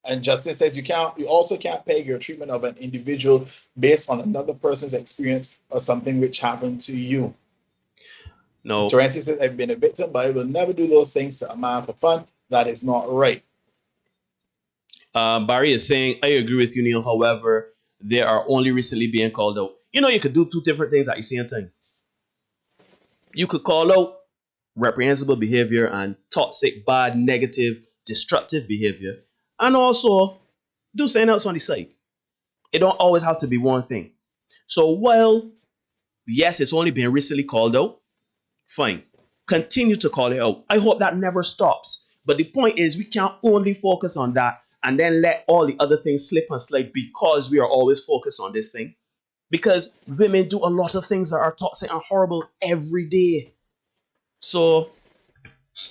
Speaker 4: And Justin says you also can't peg your treatment of an individual based on another person's experience or something which happened to you.
Speaker 3: No.
Speaker 4: Terencia says, I've been a victim, but I will never do those things to a man for fun. That is not right.
Speaker 3: Barry is saying, I agree with you, Neil. However, they are only recently being called out. You know, you could do 2 different things at the same time. You could call out reprehensible behavior and toxic, bad, negative, destructive behavior, and also do something else on the side. It don't always have to be one thing. So while, yes, it's only been recently called out, fine. Continue to call it out. I hope that never stops. But the point is, we can't only focus on that and then let all the other things slip and slide because we are always focused on this thing. Because women do a lot of things that are toxic and horrible every day. So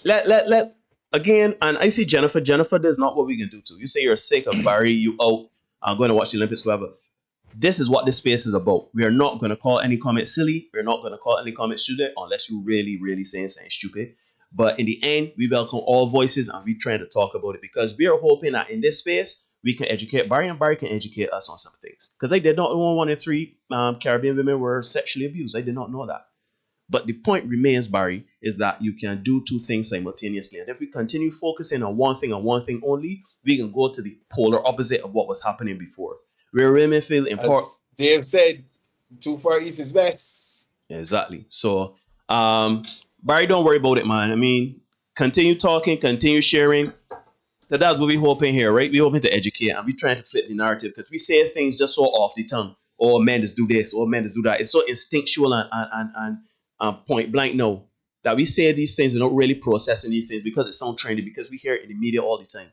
Speaker 3: let again, and I see Jennifer. Jennifer, there's not what we can do to. You say you're sick of Barry, you out, I'm going to watch the Olympics, whatever. This is what this space is about. We are not going to call any comment silly. We're not going to call any comment stupid unless you really, really saying something stupid. But in the end, we welcome all voices and we're trying to talk about it because we are hoping that in this space, we can educate Barry and Barry can educate us on some things. Because I did not know 1 in 3 Caribbean women were sexually abused. I did not know that. But the point remains, Barry, is that you can do 2 things simultaneously. And if we continue focusing on one thing and one thing only, we can go to the polar opposite of what was happening before. Where women feel important.
Speaker 4: Dave said, too far east is best.
Speaker 3: Exactly. So, Barry, don't worry about it, man. I mean, continue talking, continue sharing. That's what we're hoping here, right? We're hoping to educate and we're trying to flip the narrative because we say things just so off the tongue. Oh, men just do this. Oh, men just do that. It's so instinctual and point blank no. That we say these things, we're not really processing these things because it sounds trendy, because we hear it in the media all the time.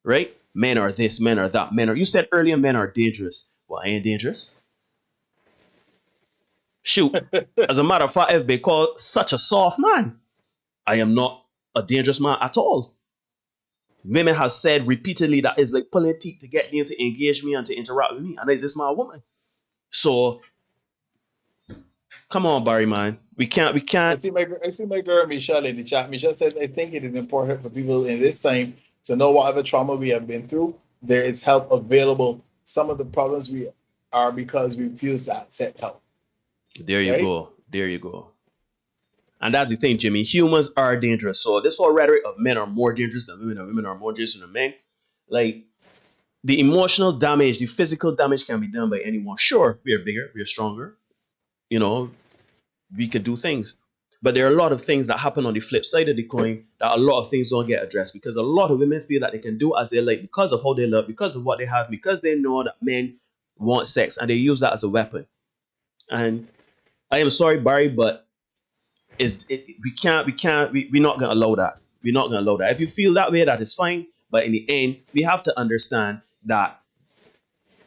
Speaker 3: Right? Men are this, men are that, men are... You said earlier men are dangerous. Well, I ain't dangerous. Shoot, as a matter of fact, I've been called such a soft man. I am not a dangerous man at all. Women have said repeatedly that it's like pulling teeth to get them to engage me and to interact with me. And is this my woman? So, come on, Barry, man. We can't.
Speaker 4: I see my girl Michelle in the chat. Michelle says, I think it is important for people in this time to know whatever trauma we have been through, there is help available. Some of the problems we are because we refuse to accept help.
Speaker 3: There you go. There you go. And that's the thing, Jimmy. Humans are dangerous. So this whole rhetoric of men are more dangerous than women, or women are more dangerous than men, like the emotional damage, the physical damage can be done by anyone. Sure, we are bigger, we are stronger. You know, we could do things. But there are a lot of things that happen on the flip side of the coin that a lot of things don't get addressed because a lot of women feel that they can do as they like because of how they love, because of what they have, because they know that men want sex and they use that as a weapon. And I am sorry, Barry, but we're not gonna allow that. We're not gonna allow that. If you feel that way, that is fine. But in the end, we have to understand that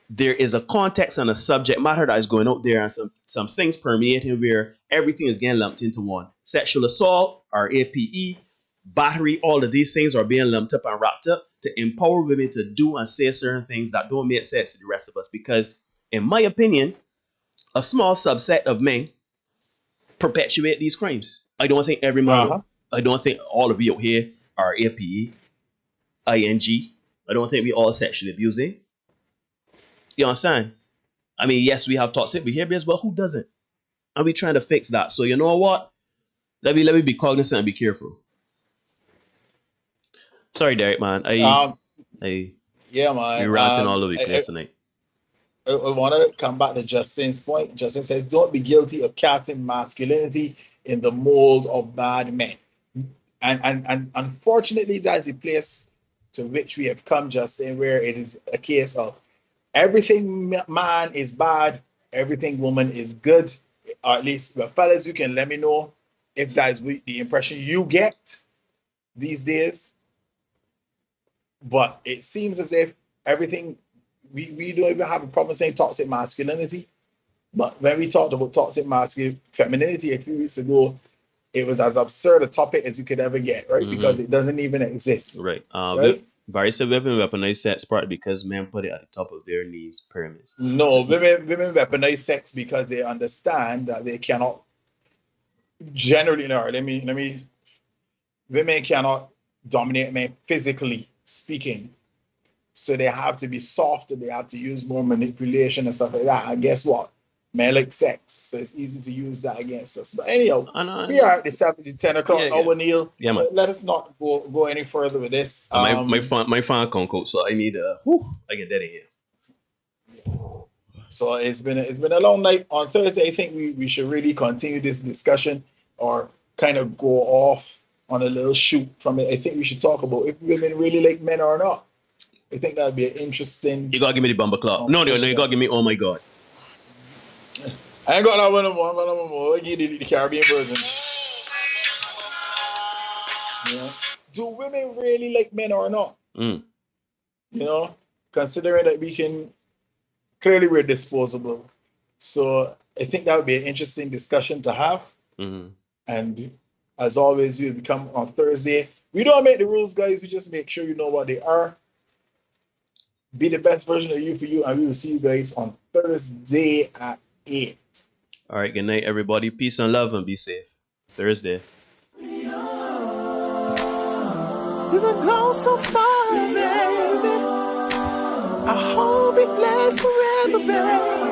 Speaker 3: there is a context and a subject matter that is going out there and some things permeating where everything is getting lumped into one. Sexual assault, or APE, battery, all of these things are being lumped up and wrapped up to empower women to do and say certain things that don't make sense to the rest of us. Because, in my opinion, a small subset of men perpetuate these crimes. I don't think every man, I don't think all of you out here are APE, ING. I don't think we all sexually abusing. You understand? I mean, yes, we have toxic behaviors, but who doesn't? And we're trying to fix that. So you know what? Let me be cognizant and be careful. Sorry, Derek, man.
Speaker 4: Yeah, man.
Speaker 3: You're ranting all over the place tonight.
Speaker 4: I want to come back to Justin's point. Justin says, don't be guilty of casting masculinity in the mold of bad men. And unfortunately, that's a place to which we have come, Justin, where it is a case of everything man is bad, everything woman is good. Or at least, well, fellas, you can let me know if that is the impression you get these days. But it seems as if everything, we don't even have a problem saying toxic masculinity. But when we talked about toxic femininity a few weeks ago, it was as absurd a topic as you could ever get, right? Mm-hmm. Because it doesn't even exist.
Speaker 3: Right. Right? Barry said women weaponize sex part because men put it at the top of their needs pyramids.
Speaker 4: No, women weaponize sex because they understand that they cannot generally, no, women cannot dominate men physically speaking. So they have to be softer, they have to use more manipulation and stuff like that. And guess what? Men like sex, so it's easy to use that against us. But anyhow, we are at the 10 o'clock hour, Neil.
Speaker 3: Yeah, man.
Speaker 4: Let us not go any further with this.
Speaker 3: My phone can't cope, so I need I get that in here.
Speaker 4: So it's been a long night. On Thursday, I think we should really continue this discussion or kind of go off on a little shoot from it. I think we should talk about if women really like men or not. I think that'd be an interesting.
Speaker 3: You gotta give me the bumper club. No, you gotta give me. Oh my god.
Speaker 4: I ain't got that one no more. I give you the Caribbean version. Yeah. Do women really like men or not? You know, considering that clearly we're disposable. So I think that would be an interesting discussion to have. Mm-hmm. And as always, we'll become on Thursday. We don't make the rules, guys. We just make sure you know what they are. Be the best version of you for you, and we will see you guys on Thursday at 8.
Speaker 3: All right, good night, everybody. Peace and love, and be safe. Thursday.
Speaker 5: You can go so far, baby. I hope it lasts forever, baby.